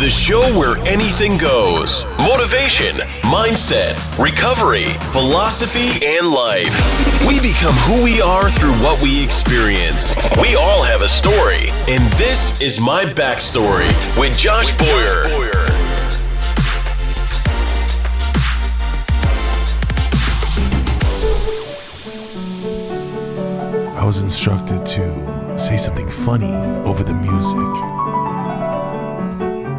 The show where anything goes. Motivation, mindset, recovery, philosophy, and life. We become who we are through what we experience. We all have a story, and this is My Backstory with Josh Boyer. I was instructed to say something funny over the music.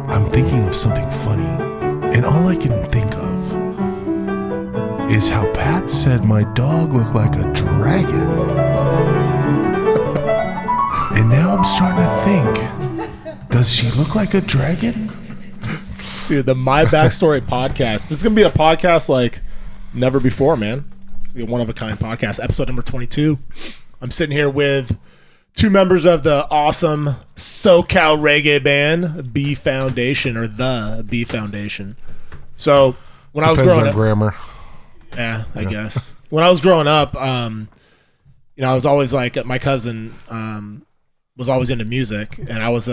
I'm thinking of something funny, and all I can think of is how Pat said my dog looked like a dragon. And now I'm starting to think, does she look like a dragon? Dude, the My Backstory podcast. This is going to be a podcast like never before, man. It's going to be a one-of-a-kind podcast, episode number 22. I'm sitting here with two members of the awesome SoCal reggae band, B Foundation, or the B Foundation. So when I was growing up, grammar. Yeah, I guess. When I was growing up, I was always like, my cousin was always into music, and I was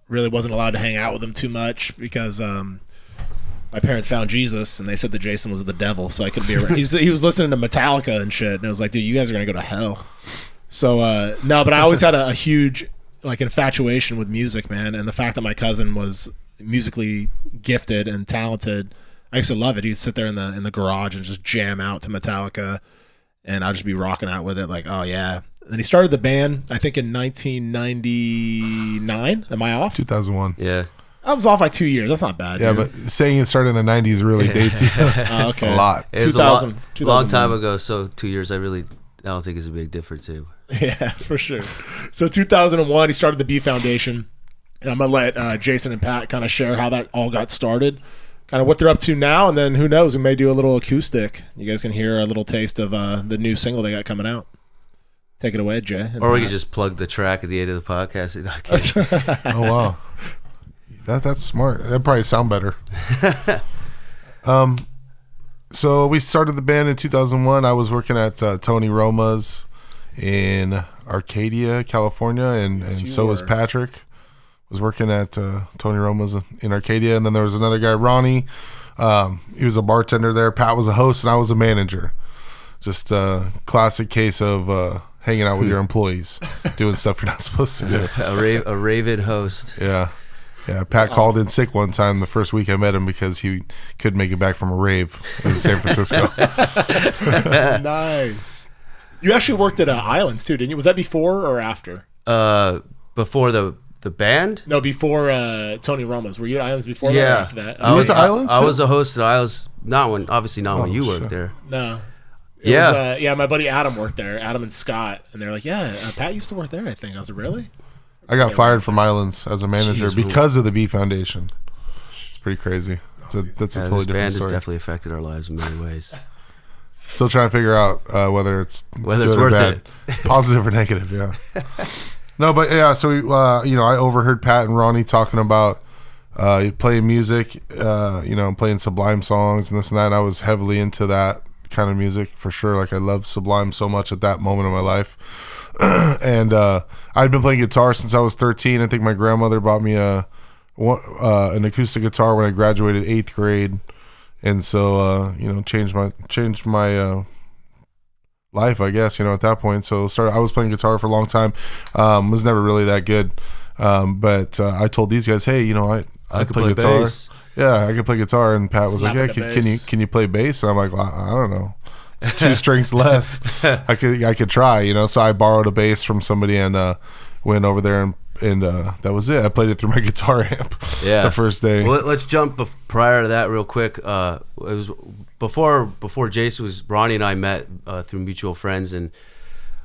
really wasn't allowed to hang out with him too much because my parents found Jesus, and they said that Jason was the devil, so I couldn't be around. He was listening to Metallica and shit, and I was like, dude, you guys are gonna go to hell. So no, but I always had a huge like infatuation with music, man, and the fact that my cousin was musically gifted and talented, I used to love it. He'd sit there in the garage and just jam out to Metallica, and I'd just be rocking out with it, like, oh yeah. And then he started the band, I think in 1999. Am I off? 2001. Yeah. I was off by 2 years. That's not bad. Yeah, dude. but saying it started in the 90s really dates you Okay. a lot. It was 2000, a long time ago, so 2 years I don't think is a big difference too. Yeah, for sure. So 2001, he started the B Foundation, and I'm going to let Jason and Pat kind of share how that all got started, kind of what they're up to now, and then who knows, we may do a little acoustic. You guys can hear a little taste of the new single they got coming out. Take it away, Jay. Or we could just plug the track at the end of the podcast. Oh, wow. That's smart. That'd probably sound better. So we started the band in 2001. I was working at Tony Roma's in Arcadia, California, and so was Patrick. Was working at Tony Roma's in Arcadia, and then there was another guy, Ronnie. He was a bartender there. Pat was a host, and I was a manager. Just a classic case of hanging out with your employees, doing stuff you're not supposed to do. a raven host. Yeah. Yeah, Pat called in sick one time the first week I met him because he couldn't make it back from a rave in San Francisco. Nice. You actually worked at Islands too, didn't you? Was that before or after? Before the band? No, before Tony Roma's. Were you at Islands before that or after that? You went to Islands? I was a host at Islands. Not when you worked there. No. Yeah. Was, my buddy Adam worked there. Adam and Scott, and they're like, yeah, Pat used to work there. I think. I was like, really? I got fired from Islands as a manager because of the B Foundation. It's pretty crazy. That's a totally different band story. has definitely affected our lives in many ways. Still trying to figure out whether it's good or worth bad. it. Positive or negative, yeah. No, but yeah, so we, I overheard Pat and Ronnie talking about playing music, playing Sublime songs and this and that, and I was heavily into that kind of music for sure. Like I loved Sublime so much at that moment of my life. And I'd been playing guitar since I was 13. I think my grandmother bought me an acoustic guitar when I graduated 8th grade, and so changed my life, I guess. At that point. So I was playing guitar for a long time. Was never really that good, but I told these guys, hey, I could play guitar. Bass. Yeah, I could play guitar, and Pat was like, yeah, can you play bass? And I'm like, well, I don't know. It's 2 strings less. I could try, So I borrowed a bass from somebody and went over there and that was it. I played it through my guitar amp the first day. Well, let's jump prior to that real quick. It was before Jason was Ronnie and I met through mutual friends, and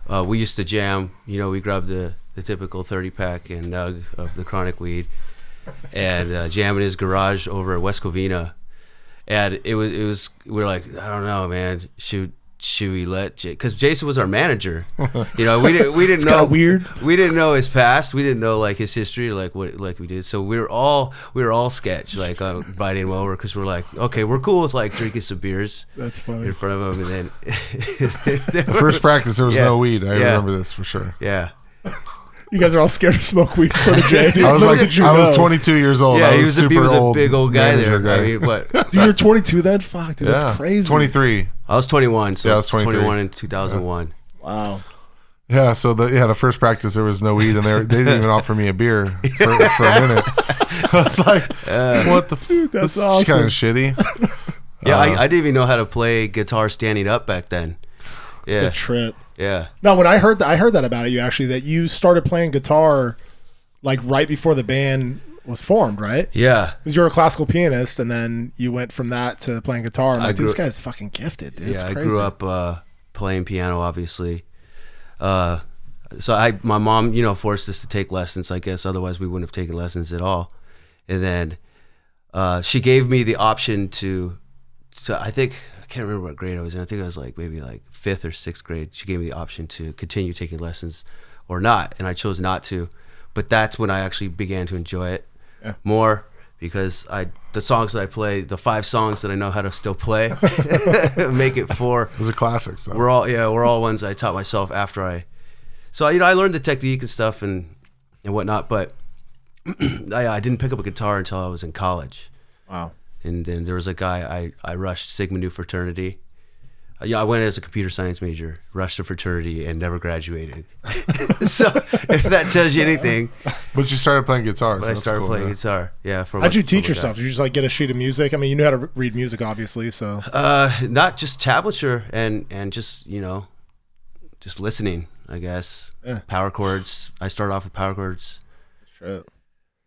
we used to jam. We grabbed the typical 30-pack and nug of the chronic weed and jam in his garage over at West Covina. And it was we were like, I don't know, man. Should we let because Jason was our manager. We didn't know weird. We didn't know his past. We didn't know like his history, like we did. So we were all sketch, like inviting him over because we're like, okay, we're cool with like drinking some beers. That's funny. In front of him, and then the first practice there was no weed. I remember this for sure. Yeah. You guys are all scared to smoke weed in front of Jay. Dude. I was Little like, did you I was know. 22 years old. Yeah, I he was was, super he was a old big old guy manager there. guy. I mean, what? Dude, you're 22 then? Fuck, dude, that's crazy. 23. I was 21, so Yeah, I was 23. 21 in 2001. Wow. Yeah, so the first practice there was no weed, and they didn't even offer me a beer for a minute. I was like, what the? that's this is awesome. kind of shitty. Yeah, I didn't even know how to play guitar standing up back then. It's Yeah, a trip. yeah. No, when I heard that about you actually, that you started playing guitar like right before the band was formed, right? Yeah, Because you're a classical pianist, and then you went from that to playing guitar. I'm I like, dude, this grew- guy's fucking gifted, dude. It's yeah. I crazy. grew up playing piano, obviously. So my mom, forced us to take lessons. I guess otherwise we wouldn't have taken lessons at all. And then she gave me the option to I can't remember what grade I was in. I think I was maybe 5th or 6th grade. She gave me the option to continue taking lessons or not, and I chose not to. But that's when I actually began to enjoy it more, because the songs that I play, the 5 songs that I know how to still play, make it 4. It was a classic. So. We're all ones that I taught myself after I. So I learned the technique and stuff and whatnot, but I didn't pick up a guitar until I was in college. Wow. And then there was a guy I rushed Sigma Nu fraternity. I went as a computer science major, rushed a fraternity, and never graduated. So if that tells you anything, But you started playing guitar. but so I that's started cool, playing man. guitar. Yeah. How'd you teach yourself? Did you just get a sheet of music? I mean, you knew how to read music, obviously. So Not just tablature and just just listening, I guess. Yeah. Power chords. I started off with power chords. Shit.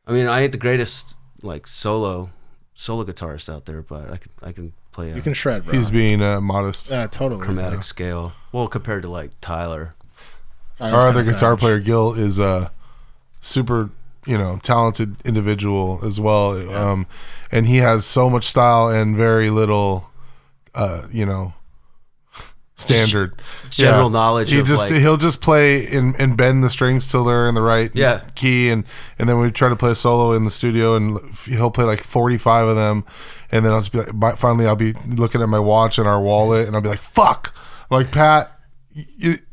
I mean, I ain't the greatest solo guitarist out there, but I can play a You can shred, bro. He's being modest. Yeah, totally. chromatic scale. Well, compared to Tyler. Our other guitar player, Gil, is a super, talented individual as well. And he has so much style and very little, standard General knowledge He of, he'll just play and bend the strings till they're in the right Yeah. key, and then we try to play a solo in the studio, and he'll play 45 of them, and then I'll just be finally I'll be looking at my watch and our wallet, and I'll be like, "Fuck!" I'm like, Pat,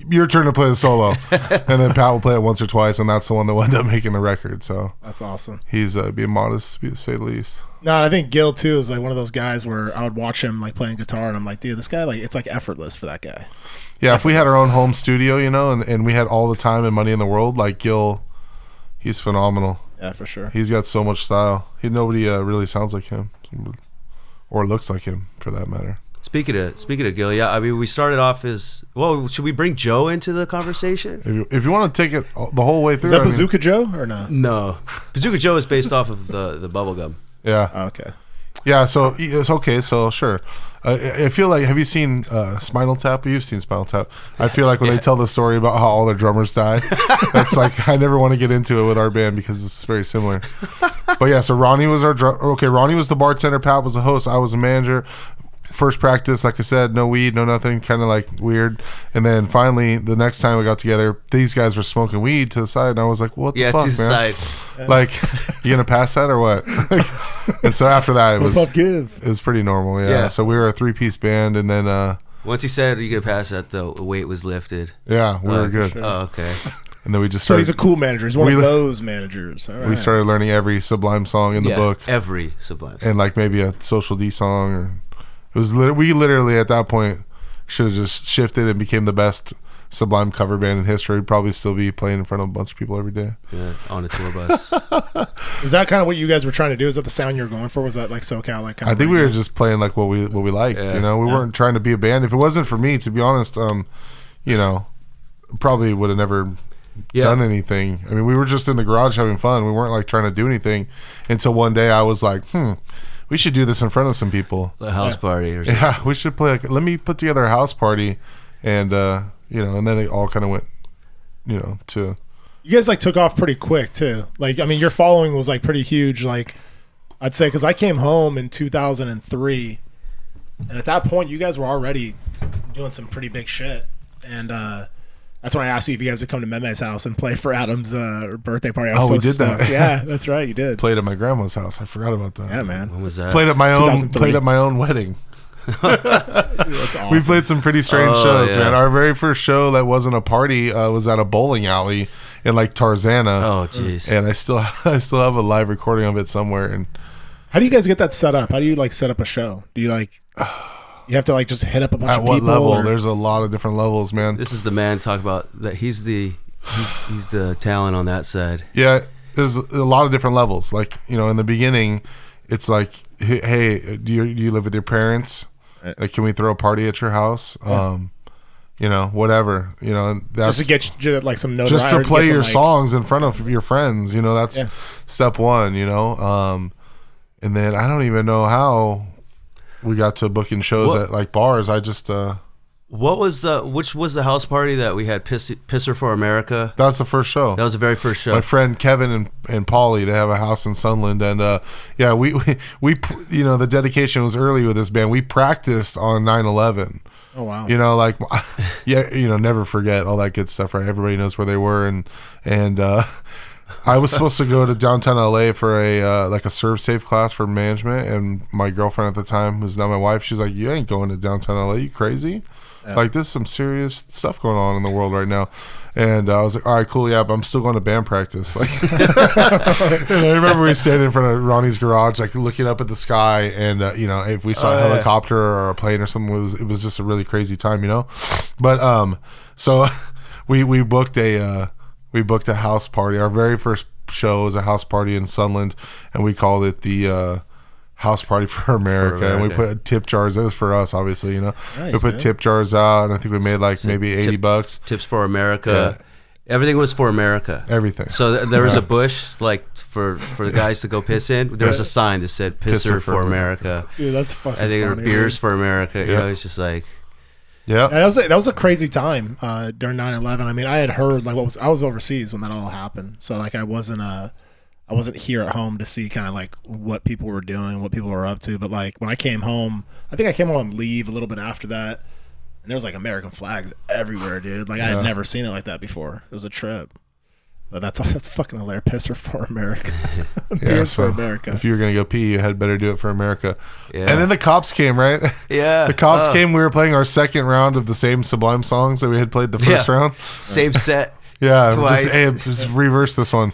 your turn to play the solo, and then Pat will play it once or twice, and that's the one that will end up making the record. So That's awesome. he's being modest, to say the least. No, I think Gil too is one of those guys where I would watch him playing guitar, and I'm like, dude, this guy it's effortless for that guy. Yeah, if we had our own home studio, and we had all the time and money in the world, Gil, he's phenomenal. Yeah, for sure. He's got so much style. Nobody really sounds like him, or looks like him, for that matter. Speaking of Gil, yeah, I mean, we started off as well. Should we bring Joe into the conversation? If you want to take it the whole way through, Is that Bazooka Joe or no? No, Bazooka Joe is based off of the bubblegum. Yeah, Oh, okay. yeah. So it's okay. So sure. I feel like, have you seen Spinal Tap? You've seen Spinal Tap. I feel like when they tell the story about how all their drummers die, that's I never want to get into it with our band because it's very similar. But yeah, so Ronnie was our Ronnie was the bartender. Pat was the host. I was the manager. First practice, like I said, no weed, no nothing, kind of weird. And then finally, the next time we got together, these guys were smoking weed to the side, and I was like, "What the fuck, to the man? side. You gonna pass that or what?" And so after that, it What's up, give? was pretty normal. Yeah. Yeah. So we were a 3-piece band, and then Once he said you could pass that, the weight was lifted. yeah, we were good. sure. Oh, okay. And then we just So started. he's a cool manager. He's one We- of those managers. All right. We started learning every Sublime song in the Yeah, book, every Sublime. and maybe a Social D song, or it was. We literally at that point should have just shifted and became the best Sublime cover band in history. We'd probably still be playing in front of a bunch of people every day. Yeah, on a tour bus. Was that kind of what you guys were trying to do? Is that the sound you were going for? Was that SoCal I think we were just playing what we liked. Yeah. We weren't trying to be a band. If it wasn't for me, to be honest, probably would have never done anything. I mean, we were just in the garage having fun. We weren't trying to do anything until one day I was like, we should do this in front of some people. A house party or something. Yeah, we should play. Let me put together a house party, and and then it all kind of went, to. You guys took off pretty quick too. Your following was pretty huge. I'd say because I came home in 2003, and at that point you guys were already doing some pretty big shit. And that's when I asked you if you guys would come to Meme's house and play for Adam's birthday party. I was Oh, we did that. stoked. Yeah, that's right. You did. Played at my grandma's house. I forgot about that. Yeah, man. When was that? Played at my own. 2003. Played at my own wedding. That's awesome. We played some pretty strange Oh, shows, yeah. man. Our very first show that wasn't a party was at a bowling alley in like Tarzana. Oh, jeez. And I still have a live recording of it somewhere. And How do you guys get that set up? How do you like set up a show? Do you like you have to like just hit up a bunch at of what people? level? or- There's a lot of different levels, man. This is the man talk about that. He's the talent on that side. Yeah, there's a lot of different levels. Like, you know, in the beginning, it's like, hey, do you live with your parents? Right. Like, can we throw a party at your house? You know, whatever. You know, that's just to get you, like some notoriety. just to play get some, your like- songs in front of your friends. You know, that's Yeah. step one. You know, and then I don't even know how we got to booking shows What- at like bars. I just Which was the house party that we had? Pisser for America. that was the first show. That was the very first show. My friend Kevin and Paulie, they have a house in Sunland, and yeah, we you know, the dedication was early with this band. We practiced on 9/11. Oh wow. You know, like, yeah, you know, never forget all that good stuff, right? Everybody knows where they were, and I was supposed to go to downtown LA for a like a serve safe class for management, and my girlfriend at the time, who's now my wife, she's like, "You ain't going to downtown LA, you crazy?" Yeah. Like, there's some serious stuff going on in the world right now. And I was like, all right, cool, yeah, but I'm still going to band practice. Like, and I remember we stayed in front of Ronnie's garage, like looking up at the sky, and you know, if we saw a helicopter or a plane or something, it was just a really crazy time, you know. But so we booked a house party. Our very first show was a house party in Sunland, and we called it the House Party for America, and we put tip jars. It was for us, obviously, you know. Nice, we put yeah. tip jars out, and I think we made like maybe $80. Tips for America. Everything was for America. Everything. So there was a bush like for the guys to go piss in. There was a sign that said "Pisser for America." Dude, that's fucking. I think there were funny, beers dude. for America. You know, it's just like Yeah. Yeah, that was a crazy time during 9/11. I mean, I had heard like I was overseas when that all happened, so like I wasn't here at home to see kind of like what people were doing, what people were up to. But like when I came home, I think I came home on leave a little bit after that, and there was like American flags everywhere, dude. Like I had never seen it like that before. It was a trip. But that's fucking hilarious. Pisser for America. Beers for America. If you were gonna go pee, you had better do it for America. Yeah. And then the cops came, right? yeah. The cops Oh, came. We were playing our second round of the same Sublime songs that we had played the first Yeah. round. Same set. Yeah, Twice. just reverse this one.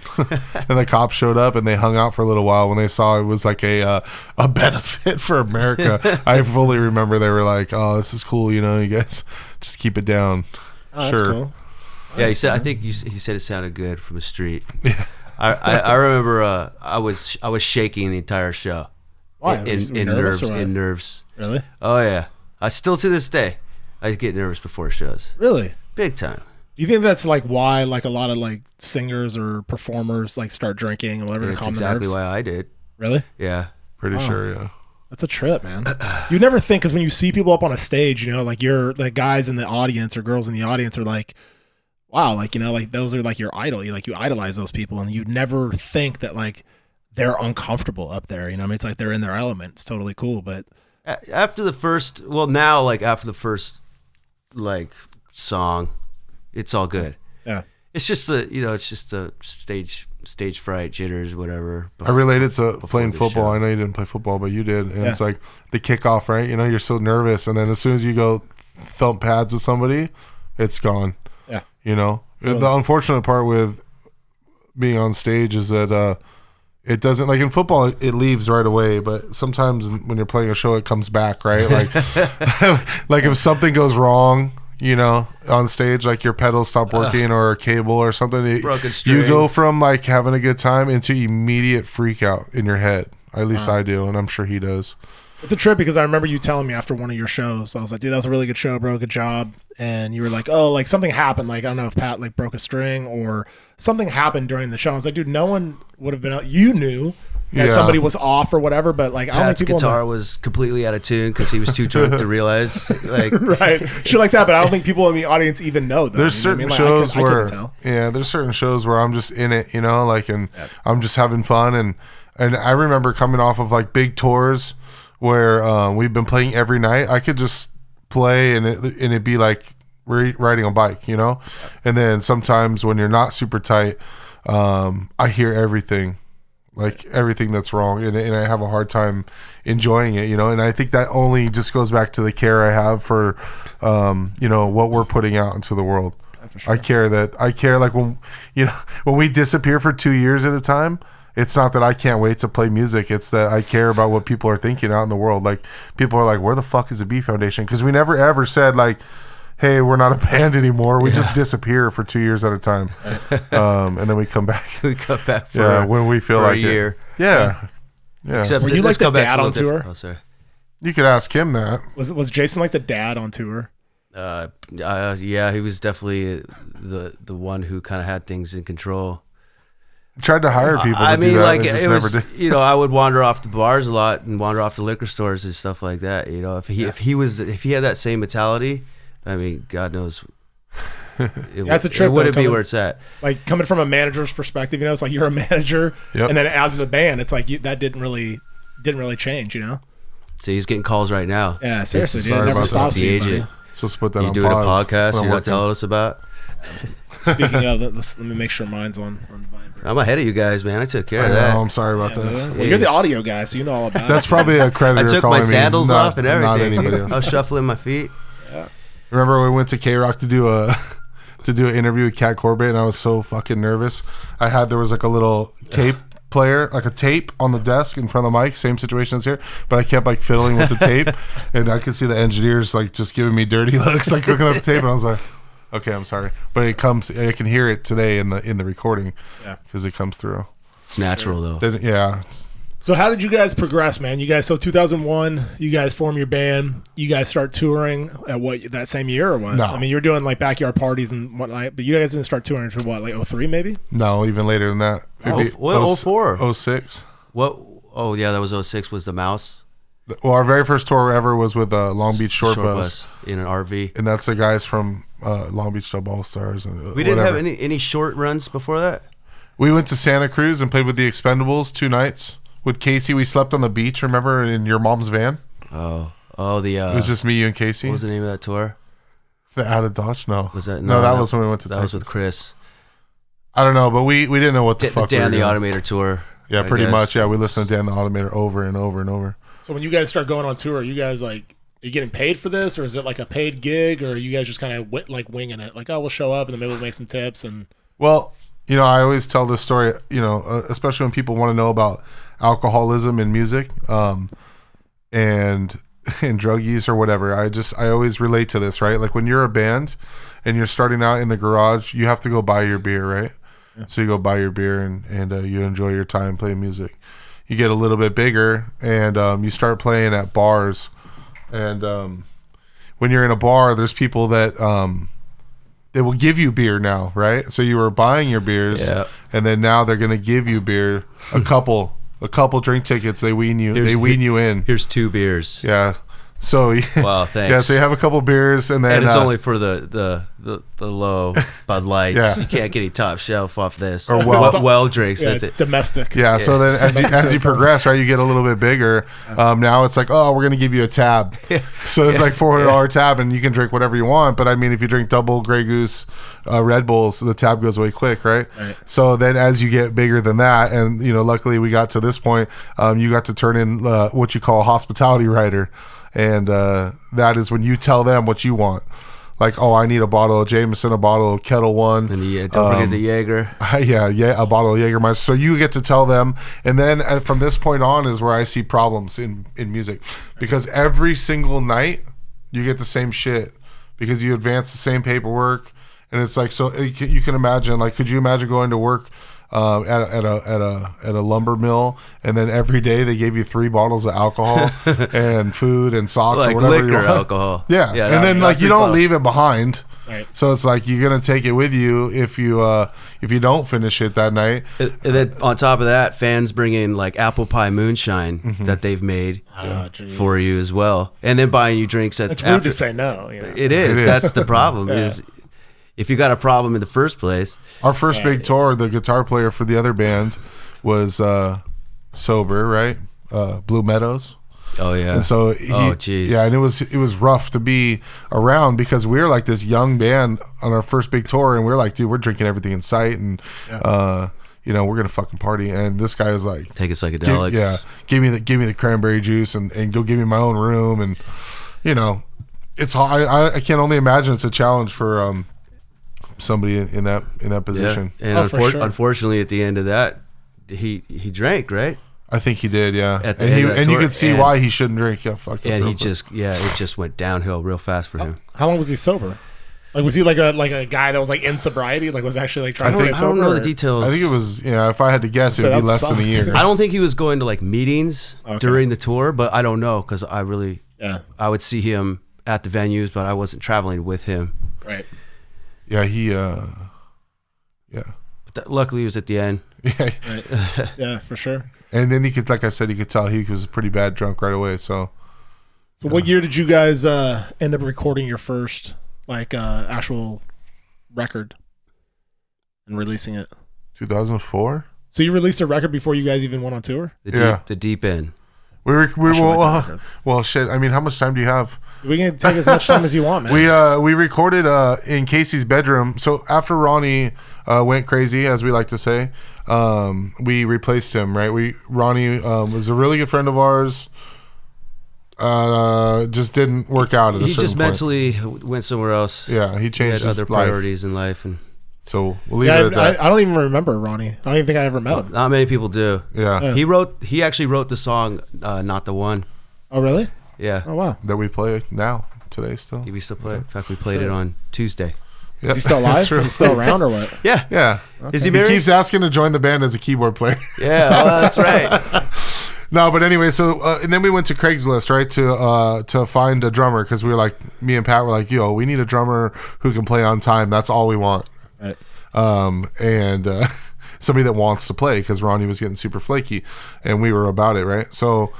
And the cops showed up, and they hung out for a little while when they saw it was like a benefit for America. I fully remember they were like, "Oh, this is cool, you know, you guys just keep it down." Oh, that's Sure. cool. Yeah, he said. I think he said it sounded good from the street. Yeah. I remember I was shaking the entire show. Why? In Were you nervous nerves. or what? In nerves. Really? Oh yeah. I still to this day, I get nervous before shows. Really? Big time. Do you think that's like why like a lot of like singers or performers like start drinking or whatever to That's calm exactly the nerves? why I did. Really? Yeah. Pretty sure, yeah. That's a trip, man. You never think, because when you see people up on a stage, you know, like you're like guys in the audience or girls in the audience are like, wow, like, you know, like those are like your idol. You like you idolize those people, and you never think that like they're uncomfortable up there. You know what I mean? It's like they're in their element. It's totally cool, but After the first, well, now like after the first like song, it's all good. yeah. It's just it's just the stage fright, jitters, whatever. I related to playing the football. show. I know you didn't play football, but you did. And Yeah. it's like the kickoff, right? You know, you're so nervous, and then as soon as you go thump pads with somebody, it's gone. Yeah. You know, Totally. the unfortunate part with being on stage is that it doesn't, like in football, it leaves right away. But sometimes when you're playing a show, it comes back, right? Like, like if something goes wrong, you know, on stage, like your pedals stop working or a cable or something, Broken you string. go from like having a good time into immediate freak out in your head. At least I do, and I'm sure he does. It's a trip because I remember you telling me after one of your shows, I was like, dude, that was a really good show, bro. Good job. And you were like, oh, like something happened. Like, I don't know if Pat like broke a string or something happened during the show. I was like, dude, no one would have been out. You knew that Yeah. somebody was off or whatever, but like, I don't Pat's think people guitar was completely out of tune because he was too drunk to realize. Like, right. Shit like that. But I don't think people in the audience even know. Though, There's you know certain what I mean? Like, shows I where, couldn't tell. yeah, there's certain shows where I'm just in it, you know, like, and I'm just having fun. And I remember coming off of like big tours where we've been playing every night. I could just play and it'd be like riding a bike, you know? And then sometimes when you're not super tight, I hear everything, like everything that's wrong. And I have a hard time enjoying it, you know? And I think that only just goes back to the care I have for, you know, what we're putting out into the world. for sure. I care like when we disappear for 2 years at a time. It's not that I can't wait to play music. It's that I care about what people are thinking out in the world. Like, people are like, where the fuck is the B Foundation? Because we never ever said like, hey, we're not a band anymore. We just disappear for 2 years at a time. And then we come back. We come back for when we feel for like a year. it. Yeah. Except Were you this like the comeback's dad a on little tour? different. Oh, sorry. You could ask him that. Was Jason like the dad on tour? Yeah, he was definitely the one who kind of had things in control. Tried to hire people I to mean, do that. like They just it was, never did. you know, I would wander off the bars a lot and wander off the liquor stores and stuff like that. You know, if he had that same mentality, I mean, God knows, That's a trip. It wouldn't though, be where it's at. Like coming from a manager's perspective, you know, it's like you're a manager, Yep. and then as the band, it's like that didn't really change, you know. So he's getting calls right now. Yeah, seriously, dude, it Sorry never about stops The you, agent. buddy. Supposed to put that You on doing a pause podcast when I'm you're not working. telling us about? Speaking of, let me make sure mine's on Viber. I'm ahead of you guys, man. I took care I of know, that. I'm sorry about Yeah, that. well, you're the audio guy, so you know all about That's it. probably a creditor. I took calling my me, sandals not- off and Not everything. anybody else. I was shuffling my feet. Remember we went to K Rock to do an interview with Cat Corbett, and I was so fucking nervous. There was like a little tape player, like a tape on the desk in front of the mic, same situation as here, but I kept like fiddling with the tape, and I could see the engineers like just giving me dirty looks, like looking at the tape, and I was like, okay, I'm sorry, but I can hear it today in the recording, because it comes through. It's natural though. Then, yeah. So how did you guys progress, man? You guys, so 2001, you guys form your band. You guys start touring at that same year or what? No. I mean, you were doing like backyard parties and whatnot, but you guys didn't start touring until what, like 03 maybe? No, even later than that. It'd be 04? 06. What? Oh yeah, that was 06 was the Mouse Well, our very first tour ever was with Long Beach Short Bus. in an RV. And that's the guys from Long Beach Dub All Stars. And We didn't have any short runs before that. We went to Santa Cruz and played with the Expendables 2 nights. With Casey, we slept on the beach, remember, in your mom's van? The It was just me, you, and Casey. what was the name of that tour? The Out of Dodge? No. Was that No, that was when we went to that Texas. was with Chris. I don't know, but we didn't know what the fuck Dan we the were doing. Automator tour. Yeah, I pretty guess. much. Yeah, we listened to Dan the Automator over and over and over. So when you guys start going on tour, are you guys like, are you getting paid for this, or is it like a paid gig, or are you guys just kind of like winging it? Like, oh, we'll show up and then maybe we'll make some tips and. Well, I always tell this story, especially when people want to know about alcoholism in music, and drug use or whatever. I always relate to this, right? Like when you're a band and you're starting out in the garage, you have to go buy your beer, right? Yeah. So you go buy your beer and you enjoy your time playing music. You get a little bit bigger and you start playing at bars. And when you're in a bar, there's people that they will give you beer now, right? So you were buying your beers, and then now they're gonna give you beer, a couple drink tickets. They wean you in. Here's 2 beers. Yeah. So Wow, thanks. yeah, so you have a couple beers, and then And it's only for the low Bud Lights. Yeah. You can't get any top shelf off this. Or well drinks. Yeah, That's it. domestic. yeah. So then as you progress, right, you get a little bit bigger. Now it's like, oh, we're gonna give you a tab. So it's like $400 tab, and you can drink whatever you want. But I mean, if you drink double Grey Goose Red Bulls, the tab goes away quick, right? So then as you get bigger than that, and luckily we got to this point, you got to turn in what you call a hospitality rider. And that is when you tell them what you want. Like, oh, I need a bottle of Jameson, a bottle of Kettle One. And don't forget the Jaeger. Yeah, a bottle of Jägermeister. So you get to tell them. And then from this point on is where I see problems in music. Because every single night you get the same shit. Because you advance the same paperwork. And it's like, so you can imagine, like, could you imagine going to work at a lumber mill, and then every day they gave you 3 bottles of alcohol and food and socks Like or whatever you liquor, want. alcohol. Yeah, Yeah, and not- then not like you 3 don't bottles. leave it behind. Right. So it's like you're gonna take it with you if you don't finish it that night. And then on top of that, fans bring in like apple pie moonshine that they've made for you as well, and then buying you drinks at. It's rude to say no. You know? It is. It is. That's the problem. Is if you got a problem in the first place. Our first big tour, the guitar player for the other band was sober, right? Blue Meadows. Oh yeah. And so jeez. yeah, and it was rough to be around because we were like this young band on our first big tour, and we're like, dude, we're drinking everything in sight, and we're gonna fucking party. And this guy was like, Take a psychedelics. give me the cranberry juice and go give me my own room, and it's hard. I can only imagine it's a challenge for somebody in that position. And Oh, for sure. unfortunately, at the end of that, he drank, right? I think he did, yeah. At the And end of that you tour, could see and- why he shouldn't drink. Yeah, fuck. And he just it just went downhill real fast for him. How long was he sober? Like, was he like a guy that was like in sobriety? Like, was actually like trying to stay I sober? don't know the or- details. I think it was, if I had to guess, it So would be that less than a sucked. year. I don't think he was going to like meetings Okay. during the tour, but I don't know because Yeah, I would see him at the venues, but I wasn't traveling with him. right. Yeah, But luckily, he was at the end. yeah. Right. Yeah, for sure. And then like I said, you could tell he was a pretty bad drunk right away. So So, what year did you guys end up recording your first like actual record and releasing it? 2004. So you released a record before you guys even went on tour? The deep end. We I should write that record. well, shit. I mean, how much time do you have? We can take as much time as you want, man. We recorded in Casey's bedroom. So after Ronnie went crazy, as we like to say, we replaced him. Right? Ronnie was a really good friend of ours. Just didn't work out at a He certain just point. mentally went somewhere else. Yeah, he He changed had his other life. priorities in life, and So we'll leave Yeah, it at that. I don't even remember Ronnie. I don't even think I ever met him. not many people do. Yeah, Yeah. He actually wrote the song "Not the One." Oh, really? Yeah, Oh, wow. that we play now today still. we still play it. In fact, we played it Sure. on Tuesday. Yeah, Is he still alive? that's true. Is he still around or what? Yeah, Yeah. Is he He married? keeps asking to join the band as a keyboard player. Yeah, well, that's right. No, but anyway, so and then we went to Craigslist, right, to find a drummer because we were like, me and Pat were like, yo, we need a drummer who can play on time. That's all we want. Right. And somebody that wants to play because Ronnie was getting super flaky, and we were about it, right? So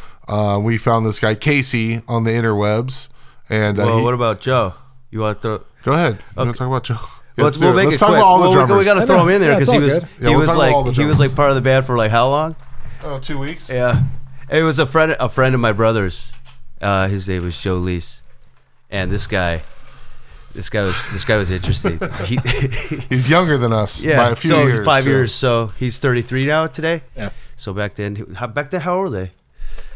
we found this guy Casey on the interwebs, and Well, he- what about Joe? You want to? go ahead. We're gonna talk about Joe. Yeah, Let's do it. make Let's it talk quick. about all the Well, drummers. we got to I throw know. him in there Yeah, because it's he all was good. Yeah, he we'll was talk about all the like he was drummers. like part of the band for like how long? 2 weeks. Yeah, it was a friend of my brother's. His name was Joe Leese, and this guy was interesting. He, He's younger than us by yeah, a few so years. he's 5 years. So he's 33 now today. Yeah. So back then, how old were they?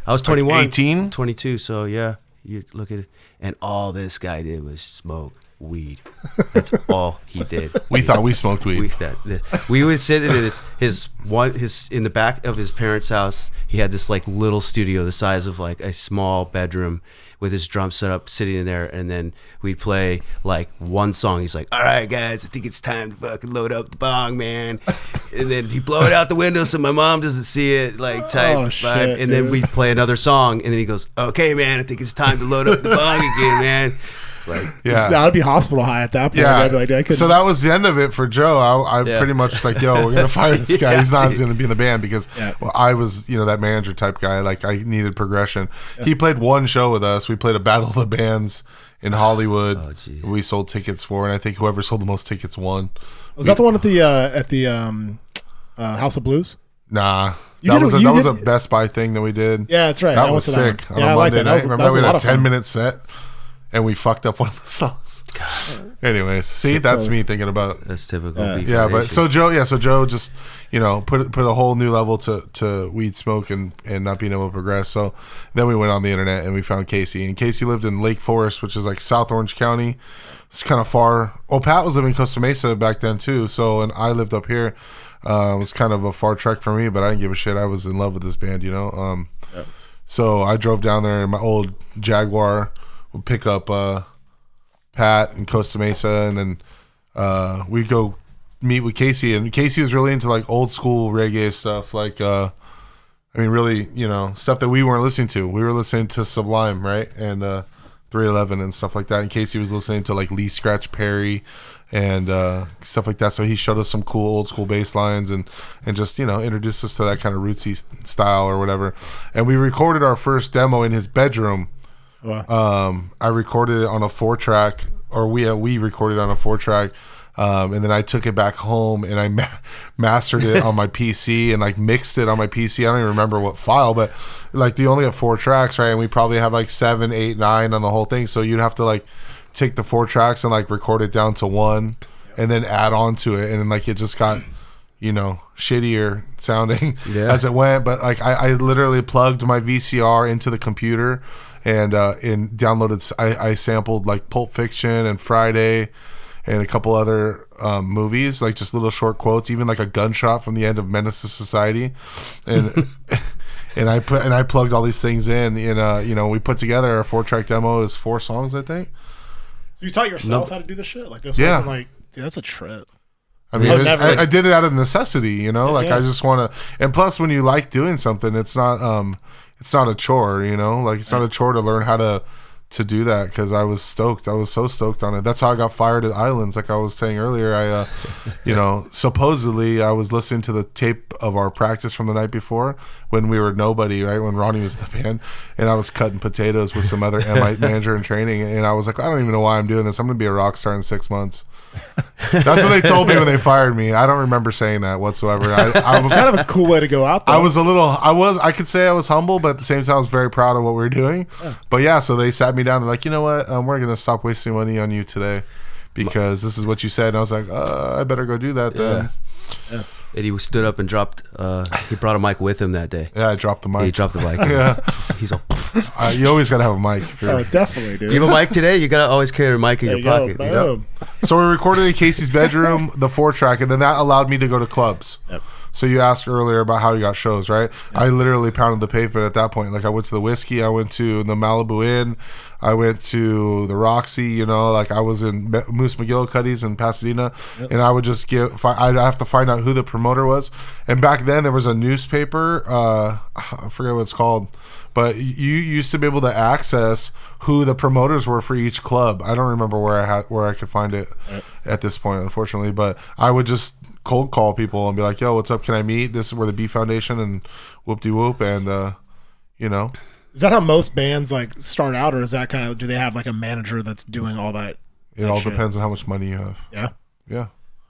I was 21, 18? 22. So yeah, you look at it, and all this guy did was smoke weed. That's all he did. We thought we smoked weed. We would sit in his in the back of his parents' house. He had this like little studio the size of like a small bedroom with his drum set up, sitting in there, and then we'd play like one song. He's like, "All right, guys, I think it's time to fucking load up the bong, man." And then he'd blow it out the window so my mom doesn't see it, like type Oh, vibe. shit, And then dude. we'd play another song, and then he goes, "Okay, man, I think it's time to load up the bong again, man." Like, Yeah. Yeah, I'd be hospital high at that point. Yeah. I'd be like, I couldn't. So that was the end of it for Joe. I Yeah. pretty much was like, yo, we're going to fire this guy. Yeah, He's not dude. going to be in the band because Yeah. well, I was, that manager type guy. Like I needed progression. He played one show with us. We played a Battle of the Bands in Hollywood. Oh, geez. We sold tickets for, and I think whoever sold the most tickets won. was that the one at the House of Blues? Nah. You That did- was, you that was a did- Best Buy thing that we did. Yeah, that's right. That I was went to that sick one. on Yeah, a I like Monday that. That night. was, Remember that was we a had lot a of fun. 10-minute set, and we fucked up one of the songs. Anyways, see, that's me thinking about that's typical. Yeah. Beef Yeah, but Foundation. so Joe just put a whole new level to weed smoke and not being able to progress. So then we went on the internet and we found Casey, and Casey lived in Lake Forest, which is like South Orange County. It's kind of far. Oh, Pat was living in Costa Mesa back then too. So and I lived up here. It was kind of a far trek for me, but I didn't give a shit. I was in love with this band, So I drove down there in my old Jaguar. Would pick up Pat in Costa Mesa, and then we'd go meet with Casey, and Casey was really into like old school reggae stuff, like really stuff that we weren't listening to. We were listening to Sublime, right, and 311 and stuff like that, and Casey was listening to like Lee Scratch Perry and stuff like that. So he showed us some cool old school bass lines and just introduced us to that kind of rootsy style or whatever. And we recorded our first demo in his bedroom. Wow. I recorded it on a 4-track, or we recorded on a 4-track, and then I took it back home and I mastered it on my PC and like mixed it on my PC. I don't even remember what file, but like they only have 4 tracks, right? And we probably have like 7, 8, 9 on the whole thing. So you'd have to like take the 4 tracks and like record it down to 1, and then add on to it, and then like it just got shittier sounding as it went. But like I literally plugged my VCR into the computer and downloaded. I sampled like Pulp Fiction and Friday, and a couple other movies, like just little short quotes, even like a gunshot from the end of Menace to Society, and and I plugged all these things in. We put together a 4-track demo. Is 4 songs, I think. So you taught yourself how to do this shit? Like this Yeah. wasn't like, dude, that's a trip. I mean, I've never- I did it out of necessity, like Yeah. I just want to. And plus, when you like doing something, it's not a chore, like it's not a chore to learn how to do that, because I was stoked. I was so stoked on it. That's how I got fired at Islands. Like I was saying earlier, I supposedly I was listening to the tape of our practice from the night before when we were nobody, right? When Ronnie was in the band, and I was cutting potatoes with some other MI manager in training, and I was like, I don't even know why I'm doing this. I'm gonna be a rock star in 6 months. That's what they told me when they fired me. I don't remember saying that whatsoever. I was It's kind of a cool way to go out there. I could say I was humble, but at the same time I was very proud of what we were doing. But yeah, so they sat me down and like, you know what, we're gonna stop wasting money on you today because this is what you said. And I was like, I better go do that then. Yeah. And he stood up and dropped. He brought a mic with him that day. Yeah, I dropped the mic. Yeah, he dropped the mic. Yeah. He's all. You always gotta have a mic. If you're, Oh, definitely, dude. Do you have a mic today? You gotta always carry a mic in There your you go. pocket. Boom. So we recorded in Casey's bedroom, the 4-track, and then that allowed me to go to clubs. Yep. So you asked earlier about how you got shows, right? I literally pounded the pavement at that point. Like I went to the Whiskey, I went to the Malibu Inn, I went to the Roxy. Like I was in Moose McGillicuddy's in Pasadena, and I would just I'd have to find out who the promoter was. And back then there was a newspaper, I forget what it's called, but you used to be able to access who the promoters were for each club. I don't remember where I could find it at this point, unfortunately. But I would just cold call people and be like, "Yo, what's up? Can I meet? This is where the B Foundation and whoop de whoop." And Is that how most bands like start out, or is that kind of, do they have like a manager that's doing all that? it all shit? depends on how much money you have. Yeah, Yeah,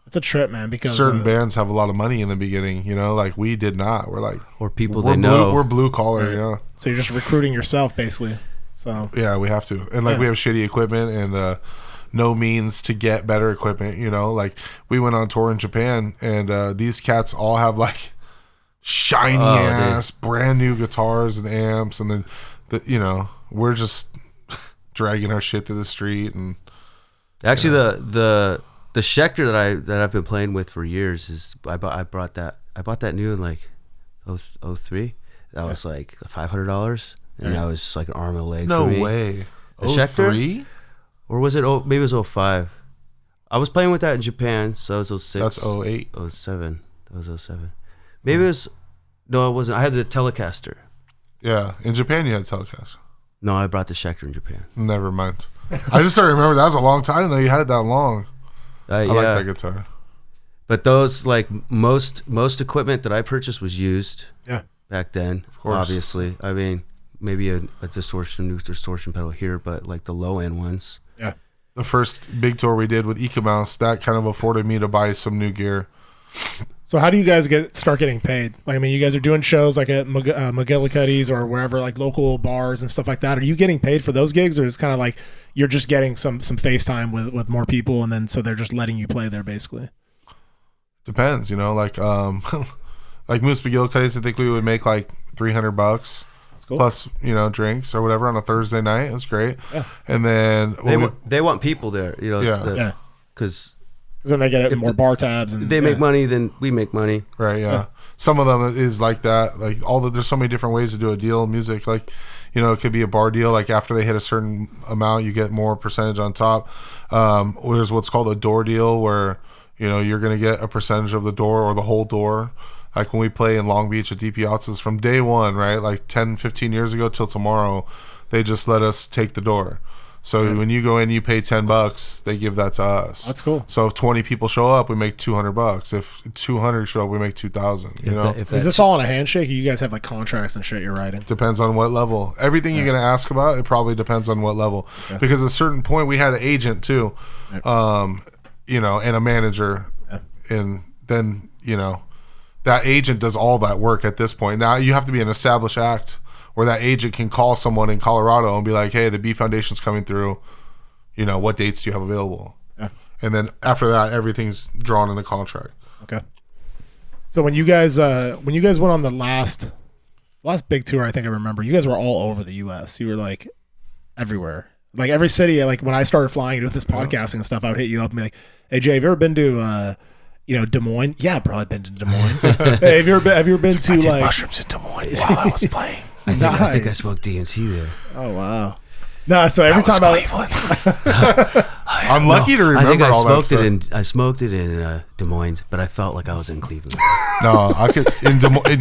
it's a trip, man. Because certain bands have a lot of money in the beginning. Like we did not. We're like Or people we're they know. We're blue collar. Yeah. so you're just recruiting yourself, basically. So Yeah, we have to. And like we have shitty equipment and no means to get better equipment, Like we went on tour in Japan and these cats all have like shiny ass brand new guitars and amps, and then we're just dragging our shit to the street. And Actually, the Schecter that I've been playing with for years is I bought that new in like 03. That was like $500, and that was just like an arm and a leg. no for me. way. The Schecter? 03? Or was it? Maybe it was 05. I was playing with that in Japan, so that was 06. That's 08. 07. That was 07. Maybe it was. No, it wasn't. I had the Telecaster. Yeah, in Japan you had Telecaster. No, I brought the Schecter in Japan. Never mind. I just started remember that was a long time. I didn't know you had it that long. I like that guitar. But those, like most equipment that I purchased was used. Yeah. Back then, of course. obviously. I mean, maybe a new distortion pedal here, but like the low end ones. yeah, The first big tour we did with Ecomouse, that kind of afforded me to buy some new gear. So how do you guys start getting paid? Like, I mean, you guys are doing shows like at McGillicuddy's or wherever, like local bars and stuff like that. Are you getting paid for those gigs, or is it kind of like you're just getting some FaceTime with more people, and then so they're just letting you play there, basically? Depends, like like Moose McGillicuddy's, I think we would make like $300 That's cool. plus drinks or whatever on a Thursday night. That's great. Yeah. And then They want people there, Yeah. because Because then they get more bar tabs, and they make money, then we make money. right, yeah. Some of them is like that. Like there's so many different ways to do a deal in music. Like, it could be a bar deal. Like after they hit a certain amount, you get more percentage on top. There's what's called a door deal where, you're going to get a percentage of the door or the whole door. Like when we play in Long Beach at DP Altus from day one, right? Like 10, 15 years ago till tomorrow, they just let us take the door. So when you go in, you pay $10, they give that to us. That's cool. So if 20 people show up, we make $200. If 200 show up, we make $2,000. Is this all on a handshake? Or you guys have like contracts and shit you're writing? Depends on what level. Everything you're going to ask about, it probably depends on what level. Okay. Because at a certain point, we had an agent too, and a manager. Yeah. And then, that agent does all that work at this point. Now you have to be an established act where that agent can call someone in Colorado and be like, hey, the B Foundation's coming through. What dates do you have available? Yeah. And then after that, everything's drawn in the contract. Okay. So when you guys went on the last big tour, I think I remember, you guys were all over the U.S. You were like everywhere. Like every city, like when I started flying with this podcasting and stuff, I would hit you up and be like, "Hey Jay, have you ever been to Des Moines?" "Yeah, bro, I've been to Des Moines." "Hey, have you ever been to like mushrooms in Des Moines while I was playing? I think I smoked DMT there. Oh wow. No, so every time I'm lucky to remember I think all that stuff. I smoked it in Des Moines, but I felt like I was in Cleveland. No, I could in Des Moines.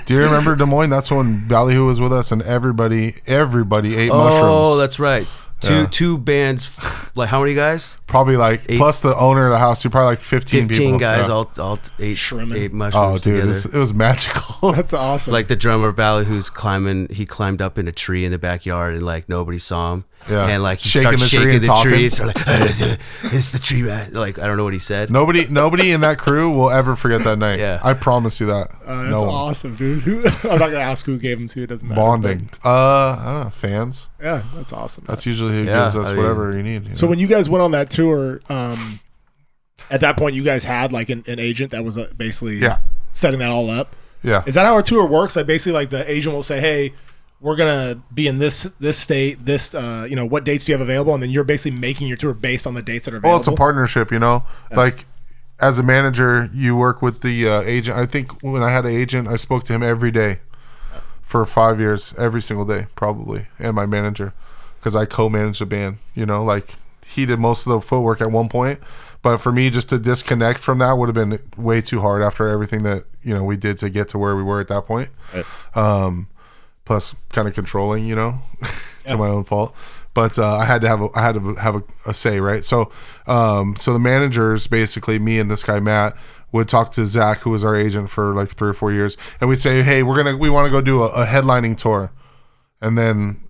Do you remember Des Moines? That's when Ballyhoo was with us, and everybody ate mushrooms. Oh, that's right. Yeah. Two bands, like how many guys? Probably like 8. plus the owner of the house. You probably like 15 people. Guys, Yeah. all ate Shrimming. mushrooms Oh, dude, together. it was magical. That's awesome. Like the drummer Ballyhoo's he climbed up in a tree in the backyard and like nobody saw him. Yeah. And like he Shaking starts the tree shaking and the talking. tree. So like, it's the tree rat. Like I don't know what he said. Nobody in that crew will ever forget that night. Yeah. I promise you that. that's no one. awesome, dude. I'm not gonna ask who gave them to. It doesn't matter. Bonding. I don't know, fans. Yeah, that's awesome. That's usually who Yeah, gives us I mean- whatever you need. So when you guys went on that tour, at that point you guys had like an agent that was basically Yeah. setting that all up. Yeah. Is that how a tour works? Like basically, like the agent will say, "Hey, we're gonna be in this state. This, what dates do you have available?" And then you're basically making your tour based on the dates that are available. Well, it's a partnership, Like, as a manager, you work with the agent. I think when I had an agent, I spoke to him every day for 5 years, every single day, probably, and my manager, because I co-managed the band. Like he did most of the footwork at one point, but for me, just to disconnect from that would have been way too hard after everything that we did to get to where we were at that point. Right. Plus, kind of controlling, to my own fault. But I had to have a say, right? So, so the managers, basically me and this guy Matt, would talk to Zach, who was our agent for like 3 or 4 years, and we'd say, "Hey, we want to go do a headlining tour," and then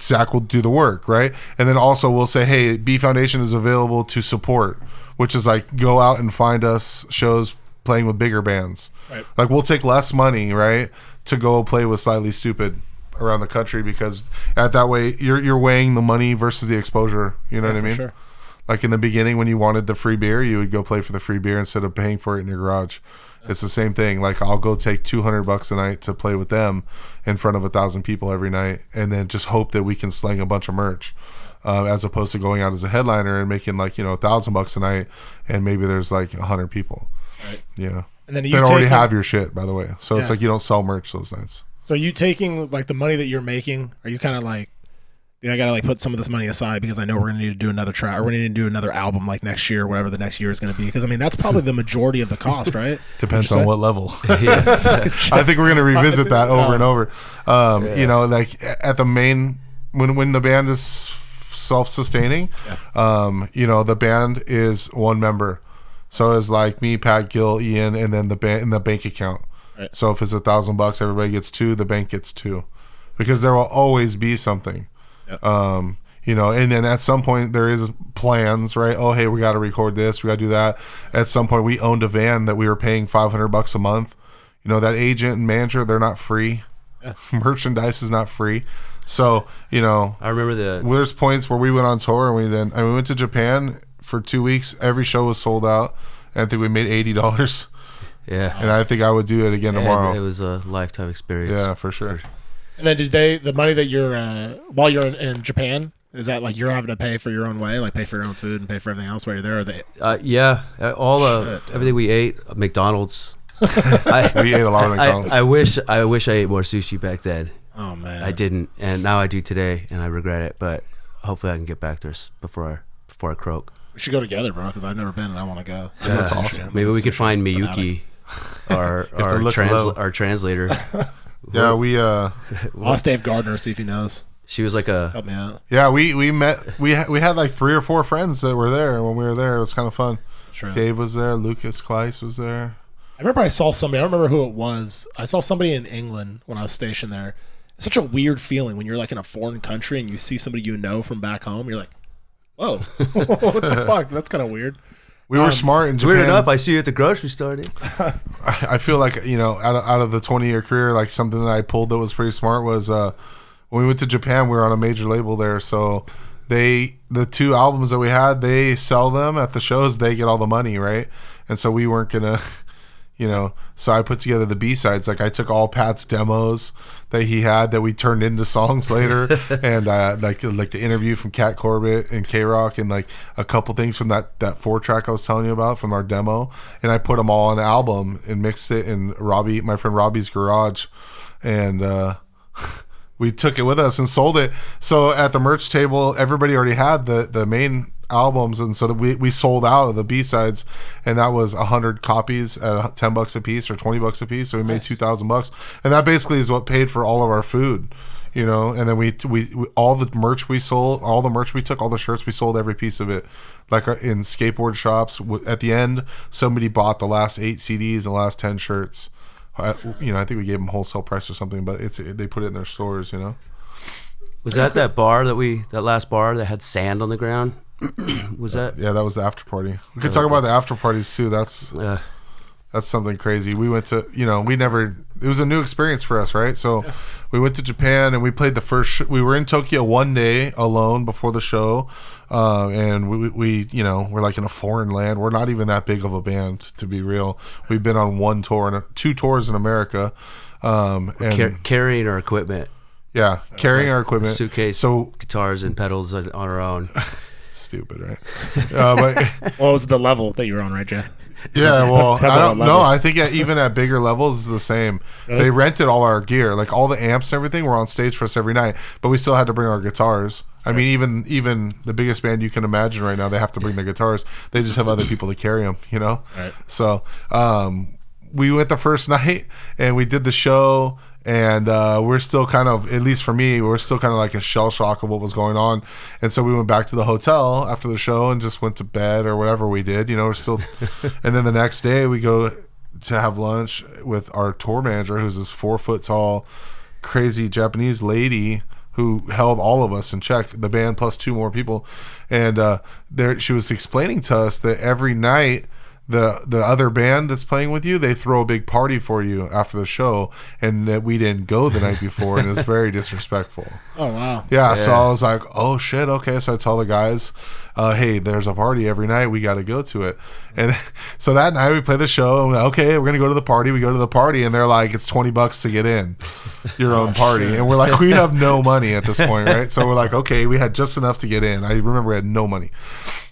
Zach will do the work, right? And then also we'll say, "Hey, B Foundation is available to support," which is like go out and find us shows playing with bigger bands. Right. Like we'll take less money, right, to go play with Slightly Stupid around the country, because at that way you're weighing the money versus the exposure. You know what I mean? Sure. Like in the beginning, when you wanted the free beer, you would go play for the free beer instead of paying for it in your garage. It's the same thing. Like I'll go take $200 a night to play with them in front of 1,000 people every night, and then just hope that we can sling a bunch of merch, as opposed to going out as a headliner and making like $1,000 a night, and maybe there's like 100 people. Right. Yeah. And then They you already take have your shit, by the way. So it's Yeah. like you don't sell merch those nights. So are you taking like the money that you're making? Are you kind of like, I gotta like put some of this money aside because I know we're gonna need to do another track, or we're gonna need to do another album like next year, whatever the next year is gonna be. Because I mean that's probably the majority of the cost, right? Depends Would you on say? what level. I think we're gonna revisit that over and over. Like at the main when the band is self-sustaining, the band is one member. So it's like me, Pat, Gil, Ian, and then the band in the bank account. Right. So if it's $1,000, everybody gets 2. The bank gets 2, because there will always be something. Yep. And then at some point there is plans, right? Oh, hey, we got to record this, we got to do that. At some point, we owned a van that we were paying $500 a month. That agent and manager, they're not free. Yeah. Merchandise is not free. So, I remember there's points where we went on tour and we went to Japan for 2 weeks. Every show was sold out. And I think we made $80. Yeah. And I think I would do it again tomorrow. It was a lifetime experience. Yeah, for sure. And then the money that you're while you're in Japan, is that like you're having to pay for your own way, like pay for your own food and pay for everything else while you're there? Or they, Yeah. Everything we ate, McDonald's. We ate a lot of McDonald's. I wish I ate more sushi back then. oh man, I didn't, and now I do today, and I regret it. But hopefully, I can get back there before I croak. We should go together, bro, because I've never been and I want to go. Yeah. That's awesome. Maybe we could find Miyuki, our translator. Yeah, we I'll ask Dave Gardner, see if he knows. She was like a Help me out. Yeah, we met. We had like 3 or 4 friends that were there when we were there. It was kind of fun. True. Dave was there. Lucas Kleiss was there. I remember I saw somebody. I don't remember who it was. I saw somebody in England when I was stationed there. It's such a weird feeling when you're like in a foreign country and you see somebody you know from back home. You're like, whoa, what the fuck? That's kind of weird. We were smart in It's Japan. weird enough. I see you at the grocery store. Dude. I feel like out of the 20-year career, like something that I pulled that was pretty smart was when we went to Japan. We were on a major label there, so the 2 albums that we had, they sell them at the shows. They get all the money, right? And so we weren't gonna. you know. So I put together the B-sides. Like I took all Pat's demos that he had that we turned into songs later, and like the interview from Cat Corbett and K-Rock, and like a couple things from that 4-track I was telling you about from our demo, and I put them all on the album and mixed it in my friend Robbie's garage, and we took it with us and sold it. So at the merch table, everybody already had the main albums, and so that we sold out of the B-sides, and that was 100 copies at $10 a piece or $20 a piece, so we made $2,000, and that basically is what paid for all of our food, you know. And then we all the merch we sold, all the merch we took, all the shirts we sold, every piece of it, like in skateboard shops. At the end, somebody bought the last 8 CDs and the last 10 shirts. You know, I think we gave them wholesale price or something, but they put it in their stores, you know. Was that bar that last bar that had sand on the ground? Was that? Yeah, that was the after party. We could talk about the after parties too. That's something crazy. We went to, you know, it was a new experience for us, right? So we went to Japan and we played the first we were in Tokyo one day alone before the show, and we you know, we're like in a foreign land. We're not even that big of a band, to be real. We've been on 1 tour and 2 tours in America, and carrying our equipment. Yeah, carrying our equipment, suitcase, so guitars and pedals on our own. Stupid, right? But what was the level that you were on, right, Jay? Yeah, well, I don't know. I think even at bigger levels, it's the same. Really? They rented all our gear, like all the amps and everything were on stage for us every night, but we still had to bring our guitars. I mean, even the biggest band you can imagine right now, they have to bring their guitars. They just have other people to carry them, you know? Right. So we went the first night, and we did the show, and we're still kind of, at least for me, we're still kind of like in shell shock of what was going on. And so we went back to the hotel after the show and just went to bed or whatever we did. You know, we're still, and then the next day we go to have lunch with our tour manager, who's this 4 foot tall, crazy Japanese lady who held all of us in check, the band plus 2 more people. And she was explaining to us that every night, the other band that's playing with you, they throw a big party for you after the show, and that we didn't go the night before, and it's very disrespectful. Oh wow. Yeah, so I was like, oh shit, okay. So I tell the guys, hey, there's a party every night, we got to go to it. And so that night we play the show, and we're like, okay, we're gonna go to the party. We go to the party, and they're like, it's $20 to get in your own party. Shit. And we're like, we have no money at this point, right? So we're like, okay, we had just enough to get in. I remember we had no money.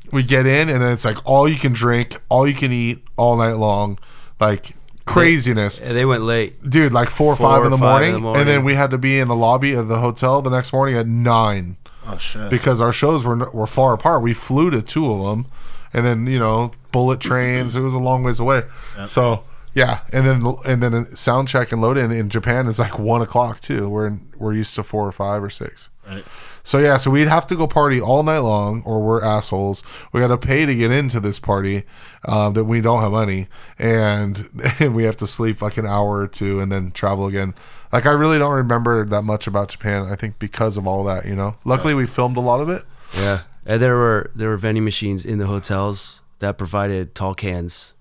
We get in, and then it's like all you can drink, all you can eat all night long, like craziness. They went late, dude, like 4 or 5 in the morning, and then we had to be in the lobby of the hotel the next morning at 9. Oh shit! Because our shows were far apart. We flew to 2 of them, and then, you know, bullet trains. It was a long ways away. Yep. So yeah, and then sound check and load in Japan is like 1 o'clock too. We're used to 4 or 5 or 6. Right. So yeah, so we'd have to go party all night long, or we're assholes. We got to pay to get into this party that we don't have money, and we have to sleep like an hour or 2 and then travel again. Like, I really don't remember that much about Japan, I think, because of all that, you know. Luckily, we filmed a lot of it. Yeah, and there were vending machines in the hotels that provided tall cans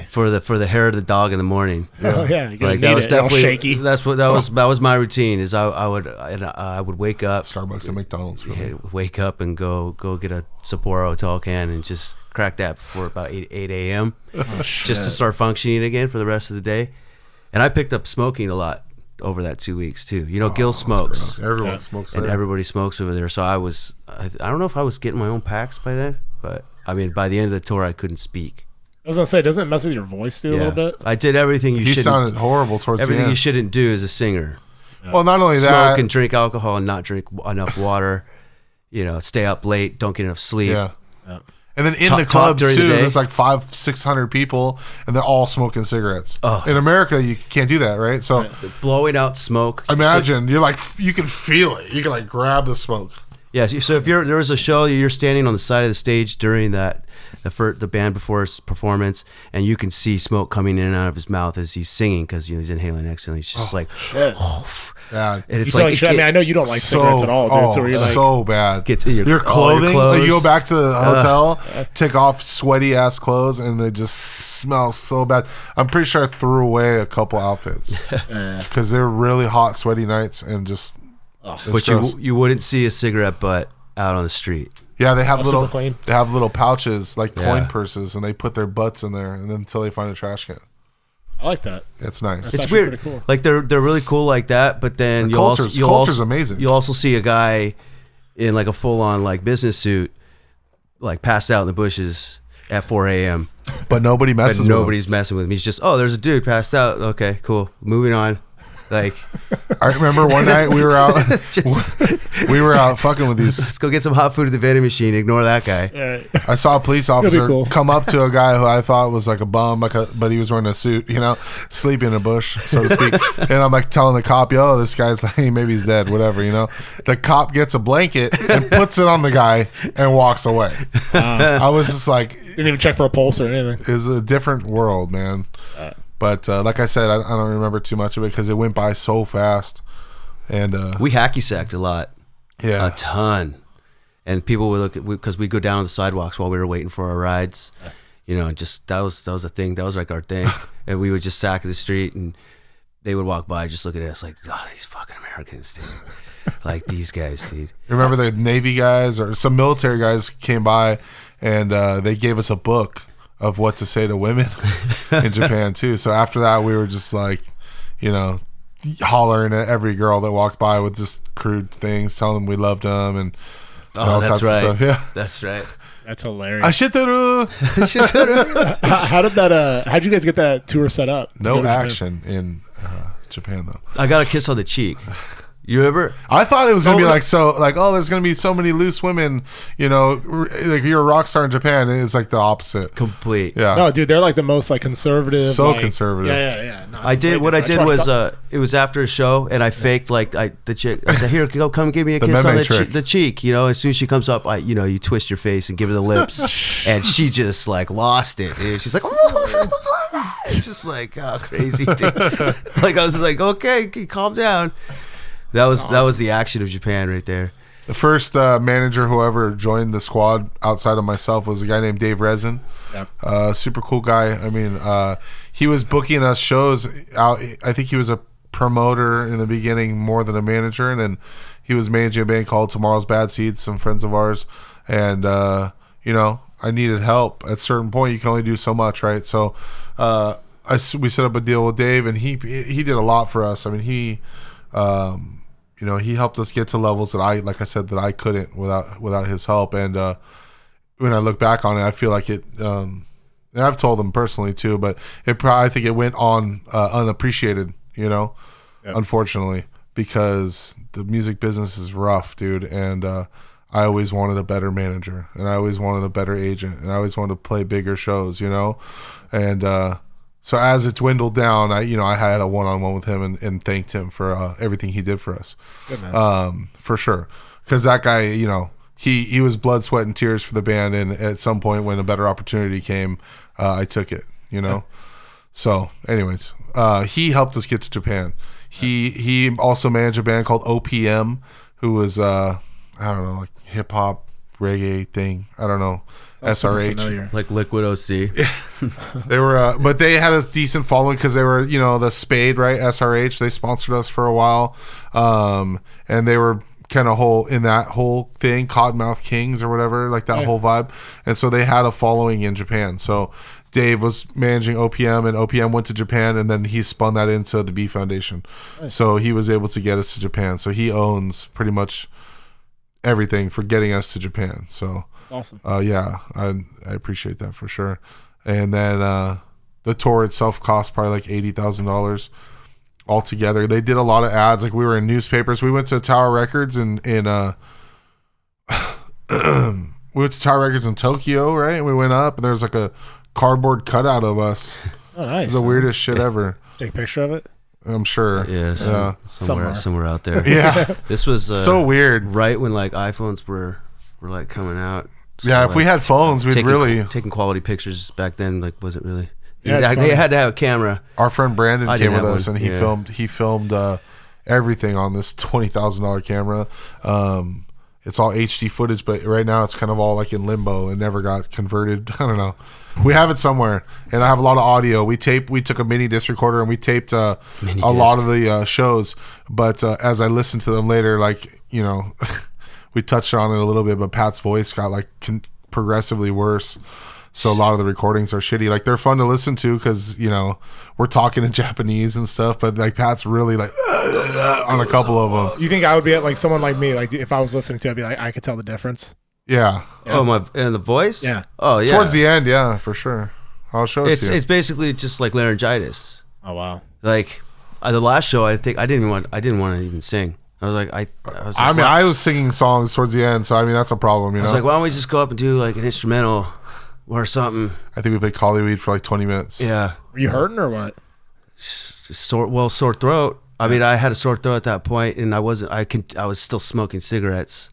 for the hair of the dog in the morning. Yeah. Oh yeah, like that was definitely shaky. That was my routine. Is I would wake up, Starbucks and McDonald's. Really. Wake up and go get a Sapporo tall can and just crack that before about 8 a.m. just to start functioning again for the rest of the day. And I picked up smoking a lot over that 2 weeks too. You know, Gil smokes. Everyone smokes, and everybody smokes over there. So I don't know if I was getting my own packs by then, but I mean, by the end of the tour, I couldn't speak. I was gonna say, doesn't it mess with your voice too a little bit? I did everything He sounded horrible towards the end. Everything you shouldn't do as a singer. Well, not only Smoke that, and drink alcohol and not drink enough water. You know, stay up late, don't get enough sleep. Yeah. And then in the clubs too, there's like 500-600 people, and they're all smoking cigarettes. Oh. In America, you can't do that, right? So blowing out smoke. Imagine you're like, you can feel it. You can like grab the smoke. Yeah. So if there was a show, you're standing on the side of the stage during the band before his performance, and you can see smoke coming in and out of his mouth as he's singing, because he's inhaling exhaling. He's just shit. Yeah, and it's like shit. I mean, I know you don't like cigarettes at all, dude. So you're like, so bad. Gets in your clothing. Like, you go back to the hotel, take off sweaty ass clothes, and they just smell so bad. I'm pretty sure I threw away a couple outfits because they're really hot, sweaty nights, and just. But you wouldn't see a cigarette butt out on the street. Yeah, they have little pouches like coin purses, and they put their butts in there, and then until they find a trash can. I like that. It's nice. That's It's actually weird. pretty cool. Like they're really cool like that, but then The culture's amazing. You'll also see a guy in like a full on like business suit, like passed out in the bushes at 4 a.m. But nobody But messes with him. nobody's messing with him. He's just, oh, there's a dude passed out. Okay, cool. Moving on. Like, I remember one night we were out we were out fucking with these. let's go get some hot food at the vending machine. Ignore that guy. All right. I saw a police be officer cool. come up to a guy who I thought was like a bum, but he was wearing a suit, sleeping in a bush, so to speak. And I'm like telling the cop, yo, this guy's like, maybe he's dead, whatever, The cop gets a blanket and puts it on the guy and walks away. I was just like, Didn't even check for a pulse or anything. it's a different world, man. But like I said, I don't remember too much of it because it went by so fast. And We hacky sacked a lot. yeah, A ton. And people would look at, because we go down on the sidewalks while we were waiting for our rides. Just that was a thing. That was like our thing. And we would just sack the street and they would walk by, just look at us like, oh, these fucking Americans, dude. Like these guys, dude. remember the Navy guys or some military guys came by and they gave us a book of what to say to women in Japan too. So after that, we were just like, hollering at every girl that walked by with just crude things, telling them we loved them and all that's types right. of stuff. Yeah. That's right. That's hilarious. Ashitaru. How did that? How'd you guys get that tour set up? to go No to Japan? action in Japan though. I got a kiss on the cheek. You remember? I thought it was gonna be Oh, like there's gonna be so many loose women, like you're a rock star in Japan. And it's like the opposite. Complete. Yeah. No, dude, they're like the most like conservative. So like- conservative. Yeah. No, I it's did. way What I different. did tried- was, it was after a show, and I faked like the chick. I said, "Here, go, come give me a The kiss on meme the, trick. the cheek." As soon as she comes up, you twist your face and give her the lips, and she just like lost it. Dude. She's like, "Oh, it's just like crazy." Dude. Like I was like, "Okay, calm down." That was the action of Japan right there. The first manager who ever joined the squad outside of myself was a guy named Dave Resin. Yep. Super cool guy. I mean, he was booking us shows out. I think he was a promoter in the beginning more than a manager, and then he was managing a band called Tomorrow's Bad Seeds, some friends of ours. And I needed help. At a certain point, you can only do so much, right? So we set up a deal with Dave, and he did a lot for us. I mean, he helped us get to levels that I couldn't without his help. And when I look back on it, I feel like it. And I've told him personally too, but I think it went on unappreciated. Unfortunately, because the music business is rough, dude. And I always wanted a better manager, and I always wanted a better agent, and I always wanted to play bigger shows. And so as it dwindled down, I had a one-on-one with him and thanked him for everything he did for us, for sure. Because that guy, he was blood, sweat, and tears for the band. And at some point, when a better opportunity came, I took it. So, anyways, he helped us get to Japan. He also managed a band called OPM, who was I don't know, like hip hop reggae thing. I don't know. Sounds super SRH. familiar. Like Liquid OC. They were, but they had a decent following because they were, the Spade, right? SRH. They sponsored us for a while, and they were kind of in that whole thing, Cottonmouth Kings or whatever, like that whole vibe. And so they had a following in Japan. So Dave was managing OPM, and OPM went to Japan, and then he spun that into the B Foundation. Nice. So he was able to get us to Japan. So he owns pretty much everything for getting us to Japan. So. Awesome. Yeah, I appreciate that for sure. And then the tour itself cost probably like $80,000 altogether. They did a lot of ads. Like we were in newspapers. We went to Tower Records we went to Tower Records in Tokyo, right? And we went up, and there's like a cardboard cutout of us. Oh, nice. It's the weirdest shit ever. Take a picture of it. I'm sure. Yeah, somewhere out there. Yeah. This was so weird. Right when like iPhones were like coming out. So, yeah, if we had phones, we'd taking quality pictures back then. Like, wasn't really. Yeah, they had to have a camera. Our friend Brandon came with us, one. and he filmed everything on this $20,000 camera. It's all HD footage, but right now it's kind of all like in limbo and never got converted. I don't know. We have it somewhere, and I have a lot of audio. We took a mini disc recorder, and we taped a lot of the shows. But as I listened to them later, we touched on it a little bit, but Pat's voice got like progressively worse. So a lot of the recordings are shitty. Like they're fun to listen to because we're talking in Japanese and stuff, but like Pat's really like on a couple of them. You think I would be like someone like me? Like if I was listening to it, I'd be like, I could tell the difference. Yeah. Oh, and the voice? Yeah. Oh, yeah. Towards the end, yeah, for sure. I'll show it to you. It's basically just like laryngitis. Oh wow. Like the last show, I think I didn't want to even sing. I was like, I was singing songs towards the end, so I mean that's a problem. I was like, why don't we just go up and do like an instrumental or something? I think we played Collyweed for like 20 minutes. Yeah. Were you hurting or what? Sore throat. I mean, I had a sore throat at that point, and I was still smoking cigarettes.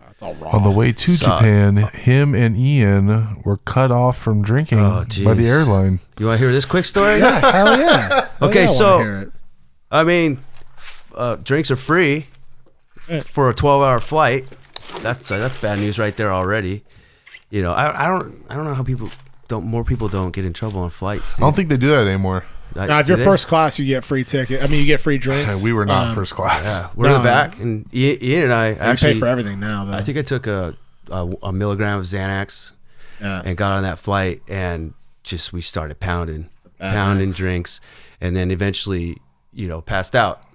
It's all wrong. On the way to Japan, him and Ian were cut off from drinking by the airline. You want to hear this quick story? Yeah, hell yeah. Okay, I so wanna hear it. I mean, drinks are free for a 12-hour flight. That's bad news right there already. I don't know how more people don't get in trouble on flights. I don't think they do that anymore. Now, if you're first class, you get free ticket. I mean, you get free drinks. We were not first class. Yeah, we're in the back, and Ian and I actually pay for everything now. Though. I think I took a milligram of Xanax and got on that flight, and we started pounding drinks, and then eventually, passed out,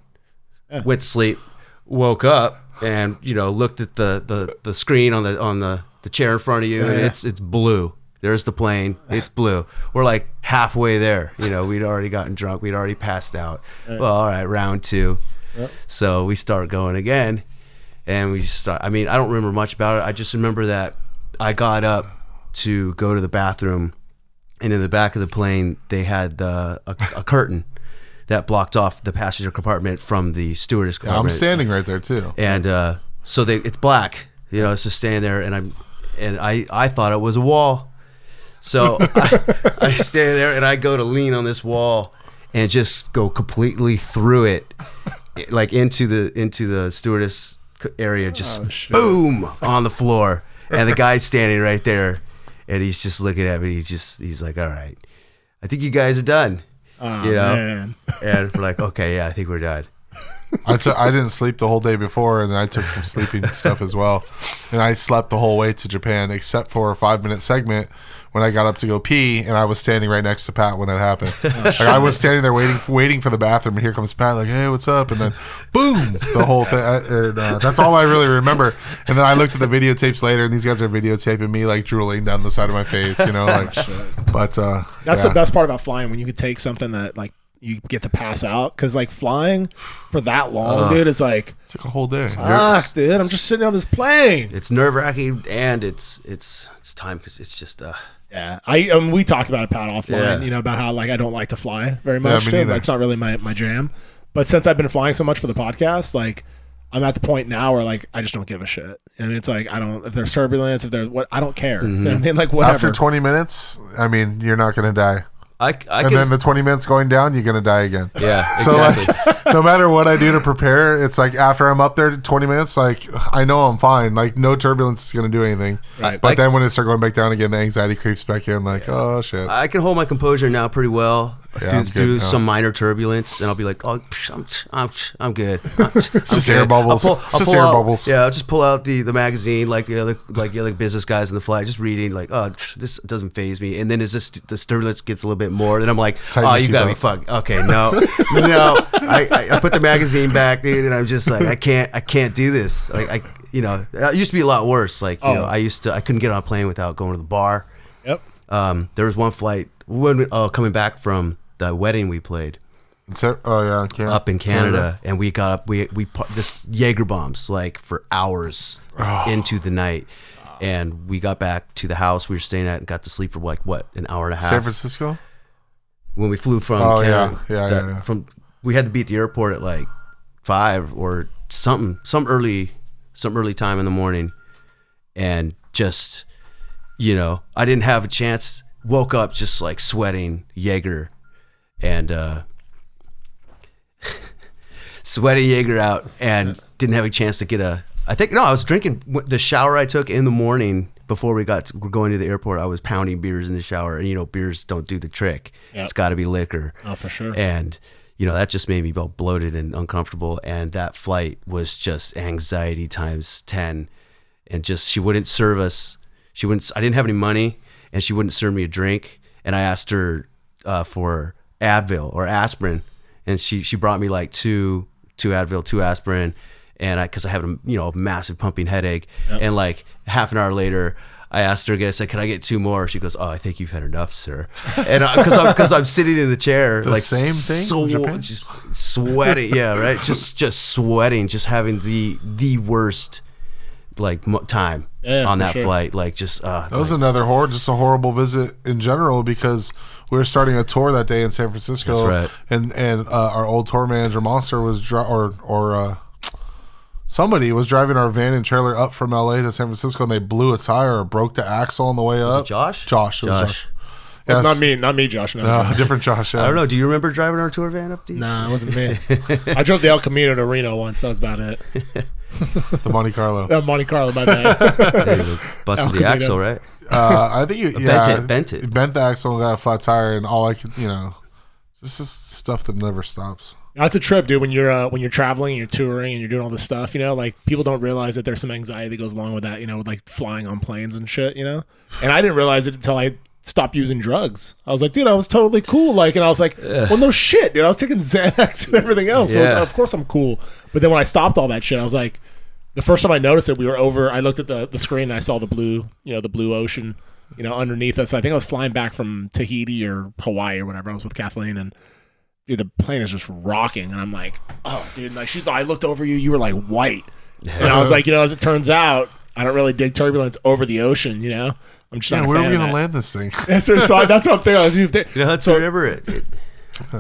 went to sleep, woke up, and looked at the screen on the chair in front of you, and it's blue. There's the plane. It's blue. We're like halfway there. We'd already gotten drunk. We'd already passed out. Well, all right, round 2. Yep. So we start going again, and I mean, I don't remember much about it. I just remember that I got up to go to the bathroom, and in the back of the plane, they had a curtain that blocked off the passenger compartment from the stewardess compartment. I'm standing right there too. And so it's black. It's just standing there, and I thought it was a wall. So I stay there and I go to lean on this wall and just go completely through it, like into the stewardess area, just boom on the floor. And the guy's standing right there, and he's just looking at me. He's like, "All right, I think you guys are done." Man. And we're like, "Okay, yeah, I think we're done." I didn't sleep the whole day before, and then I took some sleeping stuff as well. And I slept the whole way to Japan, except for a 5-minute segment when I got up to go pee, and I was standing right next to Pat when that happened. Like I was standing there waiting for the bathroom, and here comes Pat, like, "Hey, what's up?" And then, boom, the whole thing. That's all I really remember. And then I looked at the videotapes later, and these guys are videotaping me like drooling down the side of my face, Like, but that's the best part about flying, when you could take something that like you get to pass out, because like flying for that long, dude, is like it's like a whole day. Dude, I'm just sitting on this plane. It's nerve-wracking, and it's time, because it's just yeah. We talked about it, Pat, offline. About how like I don't like to fly very much. me neither. It's not really my jam. But since I've been flying so much for the podcast, like I'm at the point now where like I just don't give a shit. And it's like if there's turbulence, if there's I don't care. Mm-hmm. You know what I mean? Like whatever. After 20 minutes, I mean, you're not gonna die. And then the 20 minutes going down, you're gonna die again. Yeah, So exactly. like, no matter what I do to prepare, it's like after I'm up there 20 minutes, like I know I'm fine. Like no turbulence is gonna do anything. Right. But then when it starts going back down again, the anxiety creeps back in. Like, oh shit. I can hold my composure now pretty well I'm through good now. some minor turbulence, and I'll be like, "Oh, I'm good." It's just air bubbles. It's just air bubbles. Yeah, I'll just pull out the magazine like the other business guys in the flight, just reading like, "Oh, this doesn't faze me." And then as the turbulence gets a little bit more, then I'm like, Tighten "Oh, your you gotta be seatbelt. fucked." Okay, no. I put the magazine back, dude, and I'm just like, I can't do this. Like it used to be a lot worse. Like I couldn't get on a plane without going to the bar. Yep. There was one flight coming back from the wedding we played up in Canada, and we got up. We this Jaeger bombs like for hours into the night, and we got back to the house we were staying at and got to sleep for like an hour and a half. San Francisco? When we flew from Canada, Yeah. We had to be at the airport at like 5 or some early time in the morning, and just I didn't have a chance. Woke up just like sweating Jaeger, and sweating Jaeger out, and didn't have a chance to get I was drinking the shower I took in the morning before we're going to the airport. I was pounding beers in the shower, and beers don't do the trick. Yep. It's got to be liquor. Oh, for sure. And that just made me bloated and uncomfortable. And that flight was just anxiety times 10. And just she wouldn't serve us. I didn't have any money. and she wouldn't serve me a drink. And I asked her for Advil or aspirin, and she brought me like two Advil, 2 aspirin, and because I have a massive pumping headache. And like half an hour later, I asked her again. I said, "Can I get 2 more?" She goes, "Oh, I think you've had enough, sir." And because I'm sitting in the chair, The like same thing in Japan? just sweating. Yeah, right. Just sweating, just having the worst like time on that flight. Like just that was another a horrible visit in general, because we were starting a tour that day in San Francisco. That's right. And our old tour manager Monster was somebody was driving our van and trailer up from LA to San Francisco, and they blew a tire or broke the axle on the way up. Was it Josh? Josh. It was Josh. Yes. Not me, Josh. No, different Josh. Yeah. I don't know. Do you remember driving our tour van up to you? Nah, it wasn't me. I drove the El Camino to Reno once. That was about it. The Monte Carlo. Monte Carlo, my bad. Busted the axle, right? I think you Bent it. Bent the axle, got a flat tire, and all I could, this is stuff that never stops. That's a trip, dude. When you're traveling and you're touring and you're doing all this stuff, like people don't realize that there's some anxiety that goes along with that, with like flying on planes and shit, And I didn't realize it until I stopped using drugs. I was like, dude, I was totally cool. Like, and I was like, well, no shit, dude. I was taking Xanax and everything else. So of course I'm cool. But then when I stopped all that shit, I was like, the first time I noticed it, I looked at the screen and I saw the blue ocean, underneath us. I think I was flying back from Tahiti or Hawaii or whatever. I was with Kathleen, and dude, the plane is just rocking. And I'm like, oh, dude. Like, I looked over you. You were like white. And I was like, as it turns out, I don't really dig turbulence over the ocean, I'm just not a where fan are we of going to that. land this thing? So that's what I'm thinking. Hudson River.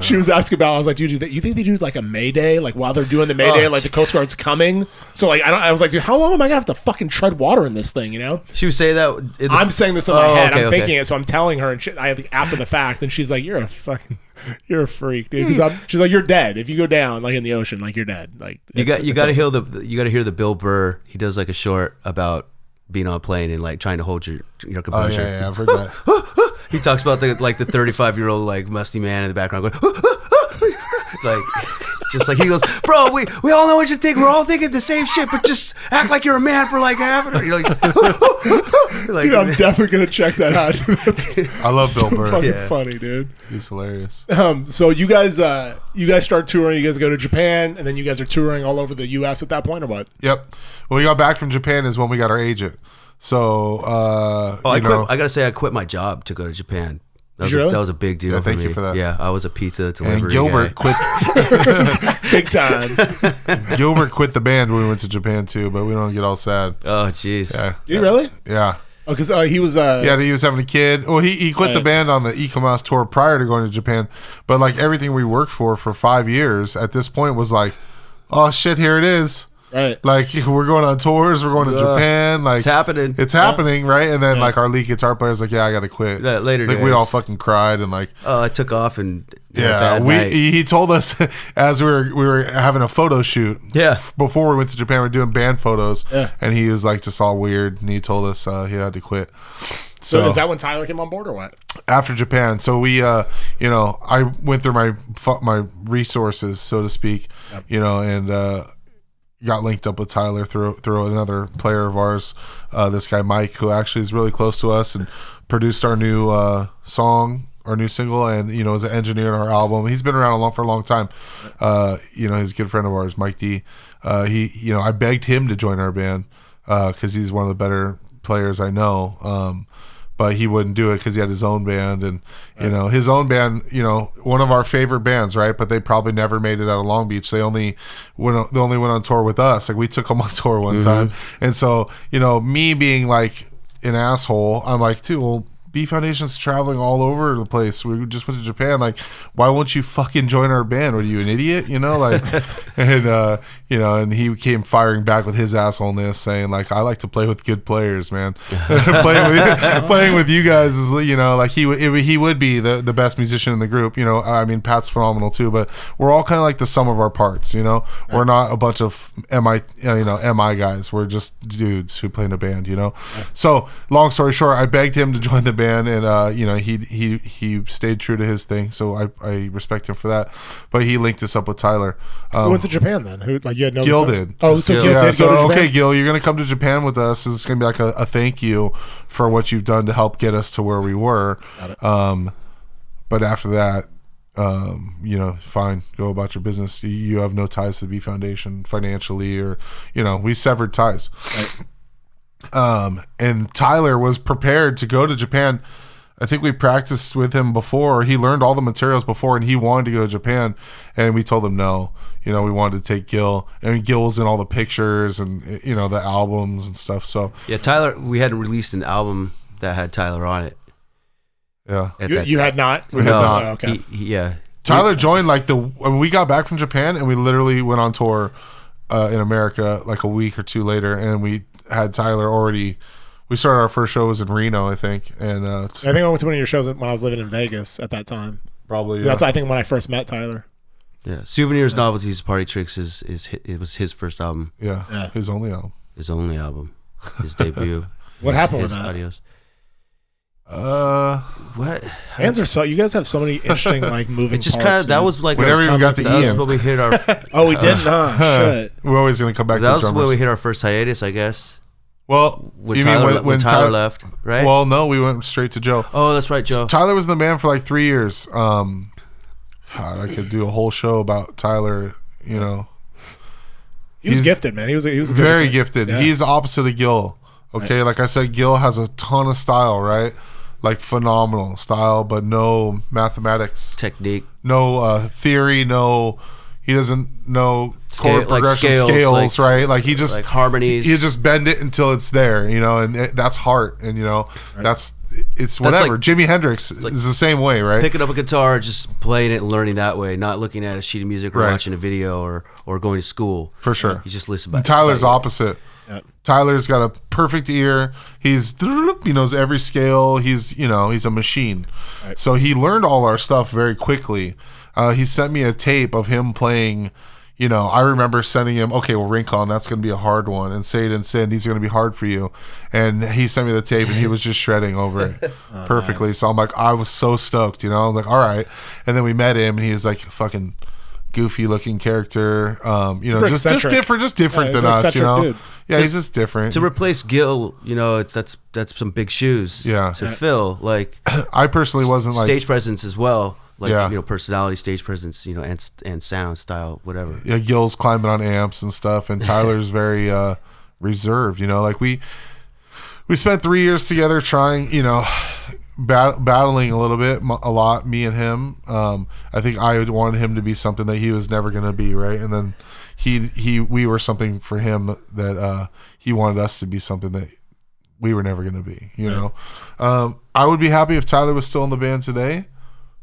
She was asking about. I was like, dude, you think they do like a Mayday, like while they're doing the Mayday, like the Coast Guard's coming? So like, I was like, dude, how long am I gonna have to fucking tread water in this thing? She was saying that. I'm saying this in my head. Okay, I'm thinking it, so I'm telling her, and shit, after the fact, and she's like, you're a freak, dude. Because she's like, you're dead if you go down like in the ocean, like you're dead. Like you got to hear the Bill Burr. He does like a short about being on a plane and like trying to hold your composure. Oh yeah, I've heard that. He talks about the 35-year-old like musty man in the background going like, just like he goes, bro, we all know what you think. We're all thinking the same shit, but just act like you're a man for like half an hour. You're like, dude, I'm definitely gonna check that out. I love Bill Burr. Fucking funny, dude. He's hilarious. So you guys start touring. You guys go to Japan, and then you guys are touring all over the U.S. at that point, or what? Yep. When we got back from Japan is when we got our agent. So, I gotta say, I quit my job to go to Japan. That was a big deal. Yeah, for thank me. you for that. Yeah, I was a pizza delivery and Gilbert guy. quit. Big time. Gilbert quit the band when we went to Japan too, but we don't get all sad. Oh, jeez. Yeah. Did he really? Yeah. Oh, because he was. He was having a kid. Well, he quit the band on the Ecomos tour prior to going to Japan, but like everything we worked for 5 years at this point was like, oh shit, here it is. Right. Like we're going on tours, we're going to Japan. Like it's happening. It's happening, right? And then like our lead guitar player's like, yeah, I got to quit. Later, like we all fucking cried and like. Oh, I took off and he told us as we were having a photo shoot. Yeah. Before we went to Japan, we were doing band photos. Yeah. And he was like just all weird, and he told us he had to quit. So is that when Tyler came on board or what? After Japan, so we, I went through my resources, so to speak, and got linked up with Tyler through another player of ours, this guy Mike, who actually is really close to us and produced our new song, our new single, and is an engineer in our album. He's been around for a long time. He's a good friend of ours, Mike D. I begged him to join our band because he's one of the better players I know. But he wouldn't do it because he had his own band, and his own band, one of our favorite bands, right? But they probably never made it out of Long Beach. They only went on tour with us. Like we took them on tour one time, and so me being like an asshole, I'm like, dude, well, B Foundation's traveling all over the place. We just went to Japan. Like, why won't you fucking join our band? Are you an idiot? And he came firing back with his assholeness, saying like, I like to play with good players, man. playing with you guys is, like he would be the best musician in the group. I mean, Pat's phenomenal too, but we're all kind of like the sum of our parts. We're not a bunch of MI guys. We're just dudes who play in a band. So long story short, I begged him to join the band. band, and he stayed true to his thing, so I respect him for that. But he linked us up with Tyler. Who went to Japan then? Who you had no Gil did. Oh, so Gil Yeah, did so go to Japan? okay, Gil, you're gonna come to Japan with us. It's gonna be like a thank you for what you've done to help get us to where we were. Got it. But after that, fine, go about your business. You have no ties to the B Foundation financially, or we severed ties. Right. And Tyler was prepared to go to Japan. I think we practiced with him before. He learned all the materials before, and he wanted to go to Japan. And we told him no. We wanted to take Gil. And Gil was in all the pictures and, the albums and stuff. So Yeah, Tyler, we hadn't released an album that had Tyler on it. yeah. You had not? We had not. Oh, okay. Yeah. Tyler joined when we got back from Japan, and we literally went on tour in America like a week or two later, and we had Tyler already. We started our first show was in Reno, I think, and I think I went to one of your shows when I was living in Vegas at that time. probably That's I think when I first met Tyler. Yeah. Souvenirs, Novelties, Party Tricks it was his first album, Yeah. his only album. his only album, his debut. What happened with His that? Adios. What? Bands are so you guys have so many interesting moving. It just parts, kind of that man. was like We never even got to that was Ian. when we hit our Oh, we didn't. Shit. We're always gonna come back that to was drummers. when we hit our first hiatus, I guess. Well, When you Tyler, mean when Tyler left, right? Well, no, we went straight to Joe. Oh, that's right, Joe. Tyler was in the band for like 3 years. God, I could do a whole show about Tyler. He was He's gifted, man. He was a Very good gifted. Yeah. He's the opposite of Gil. Okay, like I said, Gil has a ton of style, right? Like phenomenal style, but no mathematics, Technique. no theory, no. He doesn't know chord Like progression scales, like- right? Like he just like harmonies. He just bend it until it's there, and that's heart, and it's whatever. like- Jimi Hendrix is the same way, right? Picking up a guitar, just playing it and learning that way, not looking at a sheet of music or Right. watching a video or going to school. For sure. You just listen And back. Tyler's opposite. Yep. Tyler's got a perfect ear. He knows every scale. He's a machine. Right. So he learned all our stuff very quickly. He sent me a tape of him playing. I remember sending him, okay, well, Rincon, that's going to be a hard one, and Say It and Sin, these are going to be hard for you. And he sent me the tape, and he was just shredding over it perfectly. Nice. So I'm like, I was so stoked, I was like, all right. And then we met him, and he was like a fucking goofy looking character, just eccentric. different Yeah, he's than an us, eccentric dude. Yeah, he's just different. To replace Gil, that's some big shoes Yeah. to fill. Like I personally wasn't like stage presence as well. Like Yeah. personality, stage presence, and sound style, whatever. yeah, Gil's climbing on amps and stuff, and Tyler's very reserved. Like we spent 3 years together trying, battling a little bit, a lot, me and him. I think I wanted him to be something that he was never going to be, right? And then we were something for him that he wanted us to be something that we were never going to be. I would be happy if Tyler was still in the band today.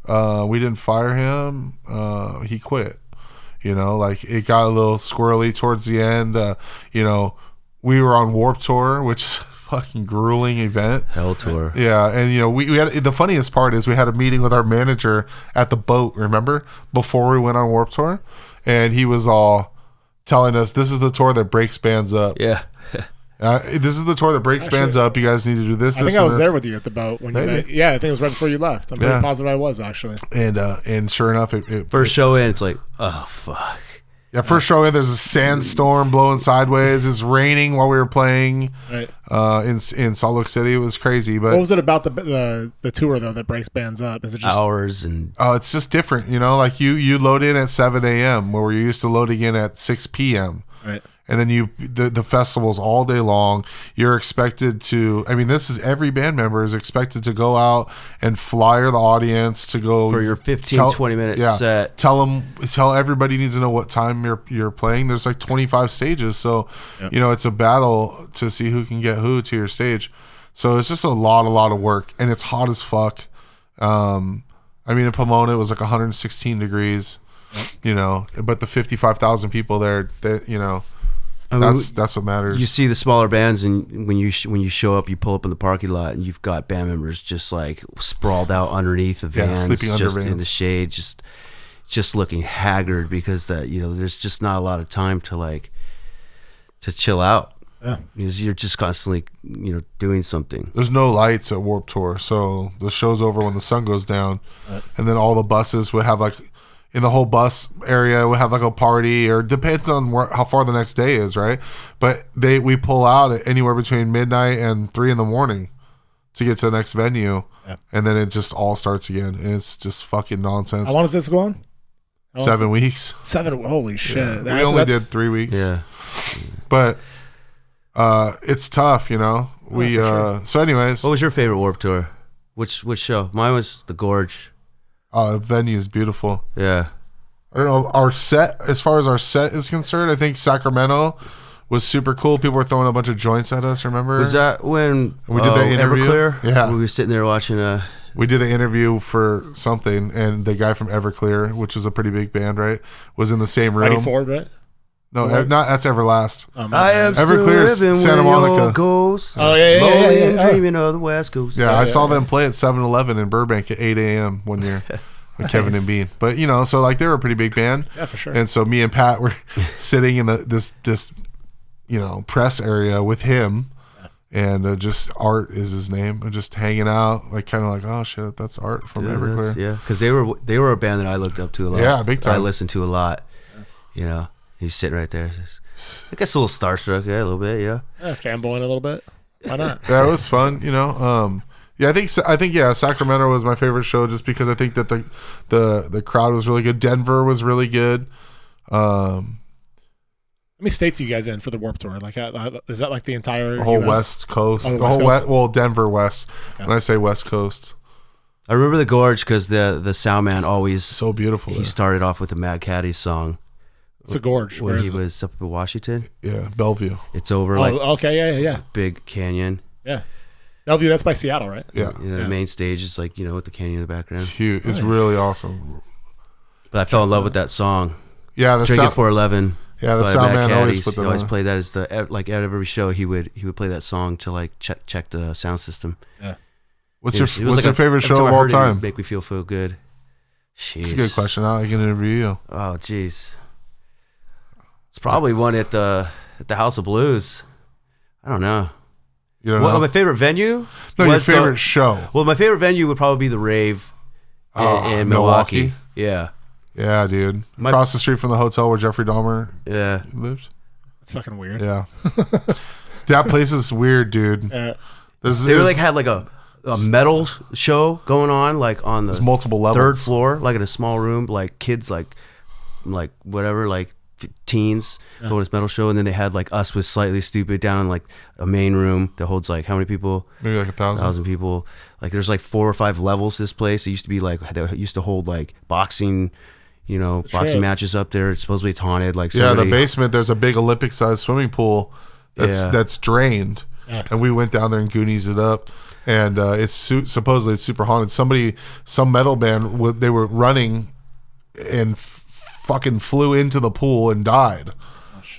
We didn't fire him. He quit. Like it got a little squirrely towards the end. We were on Warped Tour, which is a fucking grueling event. Hell tour. Yeah, and we had the funniest part is we had a meeting with our manager at the boat, remember? Before we went on Warped Tour, and he was all telling us this is the tour that breaks bands up. Yeah. This is the tour that breaks bands up. You guys need to do this. I think I was there with you at the boat when Maybe. you met. Yeah, I think it was right before you left. I'm Yeah. pretty positive I was actually. And sure enough, it First show in, it's like, oh fuck. yeah, first show in, there's a sandstorm blowing sideways. It's raining while we were playing Right. in Salt Lake City. It was crazy, What but was it about the tour though that breaks bands up? Is it just Hours and it's just different. Like you load in at 7 a.m. where we're used to loading in at 6 p.m. right? And then the festival's all day long. You're expected to. I mean, this is every band member is expected to go out and flyer the audience to go for your 15, 20 minute set. Tell everybody needs to know what time you're playing. There's like 25 stages, so Yep. it's a battle to see who can get who to your stage. So it's just a lot of work, and it's hot as fuck. I mean, in Pomona it was like 116 degrees. But the 55,000 people there, I mean, that's what matters. You see the smaller bands, and when you show up, you pull up in the parking lot, and you've got band members just like sprawled out underneath the vans, sleeping under just in vans. the shade, just looking haggard because there's just not a lot of time to chill out. Yeah. Because you're just constantly, doing something. There's no lights at Warped Tour, so the show's over when the sun goes down, and then all the buses would have like, in the whole bus area, we have like a party, or depends on how far the next day is, right? But we pull out at anywhere between midnight and 3 a.m. to get to the next venue, and then it just all starts again, and it's just fucking nonsense. How long does this go on? 7 weeks. 7. Holy shit! We only did 3 weeks. Yeah. But it's tough, We sure. so anyways, What was your favorite Warped Tour? Which show? Mine was the Gorge. venue is beautiful. Yeah. I don't know, our set, as far as our set is concerned, I think Sacramento was super cool. People were throwing a bunch of joints at us, remember? Was that when We did the interview? Everclear? Yeah. We were sitting there watching We did an interview for something, and the guy from Everclear, which is a pretty big band, right, was in the same room. Mighty Ford, right? No, not that's Everlast. I am Everclear still is living Santa when Monica. you're ghost. Oh, yeah. Lonely and dreaming of the West Coast. Yeah, I saw them play at 7-Eleven in Burbank at 8 a.m. one year with Kevin and Bean. But, so like they were a pretty big band. Yeah, for sure. And so me and Pat were sitting in this press area with him. And just Art is his name, and just hanging out, like kind of like, oh shit, that's Art from Everclear. Yeah, because they were a band that I looked up to a lot. Yeah, big time. I listened to a lot. He's sitting right there. I guess a little starstruck, a little bit. Fanboying a little bit. Why not? Yeah, it was fun. Yeah, I think Sacramento was my favorite show just because I think that the crowd was really good. Denver was really good. How many states are you guys in for the Warped Tour? Like, is that like the entire whole US? West Coast, Oh, the the West whole Coast? Well, Denver West. Okay. When I say West Coast, I remember the Gorge because the sound man always so beautiful. he There. started off with a Mad Caddy song It's a gorge. Where when is he it? was up in Washington. Yeah, Bellevue. It's over Oh, like okay, yeah. big canyon. Bellevue, that's by Seattle, right? Yeah, The main stage is like with the canyon in the background. it's huge. It's Nice. really awesome. But I fell in love with that song. Yeah, the Drink It sound. for 11. Yeah, the by sound Mad man always Caddies. put that He always on. played that as at every show he would play that song to like check the sound system. What's It was your like favorite every show time of I all heard it, it time? would make me feel good. It's a good question. I can interview you. Oh jeez. It's probably one at the House of Blues. I don't know. You don't Well, know? my favorite venue? No, your was the- favorite show. Well, my favorite venue would probably be the Rave in Milwaukee. Yeah. Yeah, dude. Across the street from the hotel where Jeffrey Dahmer Yeah. lived. It's fucking weird. Yeah. That place is weird, dude. They were had like a metal show going on like on the there's multiple levels. third floor, like in a small room, like kids like whatever, like teens going to this metal show, and then they had like Us Was Slightly Stupid down in like a main room that holds like how many people? Maybe like 1,000. 1,000 people. Like there's like 4 or 5 levels to this place. It used to be like they used to hold like boxing, boxing matches up there. Supposedly it's haunted. Like Yeah, somebody, the basement. There's a big Olympic-sized swimming pool that's drained, and we went down there and Goonies it up. And it's supposedly it's super haunted. Some metal band, they were running and fucking flew into the pool and died.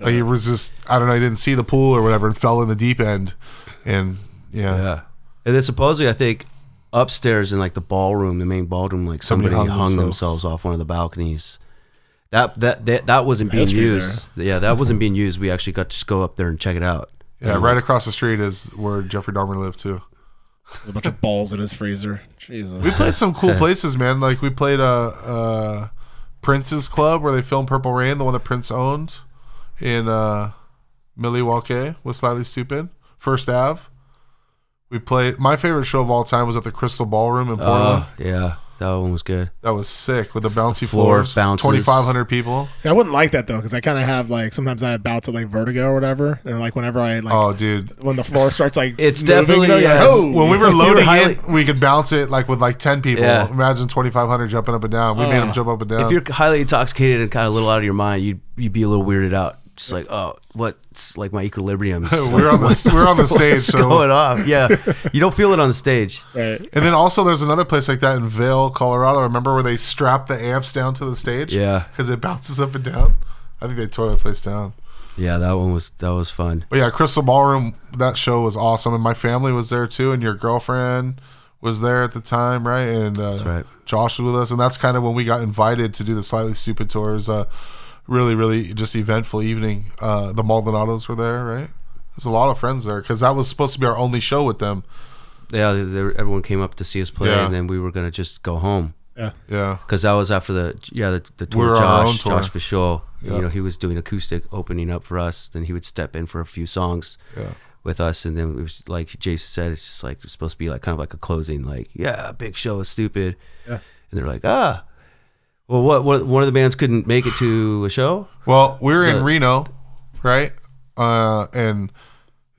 Like he was just, I don't know, he didn't see the pool or whatever and fell in the deep end. And Yeah. And then supposedly I think upstairs in like the ballroom, the main ballroom, like somebody Somebody hung hung themselves off one of the balconies. That wasn't being history used. Yeah, that wasn't being used. We actually got to just go up there and check it out. yeah, right across the street is where Jeffrey Dahmer lived too. A bunch of balls in his freezer. Jesus. We played some cool places, man. Like we played Prince's Club where they filmed Purple Rain, the one that Prince owned in Milwaukee was Slightly Stupid. First Ave. We played. My favorite show of all time was at the Crystal Ballroom in Portland. Yeah, that one was good. That was sick with the bouncy floor floors. bounces. 2,500 people. See, I wouldn't like that though, because I kind of have like sometimes I have bouts of like vertigo or whatever, and like whenever I like Oh, dude. when the floor starts like It's moving, definitely, you're yeah. like, oh, When we were We were loading highly- in, we could bounce it like with like 10 people. Yeah. Imagine 2,500 jumping up and down. We made them jump up and down. If you're highly intoxicated and kind of a little out of your mind, you'd be a little weirded out. Just like, oh, what's like my equilibrium? we're on the stage. What's So going off? Yeah, you don't feel it on the stage. right. And then also there's another place like that in Vail, Colorado. Remember where they strap the amps down to the stage? Yeah. Because it bounces up and down. I think they tore that place down. Yeah, that was fun. But yeah, Crystal Ballroom, that show was awesome. And my family was there too. And your girlfriend was there at the time, right? And That's right. Josh was with us. And that's kind of when we got invited to do the Slightly Stupid tours. Really, really just eventful evening. The Maldonados were there, right? There's a lot of friends there because that was supposed to be our only show with them. Yeah, everyone came up to see us play, Yeah. and then we were gonna just go home. Yeah. Because that was after the tour. We were on our own tour. Josh Fischel, Yeah. you know, he was doing acoustic opening up for us. Then he would step in for a few songs with us, and then it was like Jason said, it's just like it's supposed to be like kind of like a closing, like big show is stupid. Yeah. And they're like, well, what one of the bands couldn't make it to a show. Well, we were in Reno, right? And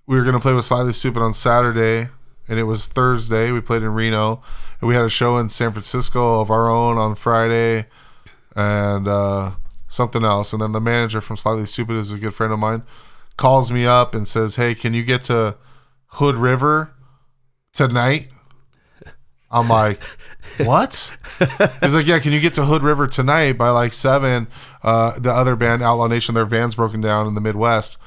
we were gonna play with Slightly Stupid on Saturday, and it was Thursday. We played in Reno, and we had a show in San Francisco of our own on Friday, and something else. And then the manager from Slightly Stupid is a good friend of mine, calls me up and says, "Hey, can you get to Hood River tonight?" I'm like, what? He's like, yeah, can you get to Hood River tonight by like 7? The other band, Outlaw Nation, their van's broken down in the Midwest.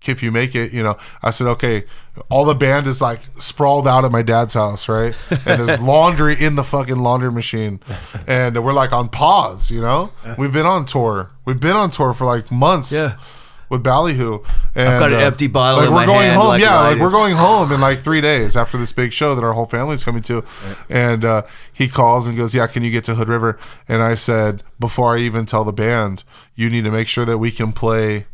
If you make it, you know. I said, okay. All the band is like sprawled out at my dad's house, right? And there's laundry in the fucking laundry machine. And we're like on pause, you know? We've been on tour. We've been on tour for like months. Yeah. With Ballyhoo, and I've got an empty bottle like in we're my going hand, home. like, Yeah, like lighting. we're going home in like 3 days after this big show that our whole family's coming to. And he calls and goes, "Yeah, can you get to Hood River?" And I said, before I even tell the band, you need to make sure that we can play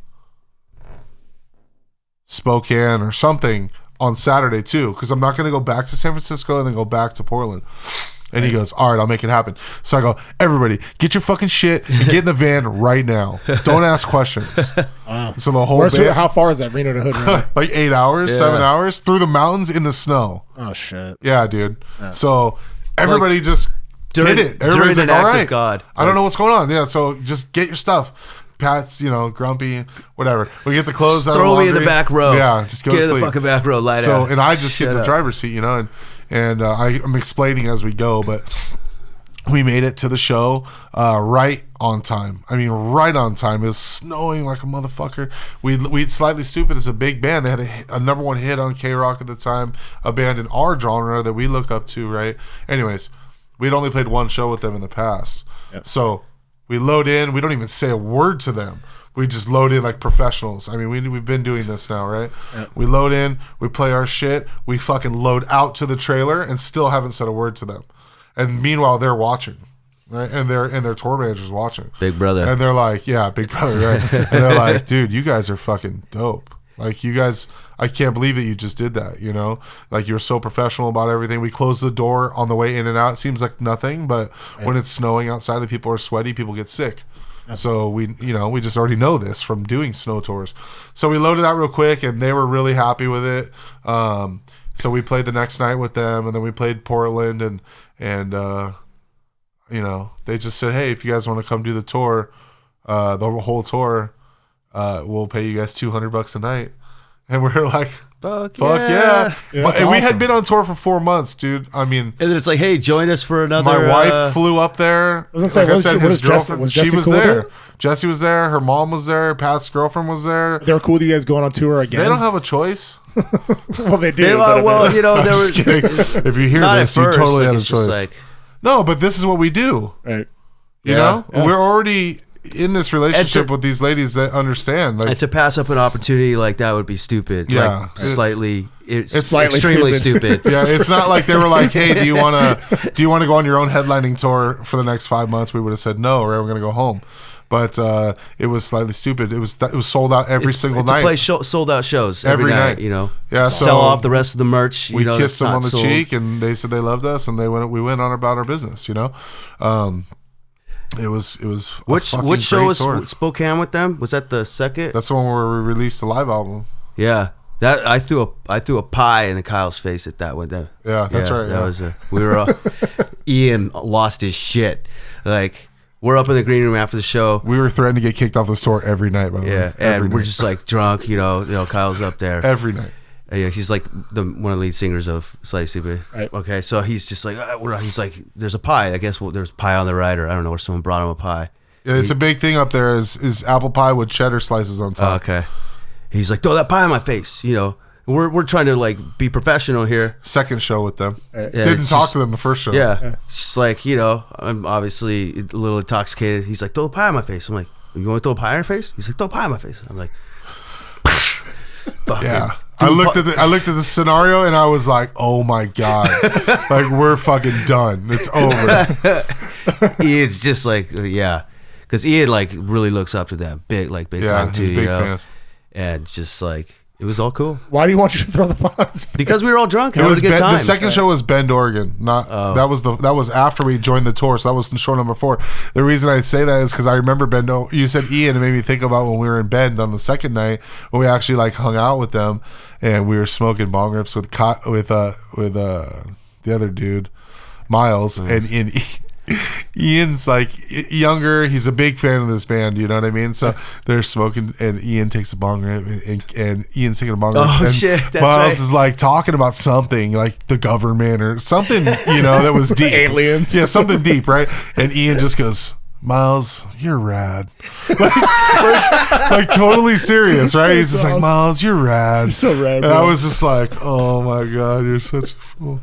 Spokane or something on Saturday too, because I'm not going to go back to San Francisco and then go back to Portland. And he goes, all right, I'll make it happen. So I go, everybody, get your fucking shit and get in the van right now. Don't ask questions. Wow. So the whole band, How far is that, Reno to Hood River? like 8 hours, 7 hours through the mountains in the snow. Oh shit. Yeah, dude. So everybody just during- did it. during Everybody's an like, all act of right. God. I don't know what's going on. Yeah, so just get your stuff. Pat's, you know, grumpy, whatever. We get the clothes out of Throw me in the laundry. back row. Yeah, just go Get to in the sleep. fucking back row. Lie So, down. and I just get in Shut the up. driver's seat, you know, and I'm explaining as we go, but we made it to the show right on time. I mean, right on time. It was snowing like a motherfucker. We Slightly Stupid is a big band. They had a number one hit on K-Rock at the time, a band in our genre that we look up to, right? Anyways, we'd only played one show with them in the past. Yep. So we load in. We don't even say a word to them. We just load in like professionals. I mean, we've been doing this now, right? Yep. We load in. We play our shit. We fucking load out to the trailer and still haven't said a word to them. And meanwhile, they're watching, right? And their tour manager's watching. Big brother. And they're like, yeah, Big Brother, right? And they're like, dude, you guys are fucking dope. Like, you guys, I can't believe that you just did that, you know? Like, you're so professional about everything. We close the door on the way in and out. It seems like nothing, but when it's snowing outside and people are sweaty, people get sick. So we just already know this from doing snow tours. So we loaded out real quick, and they were really happy with it. So we played the next night with them, and then we played Portland, and you know, they just said, hey, if you guys want to come do the tour, the whole tour, we'll pay you guys $200 a night. And we're like, Fuck yeah. Yeah, that's And we awesome. had been on tour for 4 months, dude. I mean, And then it's like, hey, join us for another. my wife flew up there. I was gonna say, was Jesse- was she Jesse was cool with there. it? Jesse was there. Her mom was there. Pat's girlfriend was there. They were cool with you guys going on tour again. They don't have a choice. well, they do. They, but I mean- well, you know, I'm there just was kidding. If you hear not this, at first. you totally like, had a it's just choice. like, No, but this is what we do. Right. You Yeah. know, Yeah. we're already in this relationship to- with these ladies that understand. Like, and to pass up an opportunity like that would be stupid. Yeah. Like, slightly. It's slightly extremely stupid. stupid. yeah, it's not like they were like, "Hey, do you want to go on your own headlining tour for the next 5 months?" We would have said no, right? We're gonna go home. But it was Slightly Stupid. It was sold out every single to night. play sold out shows every night. You know, Yeah, so sell off the rest of the merch. We you know, kissed that's them on not the sold. cheek, and they said they loved us, and we went on about our business. You know, it was a Which fucking show great was tour. Spokane with them? Was that the second? That's the one where we released the live album. Yeah, that I threw a pie in Kyle's face at that one. Yeah, that's right. That yeah. was we were Ian lost his shit. Like, we're up in the green room after the show. We were threatened to get kicked off the store every night. By the Yeah, way, every and we're night. just like drunk. You know, Kyle's up there. every night. Yeah, he's like one of the lead singers of Slightly Stupid. Right. Okay, so he's just like, he's like, there's a pie. I guess there's pie on the rider. I don't know, or someone brought him a pie. Yeah, it's a big thing up there. Is apple pie with cheddar slices on Oh, top. okay. He's like, throw that pie in my face. You know, we're trying to like be professional here. Second show with them. Yeah, Didn't it's talk just- to them the first show. Yeah, it's just like, you know, I'm obviously a little intoxicated. He's like, throw a pie in my face. I'm like, you want to throw a pie in your face? He's like, throw a pie in my face. I'm like, fucking Yeah. I looked at the scenario and I was like, oh my god, like we're fucking done. It's over. Ian's just like, yeah, because Ian like really looks up to them big time too. he's a big you know? fan. And just like it was all cool Why do you want you to throw the pot on his face? because we were all drunk. And it was a good time. The second show was Bend, Oregon. That was after we joined the tour, so that was show number 4. The reason I say that is because I remember Bend. You said Ian, it made me think about when we were in Bend on the second night when we actually like hung out with them and we were smoking bong rips with the other dude, Miles, and Ian's like younger. He's a big fan of this band. You know what I mean? So they're smoking, and Ian takes a bong rip, and Ian's taking a bong rip. Oh and shit! That's Miles right. is like talking about something like the government or something, you know, that was deep. Aliens. Yeah, something deep, right? And Ian just goes, Miles, you're rad. like totally serious, right? He's just like, Miles, you're rad. You're so rad, And bro. I was just like, oh my god, you're such a fool.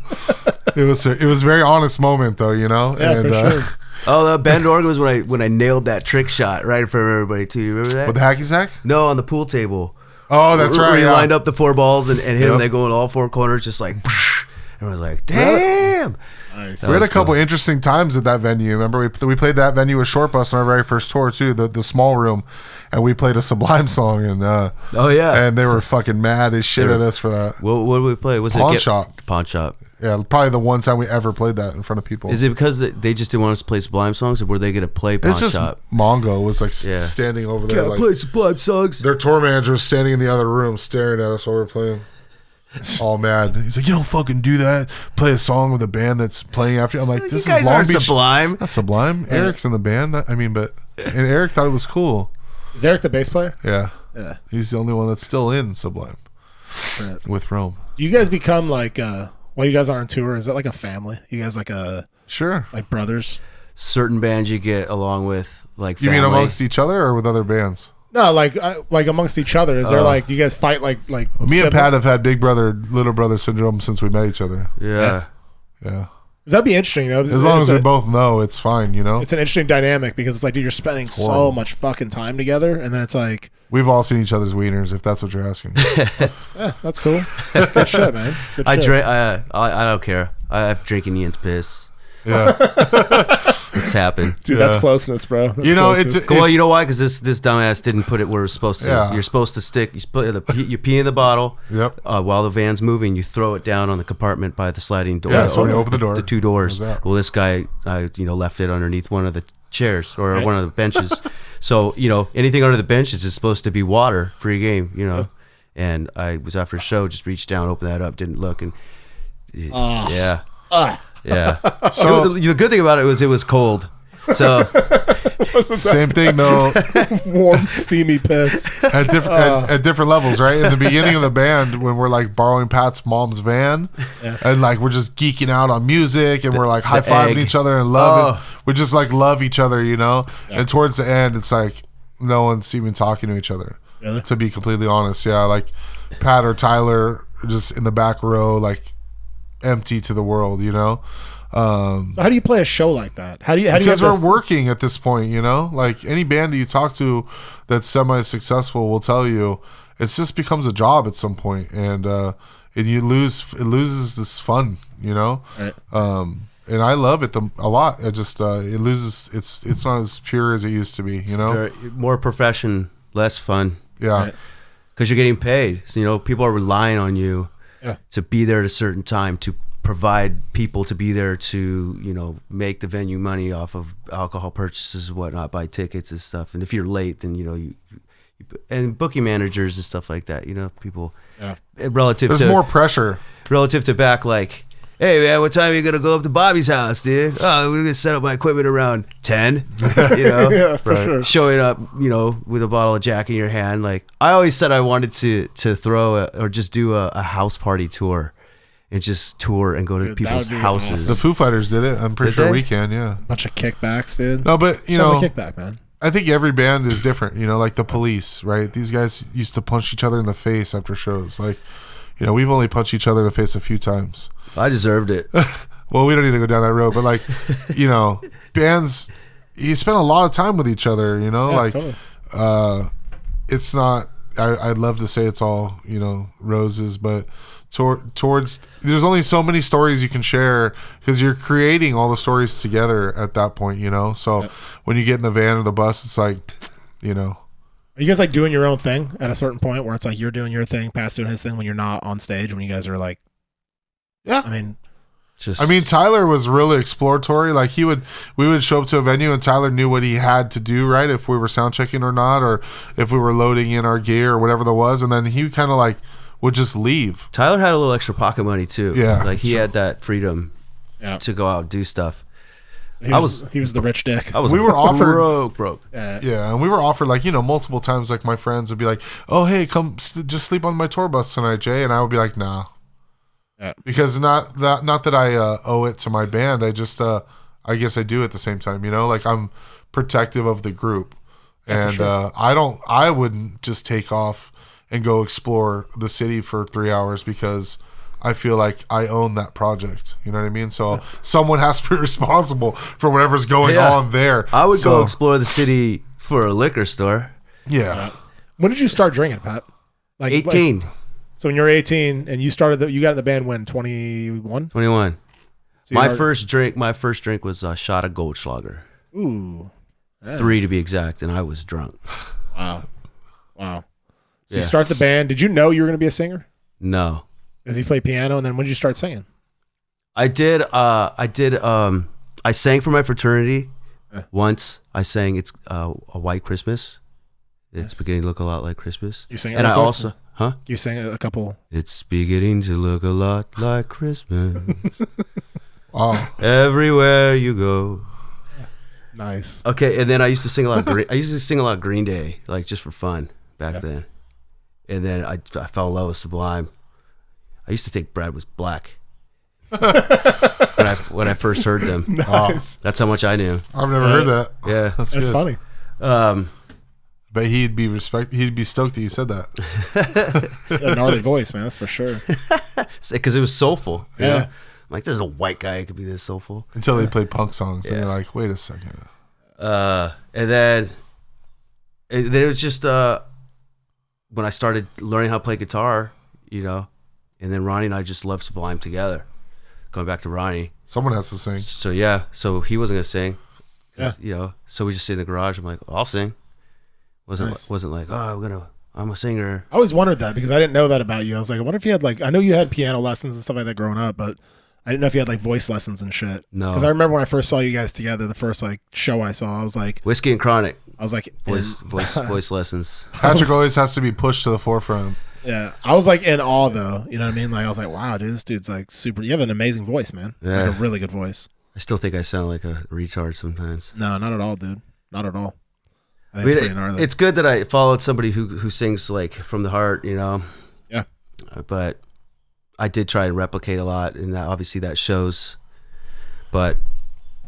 It was a very honest moment though, you know. Yeah, and, for sure. Oh, the Bend, Oregon was when I nailed that trick shot right in front of everybody too. You remember that? with the hacky sack. No, on the pool table. Oh, that's Where right. you Yeah. lined up the 4 balls and hit them. Yep. They go in all 4 corners, just like. And I was like, damn. Nice. We had a was couple interesting times at that venue. Remember, we played that venue with Short Bus on our very first tour too, the small room, and we played a Sublime song, and Oh yeah. and they were fucking mad as shit at us for that. What did we play? Was Pawn it Shop. Pawn Shop. Yeah, probably the one time we ever played that in front of people. Is it because they just didn't want us to play Sublime songs, or were they gonna play Pawn It's just Shop? Mongo was like Yeah. standing over there, like Sublime songs. their tour manager was standing in the other room staring at us while we were playing. All mad. He's like, "You don't fucking do that. Play a song with a band that's playing after you." I'm like, You "This guys is Long aren't Beach." Sublime. Not Sublime. Eric's in the band. And Eric thought it was cool. Is Eric the bass player? Yeah, Yeah. he's the only one that's still in Sublime Right. with Rome. Do you guys become like while you guys are on tour? Is that like a family? You guys like Sure. like brothers? Certain bands you get along with, like You family. mean amongst each other or with other bands? No, like amongst each other. Is there like do you guys fight like Me sibling- and Pat have had big brother, little brother syndrome since we met each other. Yeah. Yeah. 'Cause that'd be interesting, you know. As long as we both know, it's fine, you know? It's an interesting dynamic because it's like, dude, you're spending so horrible. much fucking time together, and then it's like, We've all seen each other's wieners, if that's what you're asking. yeah, that's cool. Good shit, man. Good I shit. drink. I don't care. I'm drinking Ian's piss. Yeah. It's happened. Dude, Yeah. that's closeness, bro. That's You know, closeness. it's- Well, you know why? Because this dumbass didn't put it where it's supposed to. Yeah. You're supposed to stick. You pee in the bottle. Yep. While the van's moving, you throw it down on the compartment by the sliding door. Yeah, so when you open the door, the 2 doors. goes out. Well, this guy, left it underneath one of the chairs or Right. one of the benches. So anything under the benches is supposed to be water, free game. And I was after a show, just reached down, opened that up, didn't look, and yeah. Yeah. So- the good thing about it was cold. So Same thing, though, warm, steamy piss. at different levels, right? In the beginning of the band, when we're like borrowing Pat's mom's van, and like we're just geeking out on music, and we're like high fiving egg. each other and loving. Oh. We just like love each other, you know. And towards the end, it's like no one's even talking to each other. Really? To be completely honest, yeah, like Pat or Tyler are just in the back row, like empty to the world, you know. So how do you play a show like that? How do you Because have we're this- working at this point, you know. Like any band that you talk to that's semi-successful will tell you, it just becomes a job at some point, and it loses this fun, you know. Right. And I love it a lot. It just it loses. It's not as pure as it used to be, you know. more profession, less fun. Yeah. Right. Because you're getting paid. So, people are relying on you Yeah. to be there at a certain time, to provide people to be there to, make the venue money off of alcohol purchases and whatnot, buy tickets and stuff. And if you're late, then, you and booking managers and stuff like that, people Yeah. There's more pressure. relative to back, like, hey man, what time are you gonna go up to Bobby's house, dude? Oh, we're gonna set up my equipment around 10. Yeah, for Right. sure. Showing up, with a bottle of Jack in your hand. Like I always said, I wanted to throw or just do a house party tour, and just tour and go to Dude, that people's would be houses. The Foo Fighters did it. I'm pretty Did sure they? we can. Yeah. Bunch of kickbacks, dude. No, but Show them know, a kickback, man. I think every band is different, like the Police, right? These guys used to punch each other in the face after shows. Like, we've only punched each other in the face a few times. I deserved it. Well, we don't need to go down that road, but like, bands, you spend a lot of time with each other, Yeah, like, totally. it's not I'd love to say it's all, you know, roses, but towards there's only so many stories you can share because you're creating all the stories together at that point, you know. So when you get in the van or the bus, it's like, you know. Are you guys like doing your own thing at a certain point where it's like you're doing your thing, Pat's doing his thing when you're not on stage, when you guys are like, yeah, I mean, Tyler was really exploratory. Like we would show up to a venue and Tyler knew what he had to do, right? If we were sound checking or not, or if we were loading in our gear or whatever there was. And then he kind of like would just leave. Tyler had a little extra pocket money too. Yeah. Like he had that freedom to go out and do stuff. he was the rich dick. We were offered broke. Yeah, and we were offered like, you know, multiple times. Like my friends would be like, "Oh, hey, come just sleep on my tour bus tonight, Jay," and I would be like, "Nah," because not that I owe it to my band. I just I guess I do at the same time. You know, like I'm protective of the group, and sure. I wouldn't just take off and go explore the city for 3 hours because I feel like I own that project. You know what I mean? So someone has to be responsible for whatever's going on there. I would go explore the city for a liquor store. Yeah. When did you start drinking, Pat? Like 18. So when you were 18 and you you got in the band when, 21? 21. So my first drink was a shot of Goldschlager. Ooh. 3 to be exact, and I was drunk. Wow. So you start the band. Did you know you were going to be a singer? No. Because he played piano, and then when did you start singing? I did. I sang for my fraternity once. I sang "It's a White Christmas." It's beginning to look a lot like Christmas. You sing it, and I also, You sang a couple. It's beginning to look a lot like Christmas. Wow. Everywhere you go. Nice. Okay, and then I used to sing a lot of Green Day, like just for fun back then. And then I fell in love with Sublime. I used to think Brad was black when I first heard them. Nice. That's how much I knew. I've never heard that. Yeah, That's good. funny. But he'd be stoked that you said that. A gnarly voice, man. That's for sure. Because it was soulful. Yeah. You know? I'm like, there's a white guy who could be this soulful. Until they played punk songs, and you're like, wait a second. And then it was just when I started learning how to play guitar, you know, and then Ronnie and I just loved Sublime together. Going back to Ronnie. Someone has to sing. So he wasn't gonna sing. Yeah. You know, so we just sit in the garage. I'm like, I'll sing. Wasn't like, I'm a singer. I always wondered that because I didn't know that about you. I was like, I wonder if you had like, I know you had piano lessons and stuff like that growing up, but I didn't know if you had like voice lessons and shit. No. Because I remember when I first saw you guys together, the first like show I saw, I was like, Whiskey and Chronic. I was like, Voice lessons. Patrick always has to be pushed to the forefront. Yeah, I was like in awe though. You know what I mean? Like I was like, wow, dude, this dude's like super. You have an amazing voice, man. Yeah. Like a really good voice. I still think I sound like a retard sometimes. No, not at all, dude. Not at all. I think it's pretty gnarly. It's good that I followed somebody who sings like from the heart, you know. Yeah. But I did try and replicate a lot, and obviously that shows. But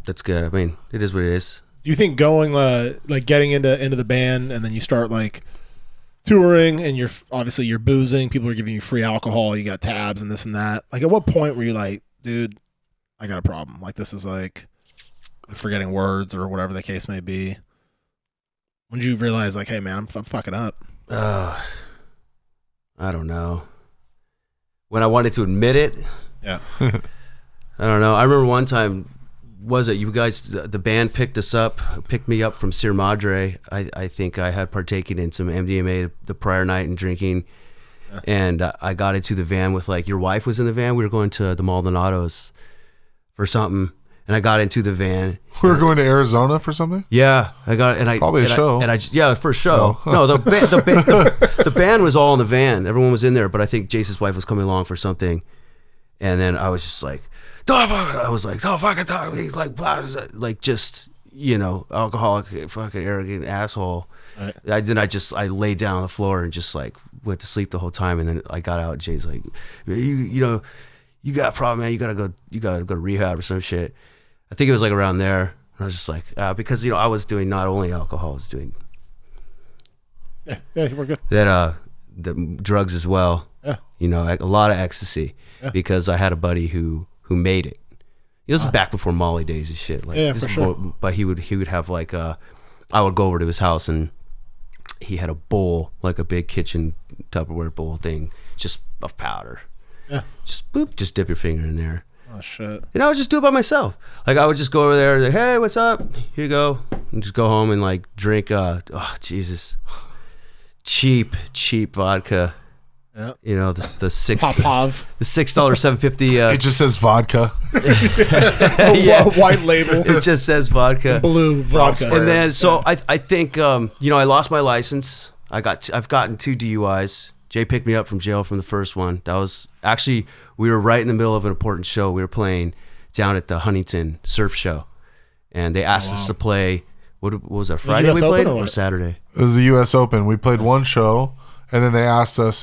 that's good. I mean, it is what it is. Do you think going like getting into the band and then you start like touring and you're boozing, people are giving you free alcohol, you got tabs and this and that. Like at what point were you like, dude, I got a problem. Like this is like I'm forgetting words or whatever the case may be. When did you realize like, hey man, I'm fucking up? I don't know. When I wanted to admit it. Yeah. I don't know. I remember one time, you guys, the band picked me up from Sierra Madre. I think I had partaken in some MDMA the prior night and drinking. Yeah. And I got into the van with like, your wife was in the van. We were going to the Maldonados for something. And I got into the van. We were going to Arizona for something? Yeah. Probably a show. For a show. No, the band was all in the van. Everyone was in there, but I think Jace's wife was coming along for something. And then I was just like, I was like, he's like, blah, like just, you know, alcoholic, fucking arrogant asshole. Right. I laid down on the floor and just like went to sleep the whole time. And then I got out. Jay's like, you know, you got a problem, man. You gotta go to rehab or some shit. I think it was like around there. And I was just like, because you know, I was doing not only alcohol, I was doing yeah, we're good. That the drugs as well. Yeah, you know, a lot of ecstasy because I had a buddy who made it. This is back before Molly days and shit. Like, yeah, for sure. But he would have like I would go over to his house and he had a bowl, like a big kitchen Tupperware bowl thing, just of powder. Yeah. Just boop, just dip your finger in there. Oh shit. And I would just do it by myself. Like I would just go over there, like, hey, what's up? Here you go. And just go home and like drink oh Jesus. Cheap vodka. Yeah. You know, the six Popov. the $6.750 It just says vodka. White label. It just says vodka. Blue vodka. And then so I think you know, I lost my license. I've gotten 2 DUIs. Jay picked me up from jail from the first one. That was actually, we were right in the middle of an important show. We were playing down at the Huntington Surf Show, and they asked us to play. What was that? Friday we US played Open or or what? Saturday? It was the U.S. Open. We played one show, and then they asked us,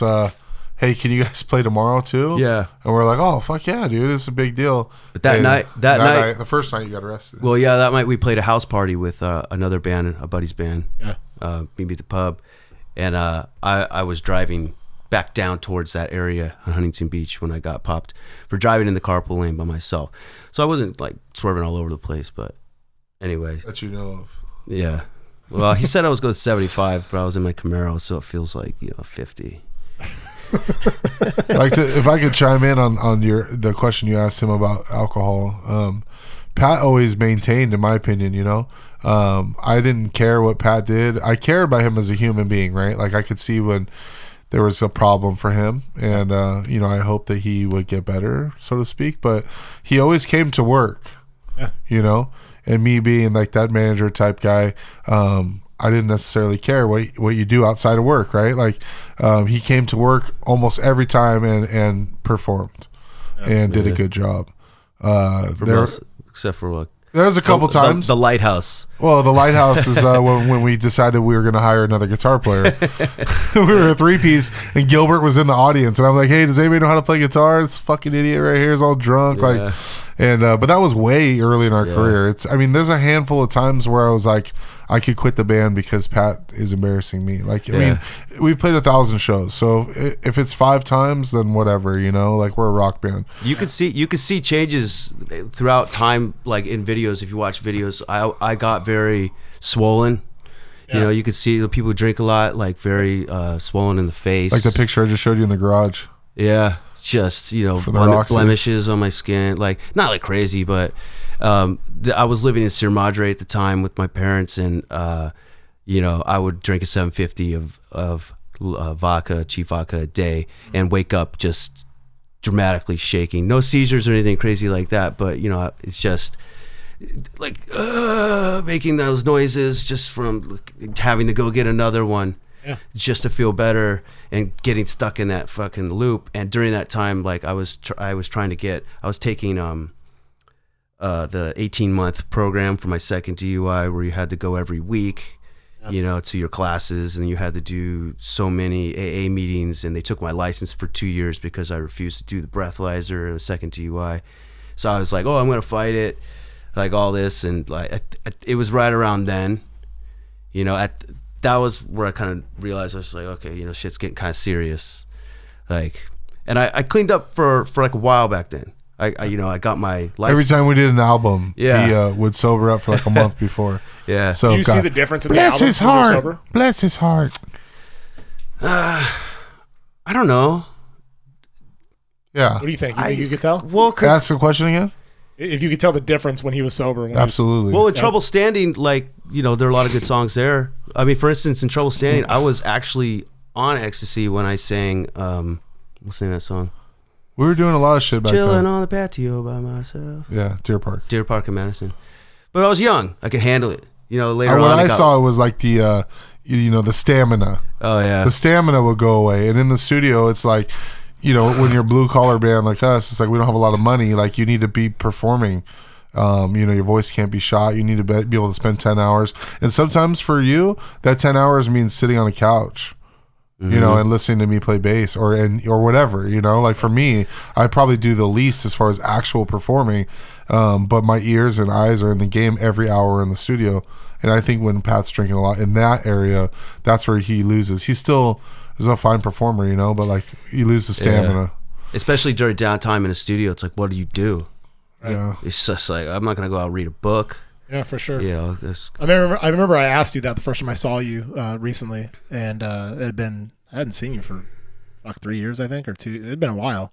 "Hey, can you guys play tomorrow too?" Yeah. And we're like, "Oh, fuck yeah, dude! It's a big deal." But that And night- the first night, you got arrested. Well, yeah, that night we played a house party with another band, a buddy's band. Yeah. Meet me at the pub, and I was driving back down towards that area on Huntington Beach when I got popped for driving in the carpool lane by myself. So I wasn't like swerving all over the place, but anyway, that you know of. yeah. Well, he said I was going 75, but I was in my Camaro, so it feels like 50. If I could chime in on the question you asked him about alcohol, Pat always maintained, in my opinion, I didn't care what Pat did. I cared about him as a human being, right? Like I could see when there was a problem for him, and I hope that he would get better, so to speak. But he always came to work, and me being like that manager type guy, I didn't necessarily care what you do outside of work, right? Like he came to work almost every time and performed and did a good job. Except for what? There was a couple times. The Lighthouse. Well, the Lighthouse is when we decided we were going to hire another guitar player. We were a 3-piece, and Gilbert was in the audience, and I'm like, "Hey, does anybody know how to play guitar? This fucking idiot right here is all drunk." Yeah. But that was way early in our career. There's a handful of times where I was like, I could quit the band because Pat is embarrassing me. Like, I mean, we played 1,000 shows, so if it's 5 times, then whatever, like we're a rock band. You could see changes throughout time, like in videos. If you watch videos, I got very swollen. Yeah. You could see the people who drink a lot, like very swollen in the face. Like the picture I just showed you in the garage. Yeah, just blemishes on my skin, like not like crazy, but I was living in Sierra Madre at the time with my parents, and I would drink a 750 of vodka, cheap vodka a day, and wake up just dramatically shaking. No seizures or anything crazy like that, but it's just like making those noises just from having to go get another one. Yeah. Just to feel better and getting stuck in that fucking loop. And during that time, like I was taking the 18-month program for my second DUI, where you had to go every week, to your classes, and you had to do so many AA meetings, and they took my license for 2 years because I refused to do the breathalyzer and the second DUI. So I was like, oh, I'm going to fight it, like all this. And like, it was right around then, that was where I kind of realized I was like, okay, shit's getting kind of serious. Like, and I cleaned up for like a while back then. I got my license. Every time we did an album, he Yeah. would sober up for like a month before. Yeah. So Did you see God- the difference in the Bless album his when you were heart. sober? Bless his heart. I don't know. Yeah. What do you think? You think you could tell? Well, Ask the question again. If you could tell the difference when he was sober. When he was- Absolutely. well, in Trouble Standing, like, there are a lot of good songs there. I mean, for instance, in Trouble Standing, I was actually on ecstasy when I sang, what's the name of that song? we were doing a lot of shit back Chilling then. on the patio by myself. Yeah, Deer Park. Deer Park in Madison. But I was young. I could handle it. Later What on. I saw was like the the stamina. Oh, yeah. The stamina would go away, and in the studio, it's like, when you're a blue collar band like us, it's like we don't have a lot of money. Like you need to be performing. Your voice can't be shot. You need to be able to spend 10 hours, and sometimes for you, that 10 hours means sitting on a couch. And listening to me play bass or whatever, like for me, I probably do the least as far as actual performing. But my ears and eyes are in the game every hour in the studio. And I think when Pat's drinking a lot in that area, that's where he loses. He still is a fine performer, but like you lose the stamina. Especially during downtime in a studio, it's like, what do you do? Yeah. It's just like, I'm not going to go out and read a book. Yeah, for sure. You know, I remember I asked you that the first time I saw you recently, and I hadn't seen you for like 3 years, I think, or 2. It'd been a while.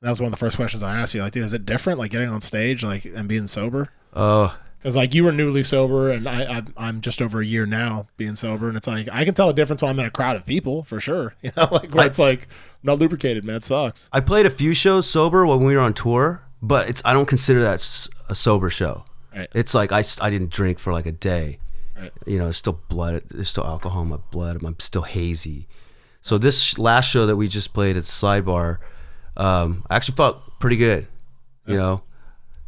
That was one of the first questions I asked you. Like, dude, is it different, like getting on stage, like, and being sober? oh, Because like you were newly sober, and I'm just over a year now being sober, and it's like I can tell a difference when I'm in a crowd of people for sure. You know, like where it's like not lubricated, man. It sucks. I played a few shows sober when we were on tour, but I don't consider that a sober show. Right. It's like I didn't drink for like a day. Right. You know, there's still blood. There's still alcohol in my blood. I'm still hazy. So this last show that we just played at Sidebar, I actually felt pretty good. You know,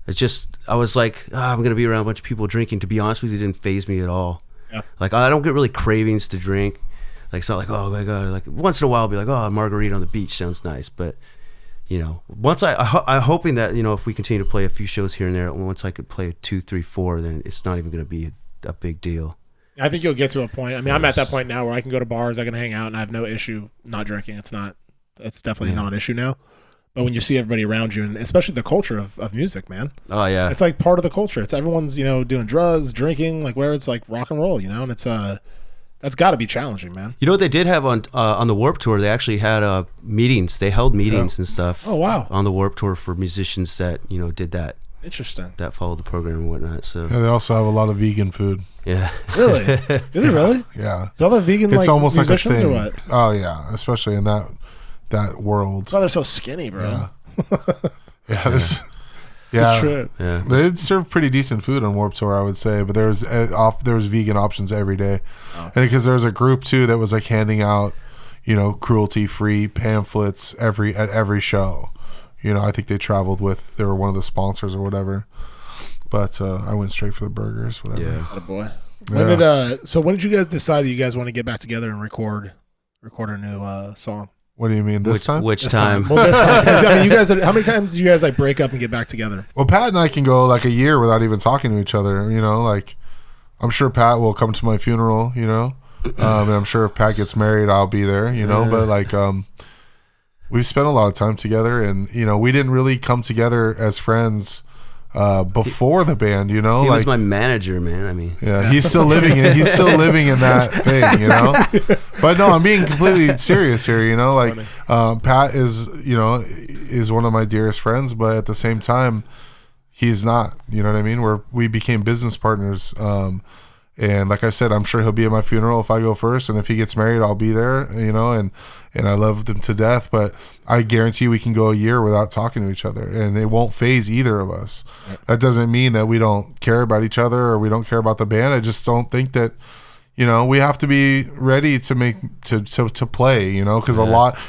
it's just I was like, I'm gonna be around a bunch of people drinking. To be honest with you, it didn't faze me at all. Yeah. Like I don't get really cravings to drink. Like it's not like, oh my god. Like once in a while, I'll be like, oh, a margarita on the beach sounds nice, but. You know, once I'm hoping that, you know, if we continue to play a few shows here and there, once I could play 2, 3, 4, then it's not even going to be a big deal. I think you'll get to a point. I mean, I'm at that point now where I can go to bars, I can hang out, and I have no issue not drinking. It's definitely a non-issue now. But when you see everybody around you, and especially the culture of music, man, Oh yeah, it's like part of the culture. It's everyone's, you know, doing drugs, drinking, like where it's like rock and roll, you know, and it's that's got to be challenging, man. you know what they did have on the Warped Tour? They actually had meetings. They held meetings and stuff. Oh wow, On the Warped Tour for musicians that did that interesting. that followed the program and whatnot. So Yeah, they also have a lot of vegan food. yeah, Really? Do they really? Yeah, Is all the vegan it's like almost like a musicians thing. or what? Oh yeah, especially in that world. That's why they're so skinny, bro. Yeah, yeah. True. yeah. They serve pretty decent food on Warped Tour, I would say, but there was vegan options every day, and because there was a group too that was like handing out, cruelty-free pamphlets at every show. I think they were one of the sponsors or whatever. But I went straight for the burgers, whatever. Yeah. Attaboy. Yeah. When did you guys decide that you guys want to get back together and record a new song? What do you mean this time? Which This time? Well, this time. 'Cause, I mean, you guys. How many times do you guys like break up and get back together? Well, Pat and I can go like a year without even talking to each other. Like I'm sure Pat will come to my funeral. And I'm sure if Pat gets married, I'll be there. But like we've spent a lot of time together, and we didn't really come together as friends before the band. He was my manager, man. I mean, Yeah, he's still living in that thing, But no, I'm being completely serious here, Like Pat is one of my dearest friends, but at the same time he's not, you know what I mean? We became business partners. And like I said, I'm sure he'll be at my funeral if I go first, and if he gets married, I'll be there, and I loved him to death, but I guarantee we can go a year without talking to each other, and it won't phase either of us. Right. That doesn't mean that we don't care about each other or we don't care about the band. I just don't think that, we have to be ready to play, because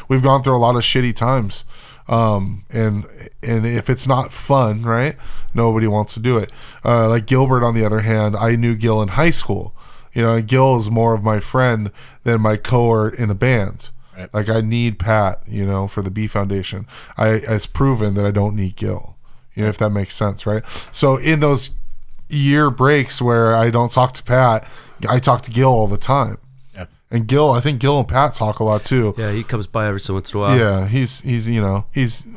we've gone through a lot of shitty times. And if it's not fun, right, nobody wants to do it. Like Gilbert, on the other hand, I knew Gil in high school. Gil is more of my friend than my cohort in a band. Right. Like I need Pat, for the B Foundation. It's proven that I don't need Gil, if that makes sense, right? So in those year breaks where I don't talk to Pat, I talk to Gil all the time. And I think Gil and Pat talk a lot too. Yeah, he comes by every so once in a while. Yeah, he's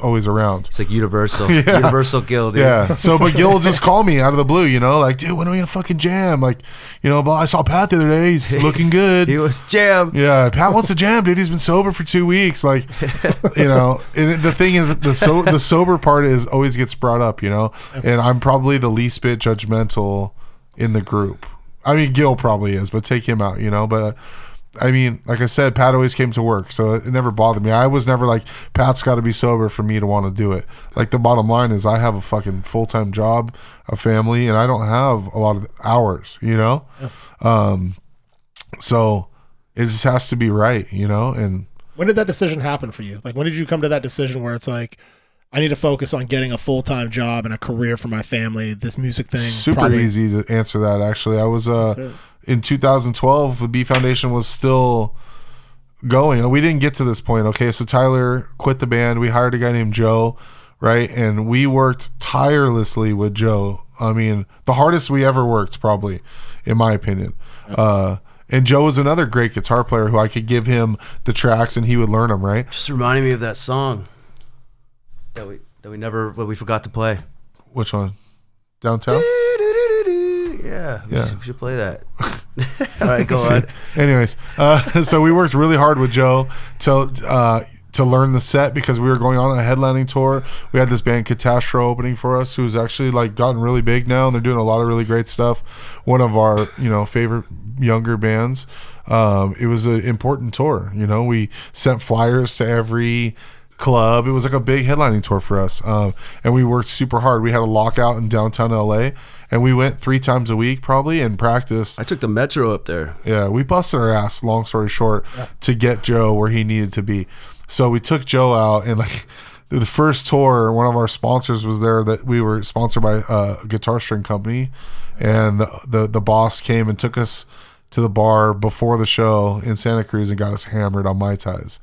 always around. It's like Universal Gil, dude. Yeah. So, but Gil will just call me out of the blue, like, dude, when are we gonna fucking jam? Like, but I saw Pat the other day. He's looking good. He was jam. Yeah, Pat wants to jam, dude. He's been sober for 2 weeks. Like, And the thing is, the sober part always gets brought up, And I'm probably the least bit judgmental in the group. I mean, Gil probably is, but take him out, But I mean, like I said, Pat always came to work, so it never bothered me. I was never like, Pat's got to be sober for me to want to do it. Like, the bottom line is I have a fucking full-time job, a family, and I don't have a lot of hours, Yeah. So it just has to be right, And when did that decision happen for you? Like, when did you come to that decision where it's like, I need to focus on getting a full-time job and a career for my family, this music thing? Super easy to answer that, actually. I was in 2012, the B Foundation was still going. We didn't get to this point. Okay, so Tyler quit the band. We hired a guy named Joe, right? And we worked tirelessly with Joe. I mean, the hardest we ever worked, probably, in my opinion. And Joe was another great guitar player who I could give him the tracks and he would learn them, right? Just reminding me of that song that we forgot to play. Which one? Downtown? Yeah, Yeah. we should play that. All right, go on. Anyways, so we worked really hard with Joe to learn the set because we were going on a headlining tour. We had this band Catastro opening for us, who's actually like gotten really big now, and they're doing a lot of really great stuff. One of our favorite younger bands. It was an important tour. We sent flyers to every club. It was like a big headlining tour for us, and we worked super hard. We had a lockout in downtown LA, and we went 3 times a week probably and practiced. I took the metro up there. Yeah, we busted our ass, long story short, to get Joe where he needed to be. So we took Joe out, and like the first tour, one of our sponsors was there. That we were sponsored by a guitar string company, and the boss came and took us to the bar before the show in Santa Cruz and got us hammered on Mai Tais.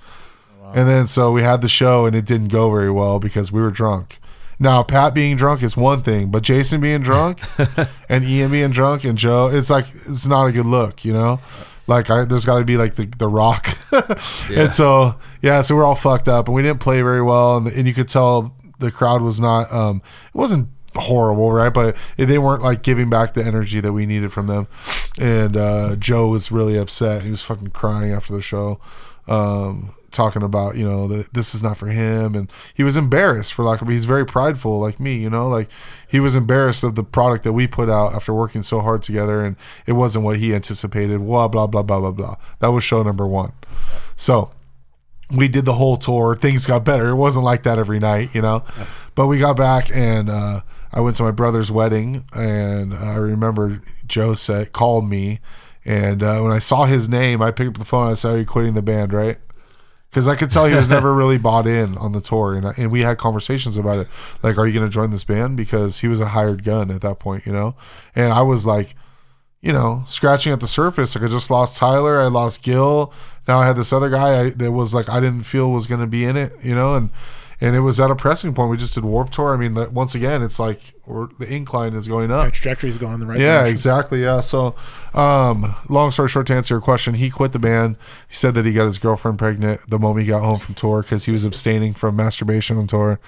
And then so we had the show, and it didn't go very well because we were drunk. Now, Pat being drunk is one thing, but Jason being drunk and Ian being drunk and Joe, it's not a good look, Like there's got to be like the Rock, and so we're all fucked up, and we didn't play very well, and you could tell the crowd was not. It wasn't horrible, right? But they weren't like giving back the energy that we needed from them, and Joe was really upset. He was fucking crying after the show. Talking about that this is not for him, and he was embarrassed he's very prideful like me, like he was embarrassed of the product that we put out after working so hard together, and it wasn't what he anticipated, blah blah blah blah blah blah. That was show number 1. So we did the whole tour. Things got better. It wasn't like that every night, but we got back, and I went to my brother's wedding, and I remember Joe called me, and when I saw his name, I picked up the phone. I said, "Are you quitting the band?" Right? Because I could tell he was never really bought in on the tour, and we had conversations about it. Like, are you going to join this band? Because he was a hired gun at that point, And I was like, scratching at the surface. Like, I just lost Tyler, I lost Gil. Now I had this other guy that was like I didn't feel was going to be in it, and it was at a pressing point. We just did Warped Tour. I mean, once again, it's like the incline is going up. Our trajectory is going the right Yeah, direction. exactly. Yeah. So, long story short, to answer your question, he quit the band. He said that he got his girlfriend pregnant the moment he got home from tour because he was abstaining from masturbation on tour.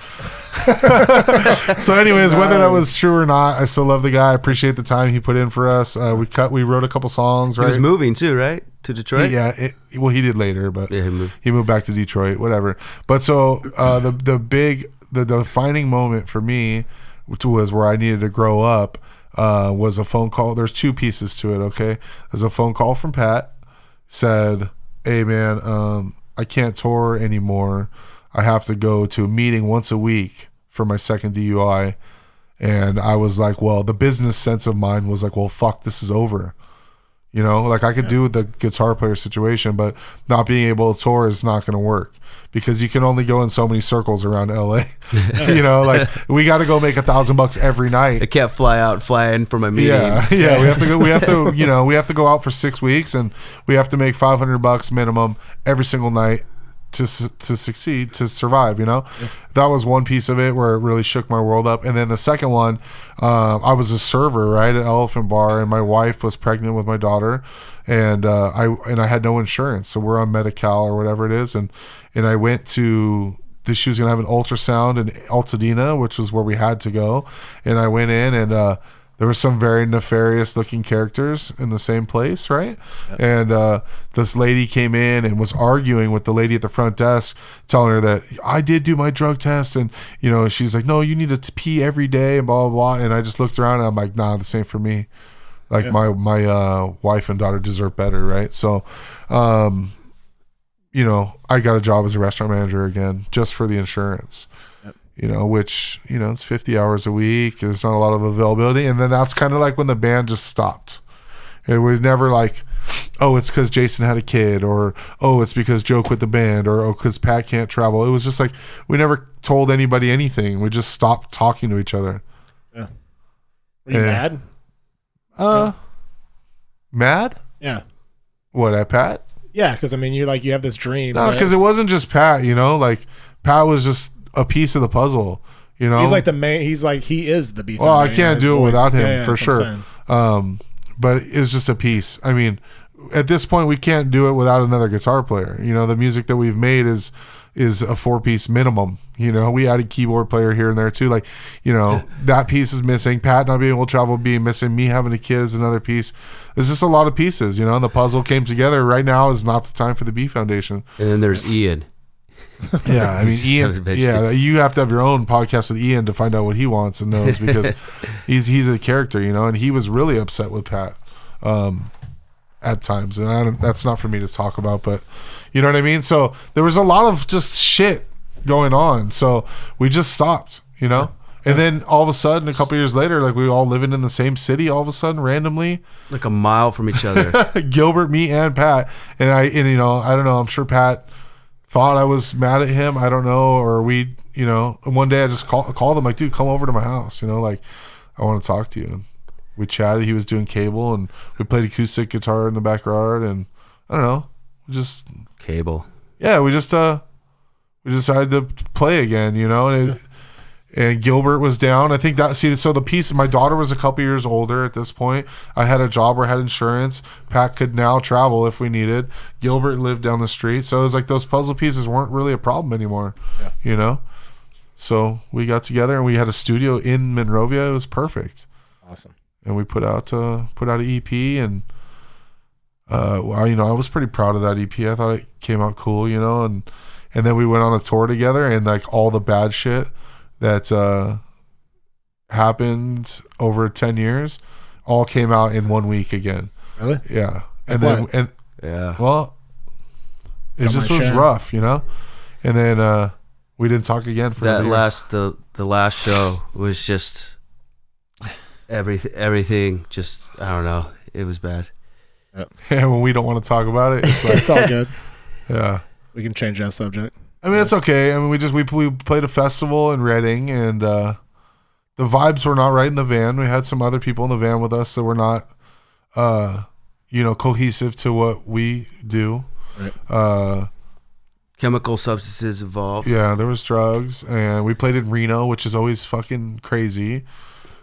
So, anyways, whether that was true or not, I still love the guy. I appreciate the time he put in for us. We wrote a couple songs. Right? He was moving too, right? To Detroit? Yeah. He did later, but Yeah, he moved back to Detroit, whatever. But so the defining moment for me was where I needed to grow up was a phone call. There's 2 pieces to it, okay? There's a phone call from Pat. Said, "Hey, man, I can't tour anymore. I have to go to a meeting once a week for my second DUI." And I was like, well, the business sense of mine was like, well, fuck, this is over. Like I could do the guitar player situation, but not being able to tour is not going to work because you can only go in so many circles around LA. Like we got to go make $1,000 every night. I can't fly in for my meeting. Yeah. We have to go. We have to go out for 6 weeks, and we have to make $500 minimum every single night to succeed, to survive. That was one piece of it where it really shook my world up. And then the second one, I was a server right at Elephant Bar, and my wife was pregnant with my daughter, and I had no insurance, so we're on Medi-Cal or whatever it is, and I went to. She was gonna have an ultrasound in Altadena, which was where we had to go, and I went in, and there were some very nefarious looking characters in the same place, right? Yep. And this lady came in and was arguing with the lady at the front desk, telling her that I did do my drug test, and she's like, no, you need to pee every day, and blah blah blah. And I just looked around, and I'm like, nah, the same for me. Like my wife and daughter deserve better, right? So, I got a job as a restaurant manager again, just for the insurance. Which, it's 50 hours a week. There's not a lot of availability. And then that's kind of like when the band just stopped. It was never like, oh, it's because Jason had a kid, or, oh, it's because Joe quit the band, or, oh, because Pat can't travel. It was just like, we never told anybody anything. We just stopped talking to each other. Yeah. Were you mad? Mad? Yeah. What, at Pat? Yeah, because, you have this dream. No, because it wasn't just Pat, like, Pat was just a piece of the puzzle, He's like the main. He's like he is the beef. Well, I can't do it without him for sure. But it's just a piece. At this point, we can't do it without another guitar player. The music that we've made is is a 4-piece minimum. We added keyboard player here and there too. Like, that piece is missing. Pat not being able to travel being missing. Me having a kid is another piece. There's just a lot of pieces, and the puzzle came together. Right now is not the time for the B Foundation. And then there's Ian. Yeah, I mean, Ian. Yeah, you have to have your own podcast with Ian to find out what he wants and knows, because he's a character, and he was really upset with Pat at times, and that's not for me to talk about, but you know what I mean. So there was a lot of just shit going on, so we just stopped, and then all of a sudden, a couple years later, like we were all living in the same city, all of a sudden, randomly, like a mile from each other. Gilbert, me, and Pat, and I don't know. I'm sure Pat thought I was mad at him. I don't know. Or one day I just called him like, dude, come over to my house. Like, I want to talk to you. And we chatted. He was doing cable, and we played acoustic guitar in the backyard. And I don't know, we just cable. Yeah, we decided to play again. And Gilbert was down. I think so the piece, my daughter was a couple years older at this point. I had a job where I had insurance. Pat could now travel if we needed. Gilbert lived down the street. So it was like those puzzle pieces weren't really a problem anymore, So we got together and we had a studio in Monrovia. It was perfect. Awesome. And we put out an EP, and I was pretty proud of that EP. I thought it came out cool, and then we went on a tour together, and like all the bad shit that happened over 10 years all came out in 1 week again. Really? Yeah. And what? then well, it just was share. rough, And then we didn't talk again for that the last show was just everything just, I don't know, it was bad. Yep. And when we don't want to talk about it, it's like it's all good. Yeah. We can change that subject. I mean, it's okay. I mean, we played a festival in Reading, and the vibes were not right in the van. We had some other people in the van with us that were not, cohesive to what we do. Right. Chemical substances involved. Yeah, there was drugs, and we played in Reno, which is always fucking crazy.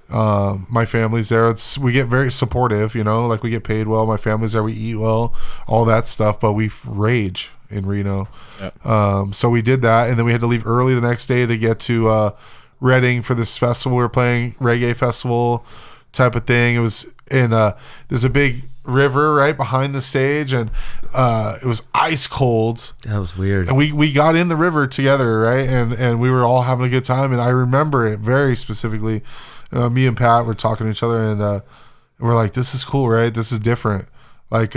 My family's there. We get very supportive, like we get paid well. My family's there. We eat well, all that stuff, but we rage in Reno. Yep. So we did that, and then we had to leave early the next day to get to Reading for this festival. We were playing reggae festival type of thing. It was in there's a big river right behind the stage, and it was ice cold. That was weird. And we got in the river together, right? And we were all having a good time, and I remember it very specifically. Me and Pat were talking to each other, and we're like, this is cool, right? This is different. Like,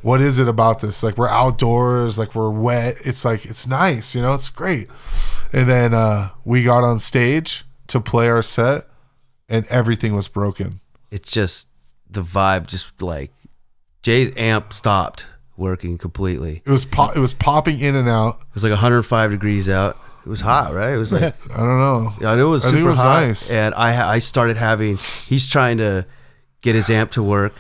what is it about this? Like, we're outdoors, like we're wet. It's like, it's nice, it's great. And then we got on stage to play our set, and everything was broken. It's just, the vibe, just like, Jay's amp stopped working completely. It was popping in and out. It was like 105 degrees out. It was hot, right? It was like, I don't know. Yeah, it was super hot. Nice. And I started having, he's trying to get his amp to work,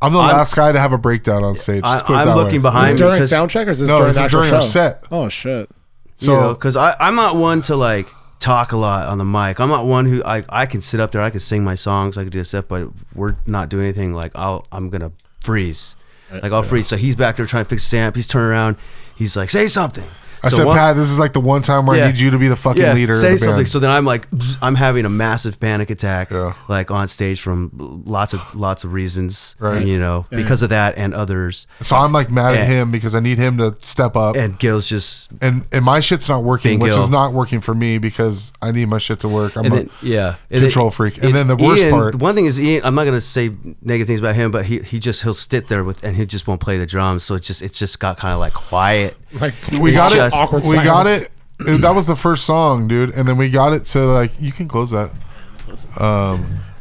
I'm the last guy to have a breakdown on stage. I'm looking behind me. During sound check, or is this during the actual show? Our set. Oh shit. So, because I'm not one to like talk a lot on the mic. I'm not one who I can sit up there, I can sing my songs, I can do stuff, but we're not doing anything. Like I'm gonna freeze. Like I'll freeze. So he's back there trying to fix his amp. He's turning around. He's like, say something. I said, Pat, this is like the one time where I need you to be the fucking leader. Say of the something. band. So then I'm like, I'm having a massive panic attack, like on stage from lots of reasons, right. Because of that and others. So I'm like mad at him because I need him to step up. And Gil's just and my shit's not working, which is not working for me because I need my shit to work. I'm a control freak. And then the worst part. One thing is Ian. I'm not gonna say negative things about him, but he'll sit there and he just won't play the drums. So it's just got kind of like quiet. Like we got it. Awkward we silence. got it. That was the first song, dude, and then we got it to like you can close that.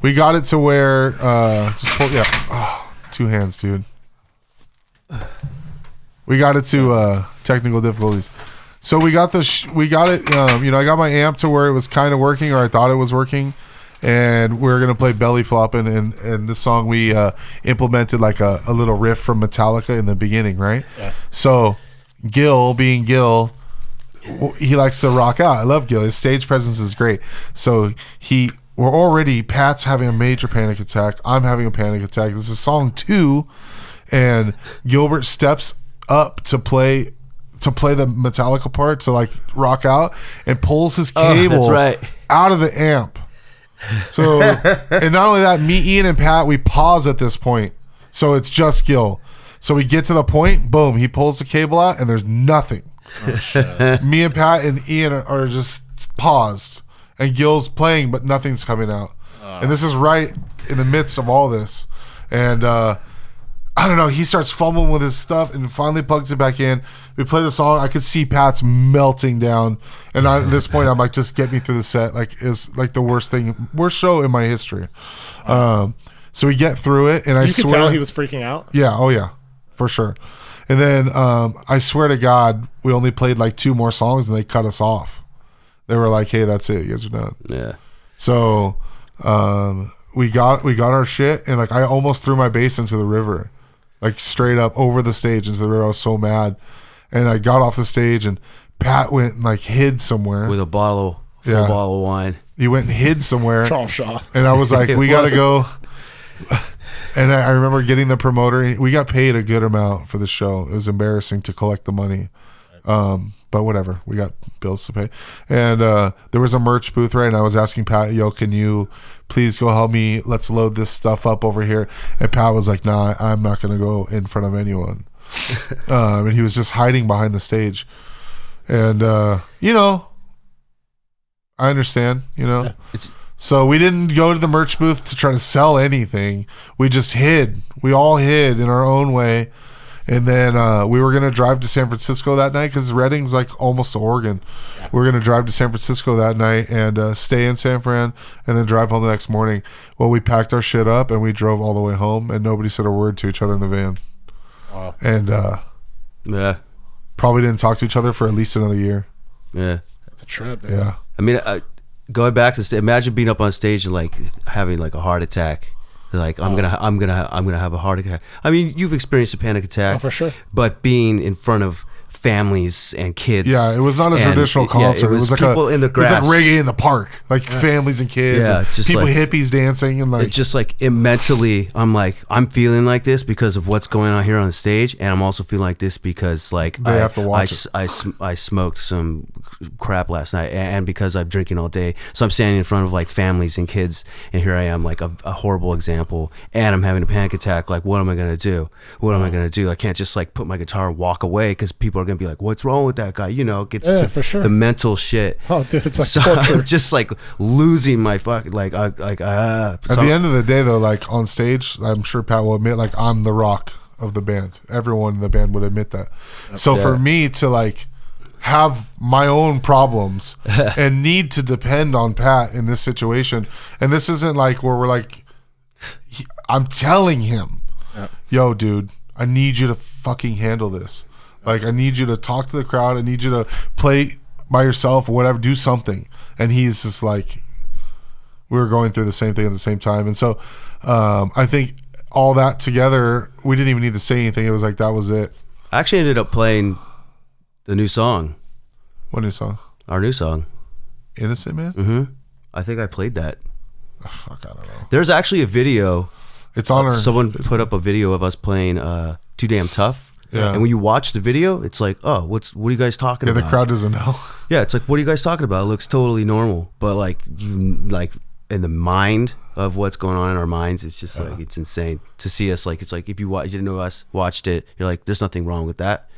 We got it to where just pull, two hands, dude. We got it to technical difficulties. So we got we got it. I got my amp to where it was kind of working, or I thought it was working, and we were gonna play Belly Floppin', and this song we implemented like a little riff from Metallica in the beginning, right? Yeah. So Gil, being Gil, he likes to rock out. I love Gil. His stage presence is great. So we're already, Pat's having a major panic attack. I'm having a panic attack. This is song 2, and Gilbert steps up to play to play the Metallica part to like rock out, and pulls his cable that's right. out of the amp. So, and not only that, me, Ian, and Pat, we pause at this point. So it's just Gil. So we get to the point, boom, he pulls the cable out, and there's nothing. Oh, shit. Me and Pat and Ian are just paused, and Gil's playing, but nothing's coming out. And this is right in the midst of all this. And I don't know, he starts fumbling with his stuff and finally plugs it back in. We play the song. I could see Pat's melting down. And at this point, I'm like, just get me through the set. Like, it's like the worst show in my history. So we get through it, and So I you could swear, tell he was freaking out. yeah, oh yeah, for sure. And then I swear to God, we only played like 2 more songs, and they cut us off. They were like, "Hey, that's it. You guys are done." Yeah. So we got our shit, and like I almost threw my bass into the river, like straight up over the stage into the river. I was so mad, and I got off the stage, and Pat went and like hid somewhere. With a full Yeah. bottle of wine. He went and hid somewhere, Charles Shaw. and I was like, It "We gotta was. go." And I remember getting the promoter. We got paid a good amount for the show. It was embarrassing to collect the money. But whatever, we got bills to pay. And there was a merch booth, right? And I was asking Pat, "Yo, can you please go help me? Let's load this stuff up over here." And Pat was like, "Nah, I'm not going to go in front of anyone." And he was just hiding behind the stage. And, you know, I understand, you know. Yeah. So we didn't go to the merch booth to try to sell anything. We just hid. We all hid in our own way. And then we were going to drive to San Francisco that night because Redding's like almost to Oregon. Yeah. We were going to drive to San Francisco that night and stay in San Fran and then drive home the next morning. Well, we packed our shit up and we drove all the way home, and nobody said a word to each other in the van. Wow. And Yeah. probably didn't talk to each other for at least another year. Yeah. That's a trip. Man. Yeah. I mean, going back to imagine being up on stage and like having like a heart attack. Like I'm gonna have a heart attack. I mean, you've experienced a panic attack, Oh, for sure. But being in front of families and kids, Yeah, it was not a and traditional concert. it was like people in the grass. It was like reggae in the park, like families and kids, Yeah, and just people, like- hippies dancing, and like It's just like mentally, I'm feeling like this because of what's going on here on the stage, and I'm also feeling like this because like They have to watch I smoked some crap last night, and because I'm drinking all day, so I'm standing in front of like families and kids, and here I am like a horrible example, and I'm having a panic attack. Like, what am I gonna do? What am I gonna do? I can't just like put my guitar and walk away because people are gonna be like, what's wrong with that guy? You know, it gets Yeah, to for sure. the mental shit. Oh, dude, it's like So torture. I'm just like losing my fucking like At the end of the day, though, like on stage, I'm sure Pat will admit, like I'm the rock of the band. Everyone in the band would admit that. So for me to like have my own problems and need to depend on Pat in this situation, and this isn't like where we're like, I'm telling him, "Yo, dude, I need you to fucking handle this. Like, I need you to talk to the crowd. I need you to play by yourself or whatever. Do something." And he's just like, we were going through the same thing at the same time. And so I think all that together, we didn't even need to say anything. It was like, that was it. I actually ended up playing the new song, What new song? our new song. Innocent Man? Mm-hmm. I think I played that. Oh, fuck, I don't know. There's actually a video. It's on our... Someone put up a video of us playing Too Damn Tough. Yeah. And when you watch the video, it's like, oh, what are you guys talking Yeah, about? the crowd doesn't know. Yeah, it's like, what are you guys talking about? It looks totally normal. But like, you like in the mind of what's going on in our minds, it's just like, it's insane to see us. Like, it's like, if you didn't know us, watched it, you're like, there's nothing wrong with that.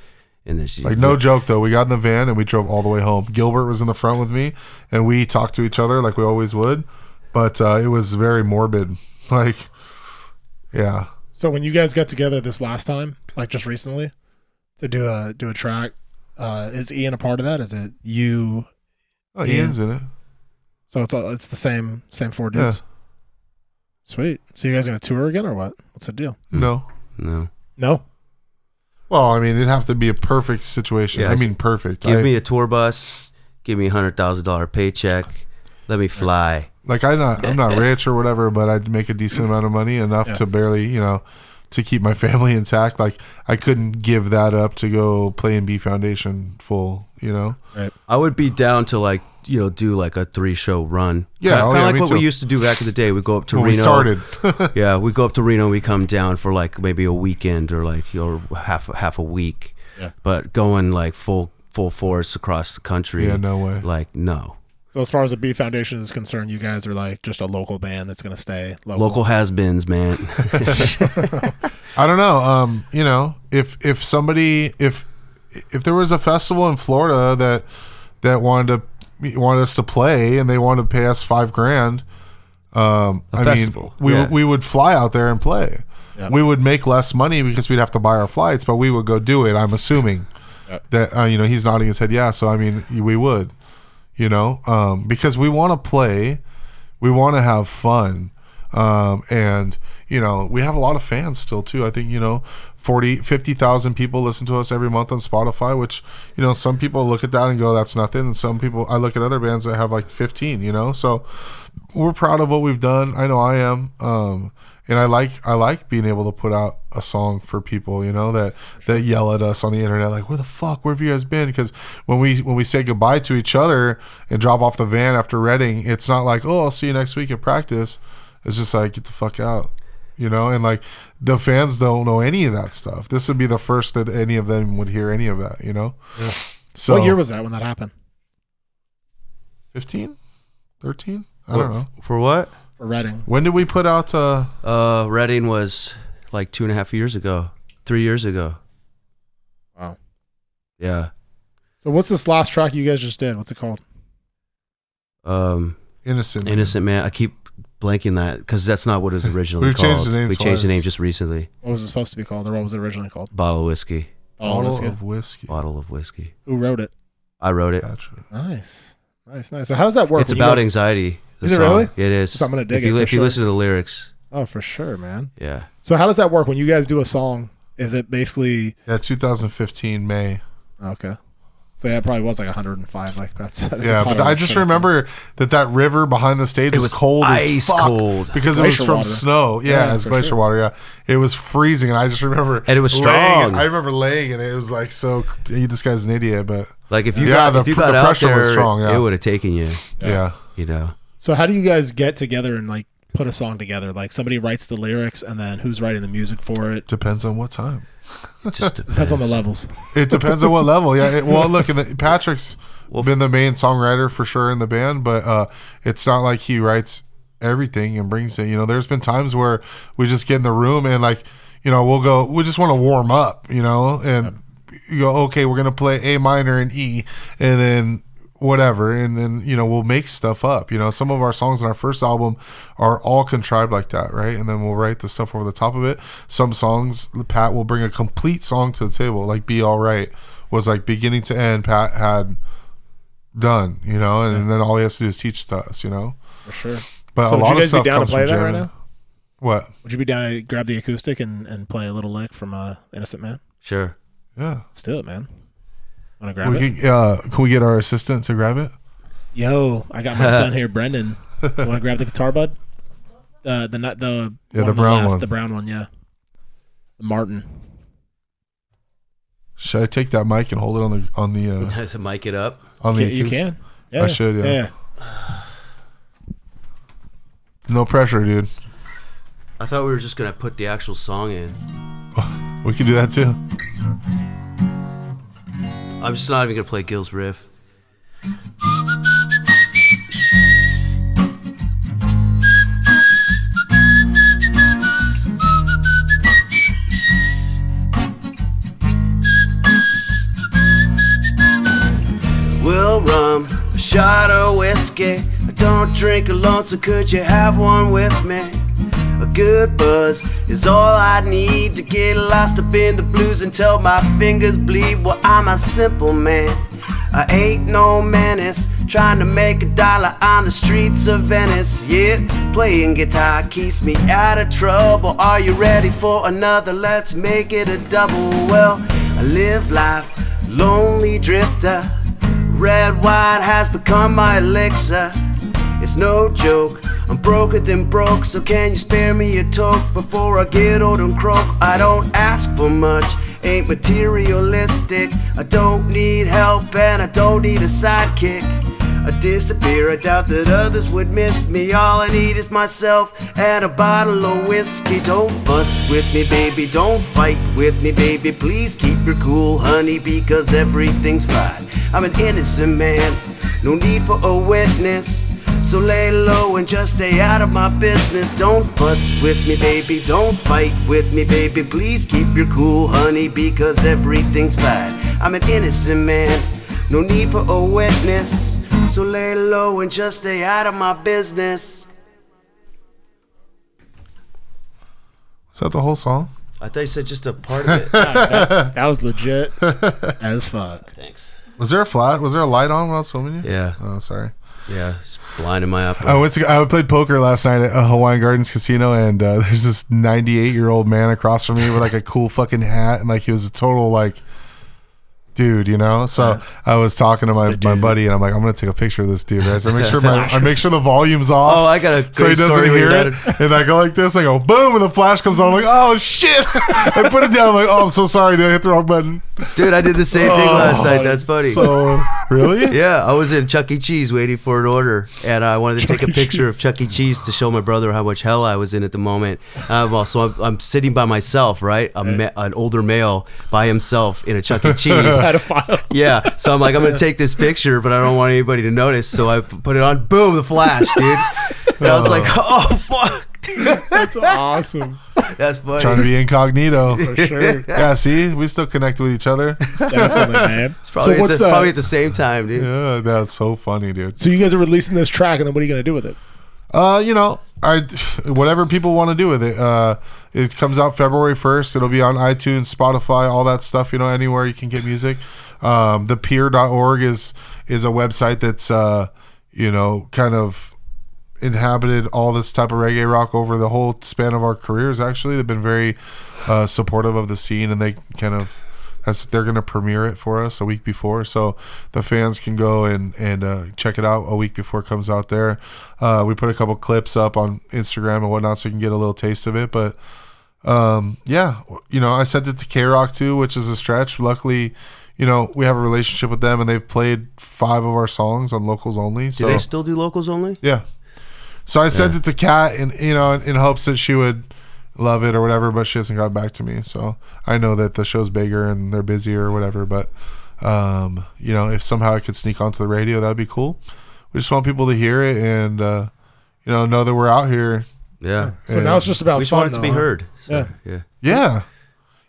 And then Like, no joke, though. We got in the van and we drove all the way home. Gilbert was in the front with me, and we talked to each other like we always would. But it was very morbid. Like, yeah. So when you guys got together this last time, like just recently, to do a track, is Ian a part of that? Is it you? Oh, Ian? Ian's in it. So it's the same 4 dudes. Sweet. So you guys gonna tour again or what? What's the deal? No. No. Well, I mean, it'd have to be a perfect situation. Yeah, I mean, perfect. Give me a tour bus, give me $100,000 paycheck, let me fly. Like, I'm not rich or whatever, but I'd make a decent amount of money, enough to barely, to keep my family intact. Like, I couldn't give that up to go play in B Foundation full, Right. I would be down to like, do like a 3-show run. Yeah, Kind oh, of yeah, like me what we too. used to do back in the day. We go up to when Reno. we started. Yeah, we go up to Reno. We come down for like maybe a weekend or like half a week. But going like full force across the country, Yeah, no way. Like no. So as far as the Beat Foundation is concerned, you guys are like just a local band that's going to stay Local has-beens, man. I don't know. You know, if there was a festival in Florida that wanted us to play and they wanted to pay us $5,000, festival, we would fly out there and play. Yep. We would make less money because we'd have to buy our flights, but we would go do it. I'm assuming that you know, he's nodding his head. Yeah, so I mean, we would, you know, because we want to play, we want to have fun, and you know, we have a lot of fans still too. I think, you know, 50,000 people listen to us every month on Spotify, which, you know, some people look at that and go, that's nothing. And some people, I look at other bands that have like 15, you know, so we're proud of what we've done. I know I am. And I like being able to put out a song for people, you know, that yell at us on the internet, like, where have you guys been? Because when we say goodbye to each other and drop off the van after Reading, it's not like, oh, I'll see you next week at practice. It's just like, get the fuck out. You know, and like the fans don't know any of that stuff. This would be the first that any of them would hear any of that, you know? Yeah. So what year was that when that happened? 15? 13? I don't know. For what? For Reading. When did we put out Reading was like 2.5 years ago. 3 years ago. Wow. Yeah. So what's this last track you guys just did? What's it called? Innocent Man. I keep blanking that because that's not what it was originally We've called. changed the name we changed the twice. name just recently. What was it supposed to be called, or what was it originally called? Bottle of whiskey. Oh, Bottle of whiskey. Who wrote it? I wrote it. Gotcha. Nice. So how does that work? It's when you about guys- anxiety. the Is it song. really? It is. So I'm gonna dig if you, it for If you sure. listen to the lyrics. Oh, for sure, man. Yeah. So how does that work when you guys do a song? Is it basically Yeah, 2015 May. okay? So yeah, it probably was like 105, like that's Yeah, but I just remember that river behind the stage was cold as ice fuck cold. because it Glacier was from water. snow. Yeah, Yeah, it's for glacier sure. water. Yeah, it was freezing, and I just remember And it was laying- strong. I remember laying, and it was like so. This guy's an idiot, but Like if you Yeah, got the out pressure there, was strong, yeah. it would have taken you. yeah. You know. So how do you guys get together and like put a song together? Like somebody writes the lyrics, and then who's writing the music for it? Depends on what time. It just Depends on the levels. It depends on what level. Yeah. Well, look, Patrick's been the main songwriter for sure in the band, but it's not like he writes everything and brings it. You know, there's been times where we just get in the room and like, you know, we just want to warm up, you know, and you go, okay, we're gonna play A minor and E, and then whatever, and then, you know, we'll make stuff up. You know, some of our songs on our first album are all contrived like that, right? And then we'll write the stuff over the top of it. Some songs, Pat will bring a complete song to the table, like Be All Right was like beginning to end Pat had done, you know, and then all he has to do is teach to us, you know. For sure. But So a would lot you of guys be stuff down to comes play from that right jamming. now? What? Would you be down to grab the acoustic and play a little lick from Innocent Man? sure. Yeah. Let's do it, man. Want to grab it? Can we get our assistant to grab it? Yo, I got my son here, Brendan. You want to grab the guitar, bud? The one the on the brown left, one. The brown one, yeah. The Martin. Should I take that mic and hold it on the To mic it up. on the You acoustic? can. Yeah. I should, yeah. Yeah. No pressure, dude. I thought we were just gonna put the actual song in. We can do that too. I'm just not even gonna play Gil's riff. We'll rum a shot of whiskey. I don't drink alone, so could you have one with me? A good buzz is all I need to get lost up in the blues until my fingers bleed. Well, I'm a simple man. I ain't no menace, trying to make $1 on the streets of Venice. Yeah, playing guitar keeps me out of trouble. Are you ready for another? Let's make it a double. Well, I live life, lonely drifter. Red wine has become my elixir. It's no joke, I'm broker than broke. So can you spare me a toke before I get old and croak? I don't ask for much, ain't materialistic. I don't need help and I don't need a sidekick. I disappear. I doubt that others would miss me. All I need is myself and a bottle of whiskey. Don't fuss with me, baby, don't fight with me, baby. Please keep your cool, honey, because everything's fine. I'm an innocent man, no need for a witness. So lay low and just stay out of my business. Don't fuss with me, baby, don't fight with me, baby. Please keep your cool, honey, because everything's fine. I'm an innocent man, no need for a witness. So lay low and just stay out of my business. Is that the whole song? I thought you said just a part of it. That was legit as fuck. Thanks. Was there a flat? Was there a light on when I was filming you? Yeah. Oh, sorry. Yeah, it's blinding my eye. I played poker last night at Hawaiian Gardens Casino, and there's this 98-year-old man across from me with like a cool fucking hat, and like he was a total like dude, you know. So I was talking to my buddy, and I'm like, I'm gonna take a picture of this dude, right? So I make sure the volume's off. Oh, I got a great so he doesn't story hear it. And I go like this, I go boom, and the flash comes on. I'm like, oh shit! I put it down. I'm like, oh, I'm so sorry, dude. I hit the wrong button. Dude, I did the same thing last night. That's funny. So really? Yeah, I was in Chuck E. Cheese waiting for an order, and I wanted to take a picture of Chuck E. Cheese to show my brother how much hell I was in at the moment. So I'm sitting by myself, right? An older male by himself in a Chuck E. Cheese. Yeah, so I'm like, I'm gonna take this picture, but I don't want anybody to notice. So I put it on. Boom, the flash, dude. And I was like, oh fuck. That's awesome. That's funny. Trying to be incognito. For sure. Yeah, see, we still connect with each other. Definitely, man. It's probably, probably at the same time, dude. Yeah, that's so funny, dude. So you guys are releasing this track, and then what are you gonna do with it? You know, whatever people want to do with it. It comes out February 1st. It'll be on iTunes, Spotify, all that stuff. You know, anywhere you can get music. Thepeer.org is a website that's you know, kind of inhabited all this type of reggae rock over the whole span of our careers. Actually, they've been very supportive of the scene, and they kind of they're going to premiere it for us a week before, so the fans can go and check it out a week before it comes out there. We put a couple clips up on Instagram and whatnot, so you can get a little taste of it. But yeah, you know, I sent it to K-Rock too, which is a stretch. Luckily, you know, we have a relationship with them, and they've played 5 of our songs on Locals Only. So do they still do Locals Only? Yeah. So I sent it to Kat, and you know, in hopes that she would love it or whatever, but she hasn't got back to me. So I know that the show's bigger and they're busier or whatever. But you know, if somehow I could sneak onto the radio, that'd be cool. We just want people to hear it and you know that we're out here. Yeah. So now it's just about we just fun, want it to be heard. So, Yeah. Yeah.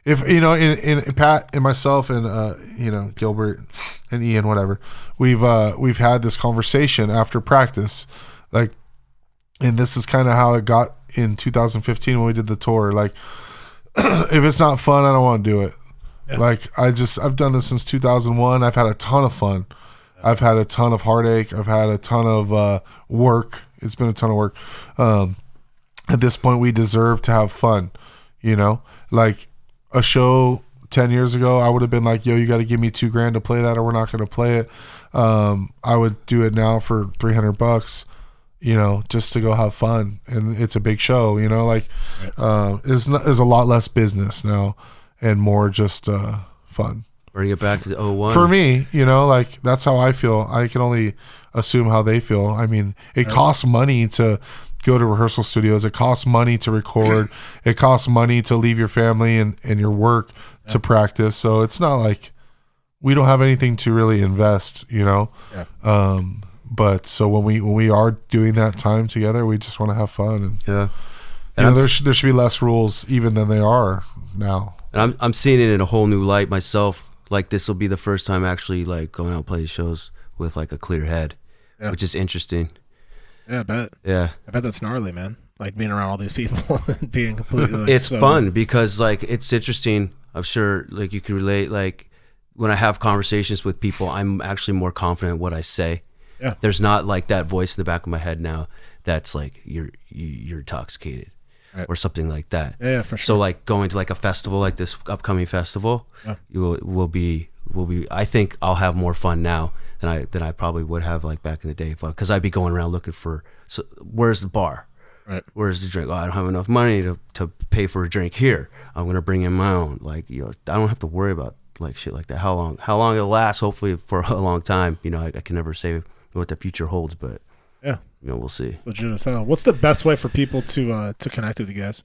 If you know, in Pat and myself and you know, Gilbert and Ian, whatever, we've had this conversation after practice, like, and this is kind of how it got in 2015 when we did the tour. Like, if it's not fun, I don't want to do it. Yeah. Like, I've done this since 2001. I've had a ton of fun. I've had a ton of heartache. I've had a ton of work. It's been a ton of work. At this point, we deserve to have fun. You know, like a show 10 years ago, I would have been like, yo, you got to give me $2,000 to play that, or we're not going to play it. I would do it now for $300, you know, just to go have fun. And it's a big show, you know, like, there's a lot less business now and more just fun. Bring it back to 01. For me, you know, like, that's how I feel. I can only assume how they feel. I mean, it costs money to go to rehearsal studios. It costs money to record. It costs money to leave your family and your work to practice. So it's not like we don't have anything to really invest, you know? Yeah. But so when we are doing that time together, we just want to have fun. And, yeah. You know, there should be less rules even than there are now. And I'm seeing it in a whole new light myself. Like, this will be the first time actually, like, going out and playing shows with, like, a clear head, which is interesting. Yeah, I bet. Yeah. I bet that's gnarly, man. Like, being around all these people and being completely like, it's fun because, like, it's interesting. I'm sure, like, you can relate. Like, when I have conversations with people, I'm actually more confident in what I say. Yeah. There's not, like, that voice in the back of my head now that's like, you're intoxicated. Right. Or something like that. Yeah, for sure. So, like, going to, like, a festival like this upcoming festival, you will be. I think I'll have more fun now than I probably would have, like, back in the day, because I'd be going around looking for, so where's the bar? Right. Where's the drink? Oh, I don't have enough money to pay for a drink here. I'm gonna bring in my own. Like, you know, I don't have to worry about, like, shit like that. How long it'll last? Hopefully for a long time. You know, I can never say what the future holds, but Yeah. we'll see. It's legit as hell. What's the best way for people to connect with you guys?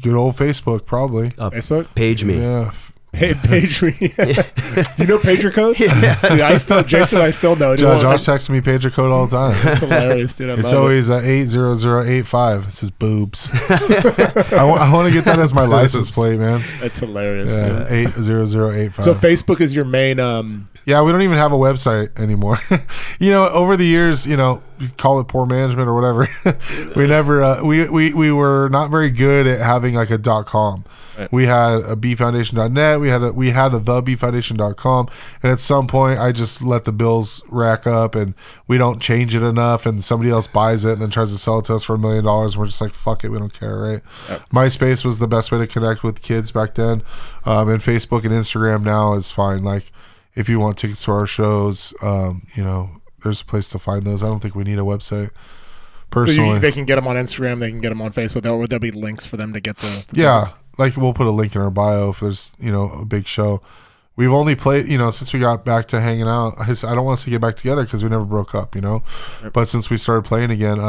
Good old Facebook, probably. Facebook? Page me. Yeah. Page me. Do you know pager code? Yeah. Dude, Jason, I still know. Josh texts me pager code all the time. It's hilarious, dude. It's always 80085. It says boobs. I want to get that as my license plate, man. That's hilarious. Yeah, 80085. So Facebook is your main. Yeah, we don't even have a website anymore. Over the years, we call it poor management or whatever. We never, we were not very good at having like a .com. Right. We had a bfoundation.net. We had a thebfoundation.com. And at some point, I just let the bills rack up, and we don't change it enough, and somebody else buys it and then tries to sell it to us for $1 million. And we're just like, fuck it, we don't care, right? Yep. MySpace was the best way to connect with kids back then, and Facebook and Instagram now is fine. Like, if you want tickets to our shows, there's a place to find those. I don't think we need a website. Personally, so they can get them on Instagram, they can get them on Facebook. There'll be links for them to get the tickets. Like we'll put a link in our bio if there's a big show. We've only played since we got back to hanging out. I don't want us to get back together because we never broke up, But since we started playing again,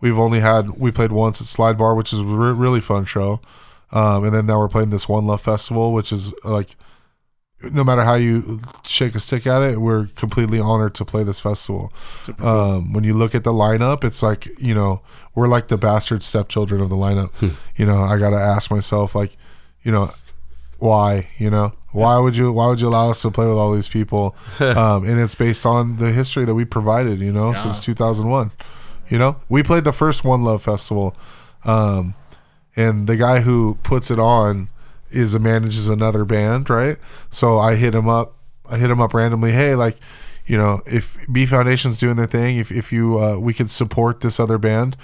we played once at Slide Bar, which is a really fun show, and then now we're playing this One Love Festival, which is like, no matter how you shake a stick at it, we're completely honored to play this festival. Cool. When you look at the lineup, it's like, we're like the bastard stepchildren of the lineup. I got to ask myself, like, why, why would you allow us to play with all these people? And it's based on the history that we provided, since 2001. We played the first One Love Festival. And the guy who puts it on manages another band, right? So I hit him up randomly. Hey, like, if B Foundation's doing their thing, if you we could support this other band,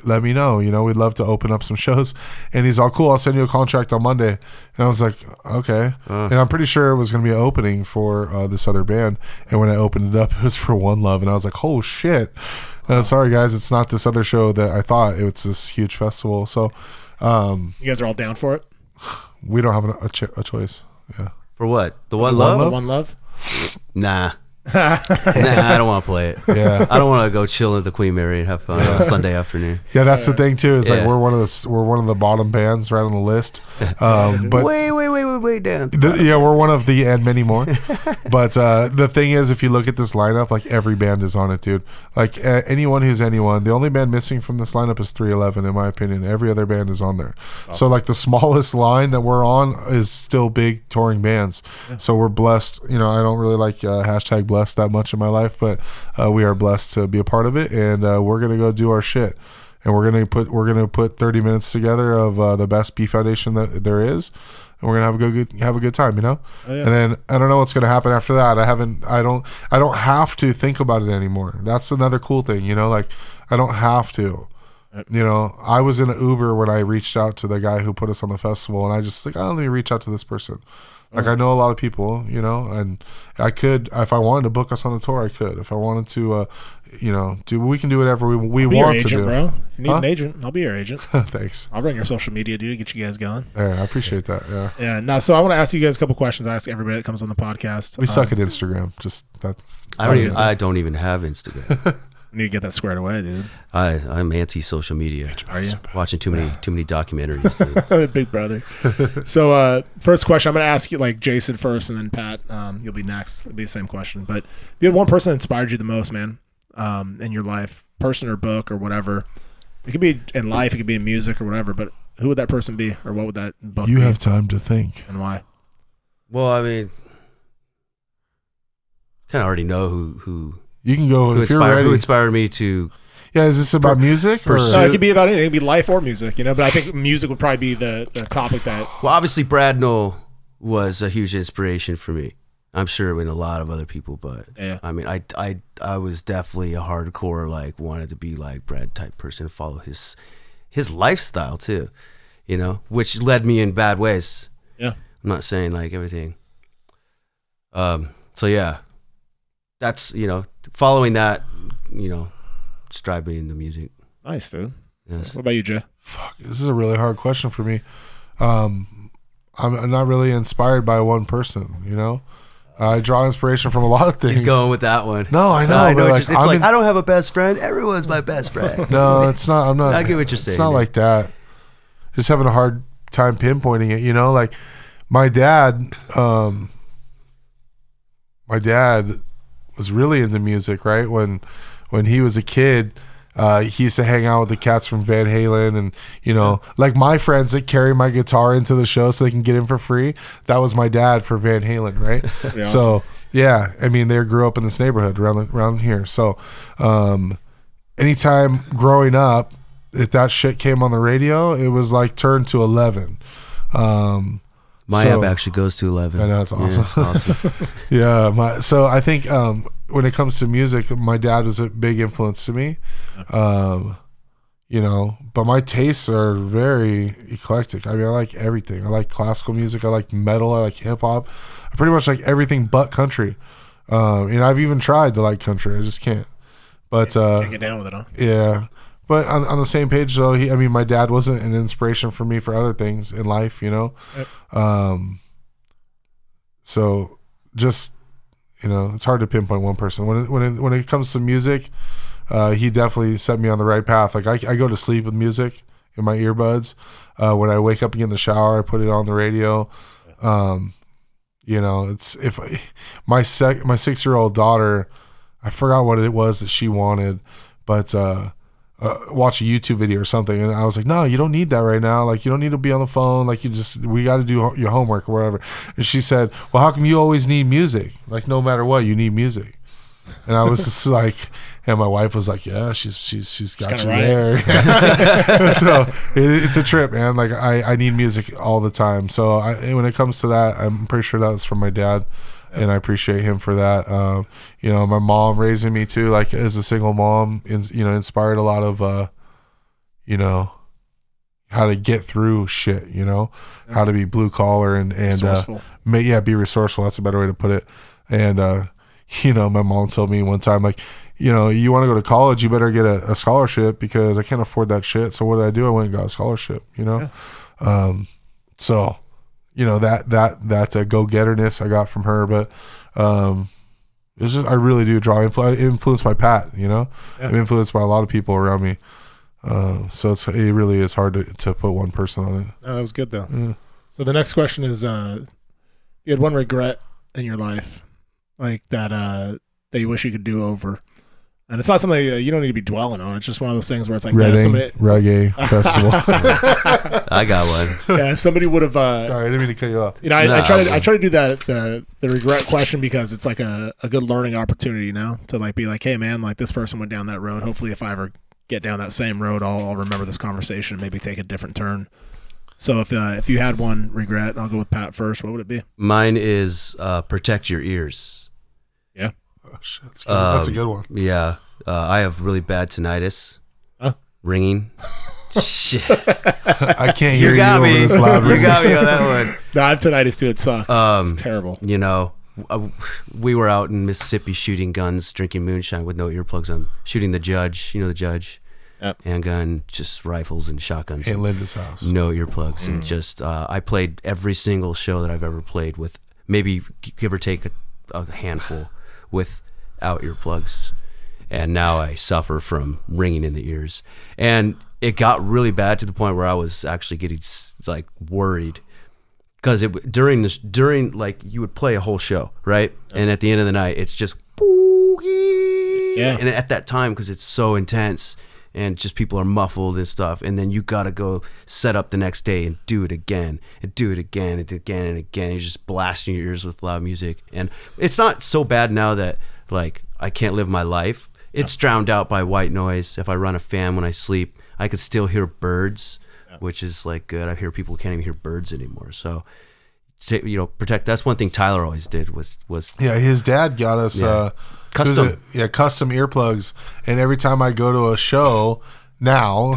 let me know. We'd love to open up some shows. And he's all, cool, I'll send you a contract on Monday. And I was like, okay. And I'm pretty sure it was going to be an opening for this other band. And when I opened it up, it was for One Love. And I was like, oh shit. Sorry guys, it's not this other show that I thought. It's this huge festival. So you guys are all down for it? We don't have a choice. Yeah. For what? The One Love? The One Love? Nah. I don't want to play it. Yeah. I don't want to go chill at the Queen Mary and have fun on a Sunday afternoon. Yeah, that's the thing too. Is like we're one of the bottom bands right on the list. But way down. We're one of the and many more. But the thing is, if you look at this lineup, like every band is on it, dude. Like anyone who's anyone. The only band missing from this lineup is 311, in my opinion. Every other band is on there. Awesome. So like the smallest line that we're on is still big touring bands. Yeah. So we're blessed. I don't really like hashtag blessed that much in my life, but we are blessed to be a part of it, and we're gonna go do our shit, and we're gonna put 30 minutes together of the best B Foundation that there is, and we're gonna have a good time, Oh, yeah. And then I don't know what's gonna happen after that. I don't have to think about it anymore. That's another cool thing, like I don't have to. I was in an Uber when I reached out to the guy who put us on the festival, and I just like, let me reach out to this person. Like, I know a lot of people, and I could, if I wanted to book us on the tour, I could. If I wanted to, we can do whatever we want to do. Bro. If you need an agent, I'll be your agent. Thanks. I'll run your social media, dude, get you guys going. Yeah, I appreciate that. Yeah. Yeah. No, so I want to ask you guys a couple questions. I ask everybody that comes on the podcast. We suck at Instagram. Just that. I don't even have Instagram. We need to get that squared away, dude. I'm anti-social media. Are you? Watching too many documentaries. Big brother. So first question, I'm going to ask you like Jason first, and then Pat, you'll be next. It'll be the same question. But if you had one person that inspired you the most, man, in your life, person or book or whatever, it could be in life, it could be in music or whatever, but who would that person be, or what would that book be? You have time to think. And why? Well, I mean, kind of already know who you can go if you're ready. Who inspired me to? Yeah, is this about music? Or? It could be about anything. It could be life or music, But I think music would probably be the topic that. Well, obviously, Brad Knoll was a huge inspiration for me. I'm sure in a lot of other people, but yeah. I mean, I was definitely a hardcore wanted to be like Brad type person, follow his lifestyle too, which led me in bad ways. Yeah, I'm not saying like everything. So yeah. That's, following that, just drive me into music. Nice, dude. Yes. What about you, Jay? Fuck, this is a really hard question for me. I'm not really inspired by one person, I draw inspiration from a lot of things. He's going with that one. No, I know. I know. But It's like I don't have a best friend. Everyone's my best friend. No, it's not. I'm not. I get what you're saying. It's not like that. Just having a hard time pinpointing it. You know, like my dad. My dad was really into music, right? When he was a kid, he used to hang out with the cats from Van Halen, and you know, like my friends that carry my guitar into the show so they can get in for free. That was my dad for Van Halen, right? So awesome. Yeah, I mean, they grew up in this neighborhood around here. So, anytime growing up, if that shit came on the radio, it was like turned to 11. My app actually goes to 11. I know, that's awesome. Yeah, awesome. Yeah, so I think when it comes to music, my dad was a big influence to me. You know, but my tastes are very eclectic. I mean, I like everything. I like classical music. I like metal. I like hip hop. I pretty much like everything but country. And I've even tried to like country. I just can't. But can't get down with it, huh? Yeah. But on the same page, though, my dad wasn't an inspiration for me for other things in life, you know? Yep. So just, you know, it's hard to pinpoint one person. When it comes to music, he definitely set me on the right path. Like I go to sleep with music in my earbuds. When I wake up and get in the shower, I put it on the radio. You know, it's my 6-year-old daughter, I forgot what it was that she wanted, but watch a YouTube video or something, and I was like, no, you don't need that right now. Like, you don't need to be on the phone. Like, we got to do your homework or whatever. And she said, well, how come you always need music? Like, no matter what, you need music. And I was just like, and my wife was like, yeah, she's got you right there. So it's a trip, man. Like I need music all the time. So when it comes to that, I'm pretty sure that was from my dad. And I appreciate him for that. You know, my mom raising me too, like as a single mom, inspired a lot of, you know, how to get through shit, you know, how to be blue collar and resourceful. Be resourceful. That's a better way to put it. And, you know, my mom told me one time, like, you know, you want to go to college, you better get a scholarship because I can't afford that shit. So what did I do? I went and got a scholarship, you know? Yeah. So, you know, that go-getterness I got from her, but it's just, I really do draw influenced by Pat, you know? Yeah. I'm influenced by a lot of people around me. So it really is hard to put one person on it. Oh, that was good though. Yeah. So the next question is, you had one regret in your life, like that you wish you could do over. And it's not something you don't need to be dwelling on. It's just one of those things where it's like, Reggae Festival. I got one. Yeah, somebody would have. Sorry, I didn't mean to cut you off. You know, I try to do that the regret question because it's like a good learning opportunity, you know, to like be like, hey man, like this person went down that road. Hopefully, if I ever get down that same road, I'll remember this conversation and maybe take a different turn. So if you had one regret, I'll go with Pat first. What would it be? Mine is protect your ears. Yeah. Oh, shit, that's a good one. Yeah. I have really bad tinnitus. Ringing. Shit. I can't hear you over this loud. You got me on that one. No, I have tinnitus too. It sucks. It's terrible. You know, we were out in Mississippi shooting guns, drinking moonshine with no earplugs on, shooting the judge. You know the judge. Yep. Handgun, just rifles and shotguns. In Linda's house. No earplugs. And just, I played every single show that I've ever played with, maybe give or take a handful without earplugs. And now I suffer from ringing in the ears. And it got really bad to the point where I was actually getting like worried. Because during like you would play a whole show, right? And at the end of the night, it's just boogie. Yeah. And at that time, because it's so intense and just people are muffled and stuff, and then you got to go set up the next day and do it again and do it again and again and again. You're just blasting your ears with loud music. And it's not so bad now that like I can't live my life. It's drowned out by white noise. If I run a fan when I sleep, I could still hear birds, which is like good. I hear people can't even hear birds anymore. So, you know, protect. That's one thing Tyler always did was. Yeah, his dad got us custom earplugs, and every time I go to a show now,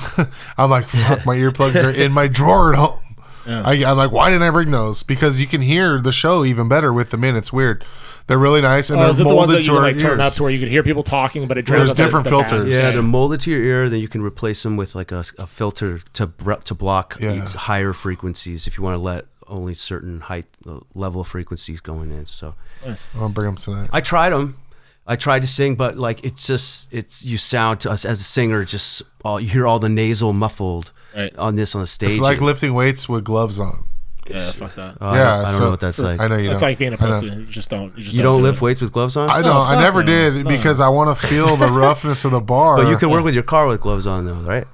I'm like, fuck, my earplugs are in my drawer at home. Yeah. I'm like, why didn't I bring those? Because you can hear the show even better with them in. It's weird. They're really nice, and they're molded to our ears. Turn up to where you can hear people talking, but it drowns out different filters. Yeah, they're molded to your ear. Then you can replace them with like a filter to block higher frequencies if you want to let only certain height level of frequencies going in. So Nice. I'll bring them tonight. I tried them. I tried to sing, but like you sound to us as a singer, you hear all the nasal muffled Right. on the stage. It's like lifting weights with gloves on. Yeah, fuck that. Yeah, I don't so- know what that's like. I know you That's don't. like being a I know. pussy. You just don't. You don't do lift it. weights with gloves on. I know. I fuck never no. did No. because I want to feel the roughness of the bar. But you can work with your car with gloves on, though, right?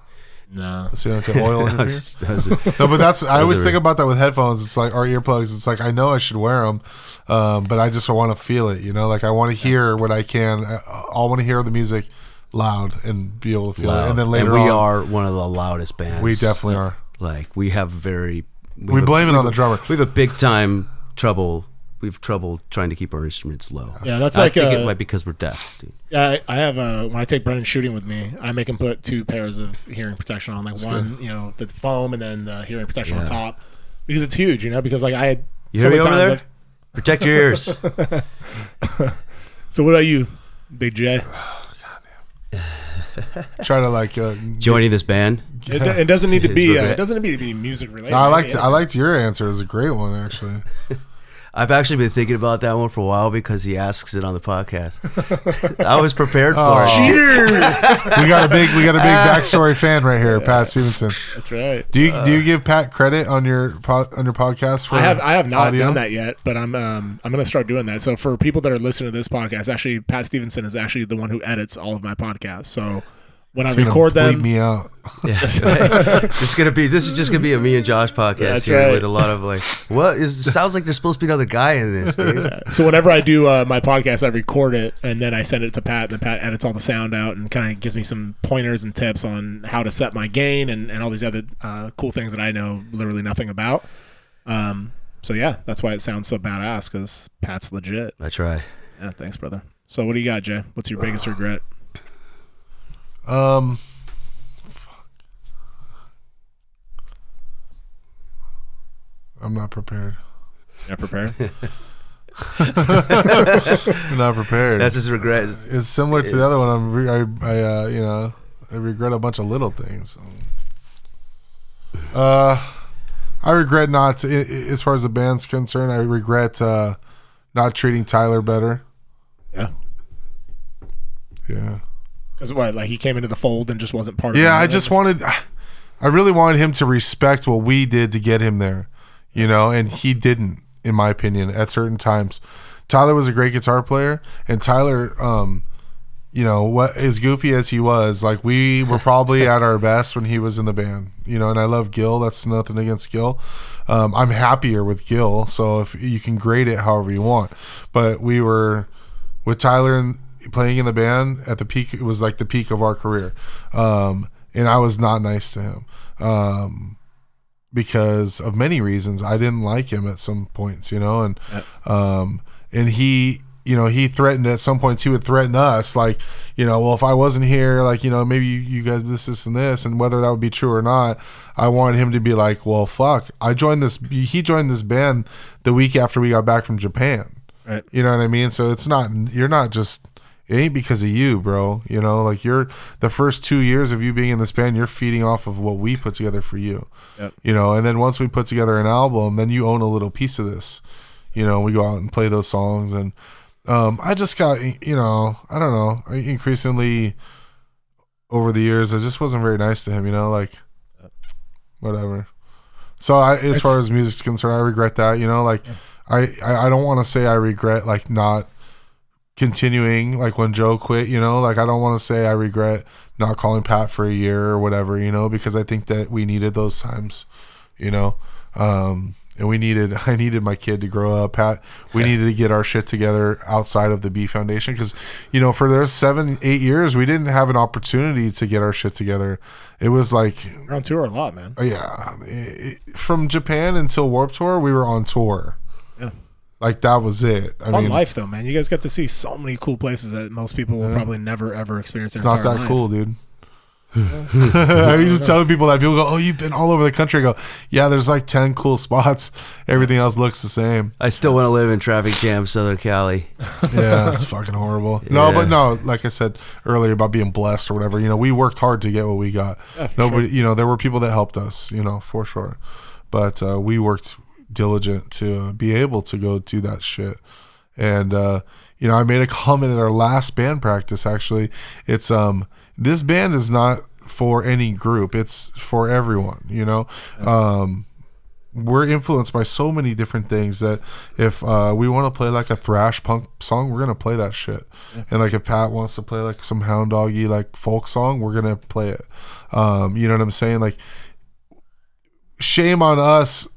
No. So you don't get oil in No, your it's ears? just- that was it. No, but that's. I always a- think about that with headphones. It's like, or earplugs. It's like I know I should wear them, but I just want to feel it. You know, like I want to hear what I can. I want to hear the music loud and be able to feel it. And then later we on, are one of the loudest bands. we definitely are. like we have very. We blame it on the drummer. We have a big time trouble. We have trouble trying to keep our instruments low. Yeah, that's I like think it might be because we're deaf. Dude. Yeah, I have when I take Brennan shooting with me, I make him put 2 pairs of hearing protection on, like one, good. you know, the foam and then the hearing protection on Yeah. top, because it's huge, you know. Because like I had You so hear me many over times. there? Protect your ears. So what about you, Big J? Try to like. Joining this band. It doesn't need to His be. regret. It doesn't need to be music related. No, I liked your answer. It was a great one, actually. I've actually been thinking about that one for a while because he asks it on the podcast. I was prepared for it. Cheater. we got a big backstory fan right here, Pat Stevenson. That's right. Do you give Pat credit on your podcast? For I have not audio? done that yet, but I'm gonna start doing that. So for people that are listening to this podcast, actually, Pat Stevenson is actually the one who edits all of my podcasts. So when It's I record gonna bleep them, me out. Yeah. This is just gonna be a me and Josh podcast That's here right. with a lot of like, sounds like there's supposed to be another guy in this, dude. so whenever I do my podcast, I record it and then I send it to Pat, and then Pat edits all the sound out and kind of gives me some pointers and tips on how to set my gain and all these other cool things that I know literally nothing about. So yeah, that's why it sounds so badass, because Pat's legit. I try. Yeah, thanks, brother. So what do you got, Jay? What's your biggest regret? Fuck. I'm not prepared. Not prepared. I'm not prepared. That's his regret. It's similar to the other one. I regret a bunch of little things. I regret not, as far as the band's concerned, I regret not treating Tyler better. Yeah. Yeah. Because what, like he came into the fold and just wasn't part of Yeah, it? I really wanted him to respect what we did to get him there, you know, and he didn't, in my opinion, at certain times. Tyler was a great guitar player, and Tyler, you know, what as goofy as he was, like we were probably at our best when he was in the band, you know. And I love Gil. That's nothing against Gil. I'm happier with Gil, so if you can grade it however you want, but we were with Tyler and playing in the band at the peak. It was like the peak of our career, and I was not nice to him because of many reasons. I didn't like him at some points, you know, and he. You know, he threatened at some points. He would threaten us, like, you know, well, if I wasn't here, like, you know, maybe you guys this, and this, and whether that would be true or not. I wanted him to be like, well, fuck. He joined this band the week after we got back from Japan. Right. You know what I mean? So you're not just, it ain't because of you, bro. You know, like the first 2 years of you being in this band, you're feeding off of what we put together for you. Yep. You know, and then once we put together an album, then you own a little piece of this. You know, we go out and play those songs, and I just got, you know, I don't know, increasingly over the years, I just wasn't very nice to him, you know, like, whatever. So as far as music's concerned, I regret that, you know, like, I don't want to say I regret, like, not continuing, like, when Joe quit, you know, like, I don't want to say I regret not calling Pat for a year or whatever, you know, because I think that we needed those times, you know, and I needed my kid to grow up. Pat, we needed to get our shit together outside of the B Foundation, because, you know, for those 7-8 years, we didn't have an opportunity to get our shit together. It was like, You're on tour a lot, man. yeah, from Japan until Warped Tour, we were on tour. Yeah. Like, that was it. I Fun mean, life though, man. You guys got to see so many cool places that most people will probably never ever experience. it's not that cool, dude. I used to tell people that. People go, oh, you've been all over the country. I go, yeah, there's like 10 cool spots. Everything else looks the same. I still want to live in traffic jam, Southern Cali. Yeah, it's fucking horrible. No, Yeah. but no, like I said earlier about being blessed or whatever, you know, we worked hard to get what we got. Yeah, for Nobody, you know, there were people that helped us, you know, for sure. But we worked diligent to be able to go do that shit. And you know, I made a comment at our last band practice. Actually, it's this band is not for any group; it's for everyone. You know, we're influenced by so many different things that if we want to play like a thrash punk song, we're gonna play that shit. And like if Pat wants to play like some hound doggy like folk song, we're gonna play it. You know what I'm saying? Like, shame on us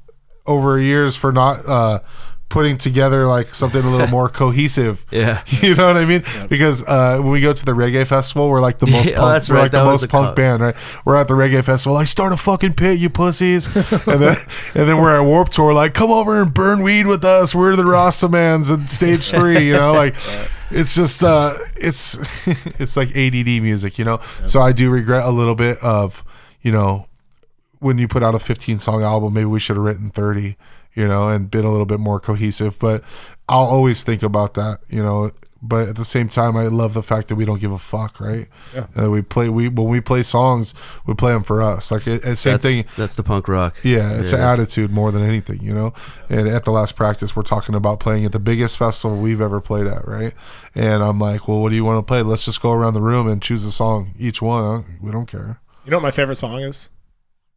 over years for not putting together like something a little more cohesive. Yeah. You know what I mean? Because when we go to the reggae festival, we're like the most Yeah, punk, that's we're right. like the That was most a punk cut. band, right? We're at the reggae festival, like, start a fucking pit, you pussies. and then we're at Warped Tour, like, come over and burn weed with us. We're the Rastamans in stage 3, you know, like it's just it's like ADD music, you know. So I do regret a little bit of, you know, when you put out a 15 song album, maybe we should have written 30, you know, and been a little bit more cohesive. But I'll always think about that, you know. But at the same time, I love the fact that we don't give a fuck, right? Yeah. When we play songs, we play them for us. Like same thing. That's the punk rock. Yeah, it's It an is. attitude more than anything, you know. And at the last practice, we're talking about playing at the biggest festival we've ever played at, right? And I'm like, well, what do you want to play? Let's just go around the room and choose a song, each one. We don't care. You know what my favorite song is?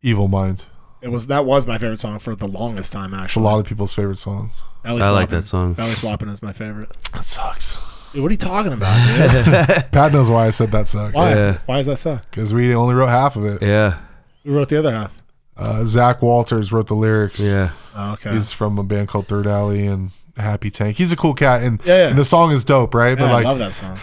Evil Mind. That was my favorite song for the longest time. It's a Actually, lot of people's favorite songs. Belly I like Floppin'. that song. Belly Floppin' is my favorite. That sucks. Dude, what are you talking about, dude? Pat knows why I said that sucks. Why? Yeah. Why is that so? Because we only wrote half of it. Yeah. Who wrote the other half? Zach Walters wrote the lyrics. Yeah. Oh, okay. He's from a band called Third Alley and Happy Tank. He's a cool cat, and, Yeah. and the song is dope, right? Yeah, But like, I love that song.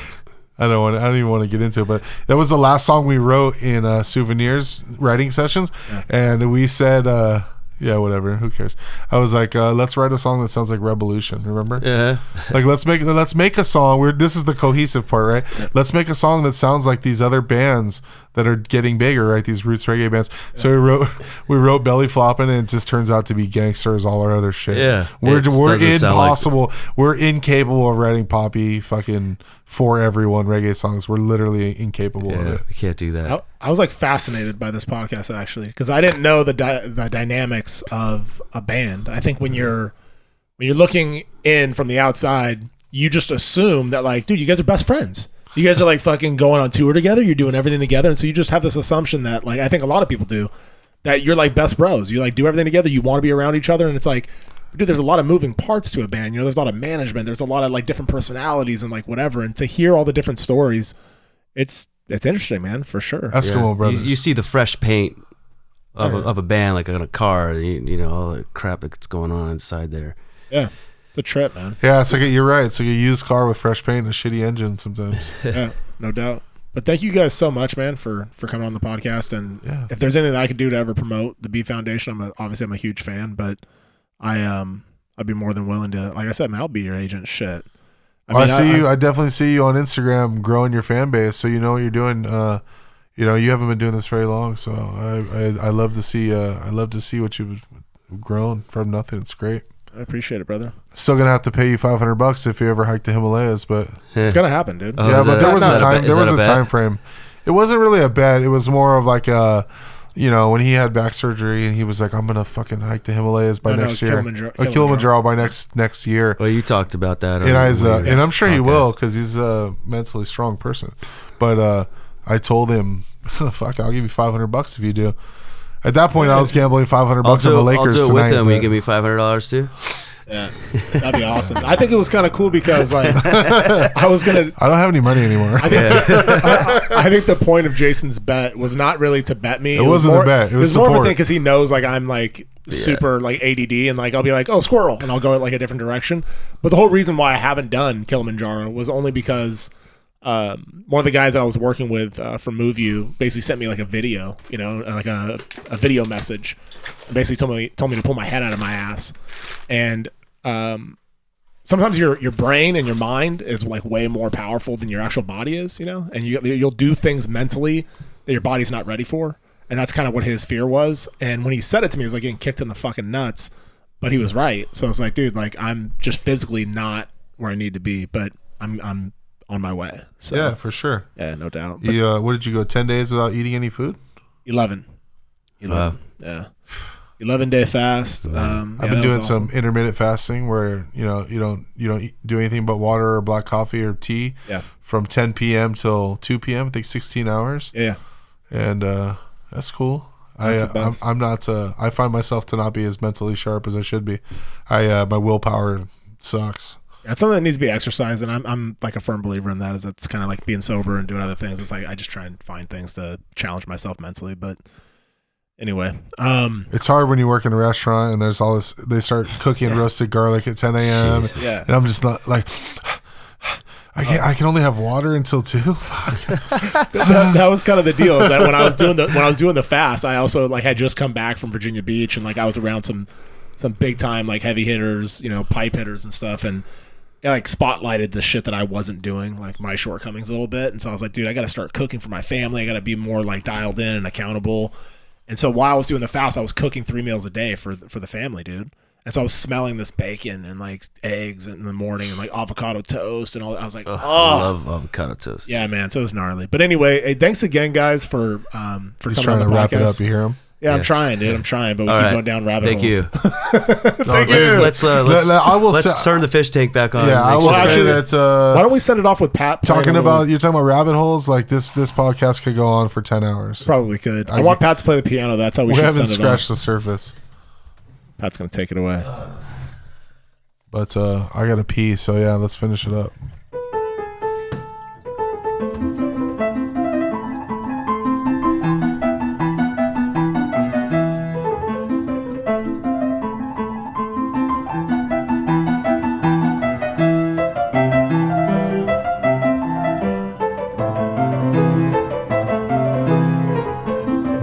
I don't even want to get into it, but that was the last song we wrote in Souvenirs writing sessions, and we said, yeah, whatever, who cares? I was like, let's write a song that sounds like Revolution. Remember? Yeah. Like let's make a song. This is the cohesive part, right? Let's make a song that sounds like these other bands that are getting bigger, right? These roots reggae bands. So we wrote Belly Floppin', and it just turns out to be Gangsters, all our other shit. Yeah. we're It doesn't sound like- impossible. We're incapable of writing poppy fucking for everyone reggae songs. We're literally incapable of Yeah. it. We can't do that. I was like fascinated by this podcast actually because I didn't know the dynamics of a band. I think when you're looking in from the outside, you just assume that like, dude, you guys are best friends. You guys are like fucking going on tour together. You're doing everything together, and so you just have this assumption that like I think a lot of people do that you're like best bros. You like do everything together. You want to be around each other, and it's like, dude, there's a lot of moving parts to a band. You know, there's a lot of management. There's a lot of like different personalities and like whatever. And to hear all the different stories, it's interesting, man, for sure. Eskimo Yeah. Brothers. You see the fresh paint of a band, like on a car. You know all the crap that's going on inside there. Yeah, it's a trip, man. Yeah, it's like you're right. It's like a used car with fresh paint and a shitty engine sometimes. Yeah, no doubt. But thank you guys so much, man, for coming on the podcast. And Yeah. if there's anything that I could do to ever promote the B Foundation, I'm a huge fan. But I'd be more than willing to. Like I said, man, I'll be your agent. Shit. I definitely see you on Instagram growing your fan base, so you know what you're doing. You know, you haven't been doing this very long, so I love to see what you've grown from nothing. It's great. I appreciate it, brother. Still gonna have to pay you $500 if you ever hike the Himalayas, but It's gonna happen, dude. Oh, yeah, is but that there a- was is a that time. bet? There Is was that a bet? time frame. It wasn't really a bet. It was more of like you know, when he had back surgery and he was like, I'm gonna fucking hike the Himalayas by next year. Kilimanjaro by next year. Well, you talked about that. And on I'm sure he podcast. will because he's a mentally strong person. But I told him, fuck, I'll give you $500 if you do. At that point, I was gambling $500 on the Lakers I'll do it tonight. with him. Will you but- give me $500 too? Yeah, that'd be awesome. I think it was kind of cool because like I was gonna. I don't have any money anymore. I think the point of Jason's bet was not really to bet me. It wasn't more, a bet. It was more of a support. thing because he knows like I'm like super like ADD and like I'll be like, oh, squirrel, and I'll go like a different direction. But the whole reason why I haven't done Kilimanjaro was only because one of the guys that I was working with from MoveU basically sent me like a video, you know, like a video message. And basically told me to pull my head out of my ass, and sometimes your brain and your mind is like way more powerful than your actual body is, you know, and you'll do things mentally that your body's not ready for, and that's kind of what his fear was. And when he said it to me, it was like getting kicked in the fucking nuts, but he was right. So I was like, dude, like I'm just physically not where I need to be, but I'm on my way. So Yeah, for sure. yeah, no doubt. But What did you go 10 days without eating any food? 11. Wow. Yeah. 11-day fast. I've been doing some intermittent fasting where you don't do anything but water or black coffee or tea. Yeah. From 10 p.m. till 2 p.m. I think 16 hours. Yeah. And that's cool. I'm not. I find myself to not be as mentally sharp as I should be. My willpower sucks. It's something that needs to be exercised, and I'm like a firm believer in that. Is it's kind of like being sober and doing other things. It's like I just try and find things to challenge myself mentally. But anyway, it's hard when you work in a restaurant and there's all this. They start cooking roasted garlic at 10 a.m. Yeah. And I'm just not like. I can only have water until 2. that was kind of the deal. Is that when I was doing the fast, I also like had just come back from Virginia Beach, and like I was around some big time like heavy hitters, pipe hitters and stuff, and it like spotlighted the shit that I wasn't doing, like my shortcomings a little bit. And so I was like, dude, I got to start cooking for my family. I got to be more like dialed in and accountable. And so while I was doing the fast, I was cooking 3 meals a day for the family, dude. And so I was smelling this bacon and like eggs in the morning and like avocado toast and all that. I was like, I love avocado toast. Yeah, man. So it was gnarly. But anyway, hey, thanks again, guys, for He's coming trying on to the wrap podcast. it up. You hear him? Yeah, I'm trying, dude. I'm trying, but we All keep right. going down rabbit Thank holes. you. Thank you. Let's turn the fish tank back on. Yeah, I will say that. Why don't we send it off with Pat You're talking about rabbit holes. Like this podcast could go on for 10 hours. Probably could. I want Pat to play the piano. That's how we should haven't send it scratched off. the surface. Pat's gonna take it away. But I gotta pee, so yeah, let's finish it up.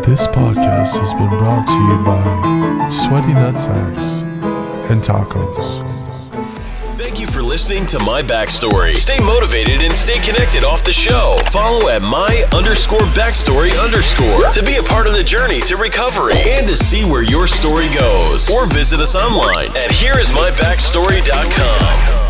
This podcast has been brought to you by Sweaty Nutsacks and Tacos. Thank you for listening to My Backstory. Stay motivated and stay connected off the show. Follow at my_backstory_ to be a part of the journey to recovery and to see where your story goes. Or visit us online at hereismybackstory.com.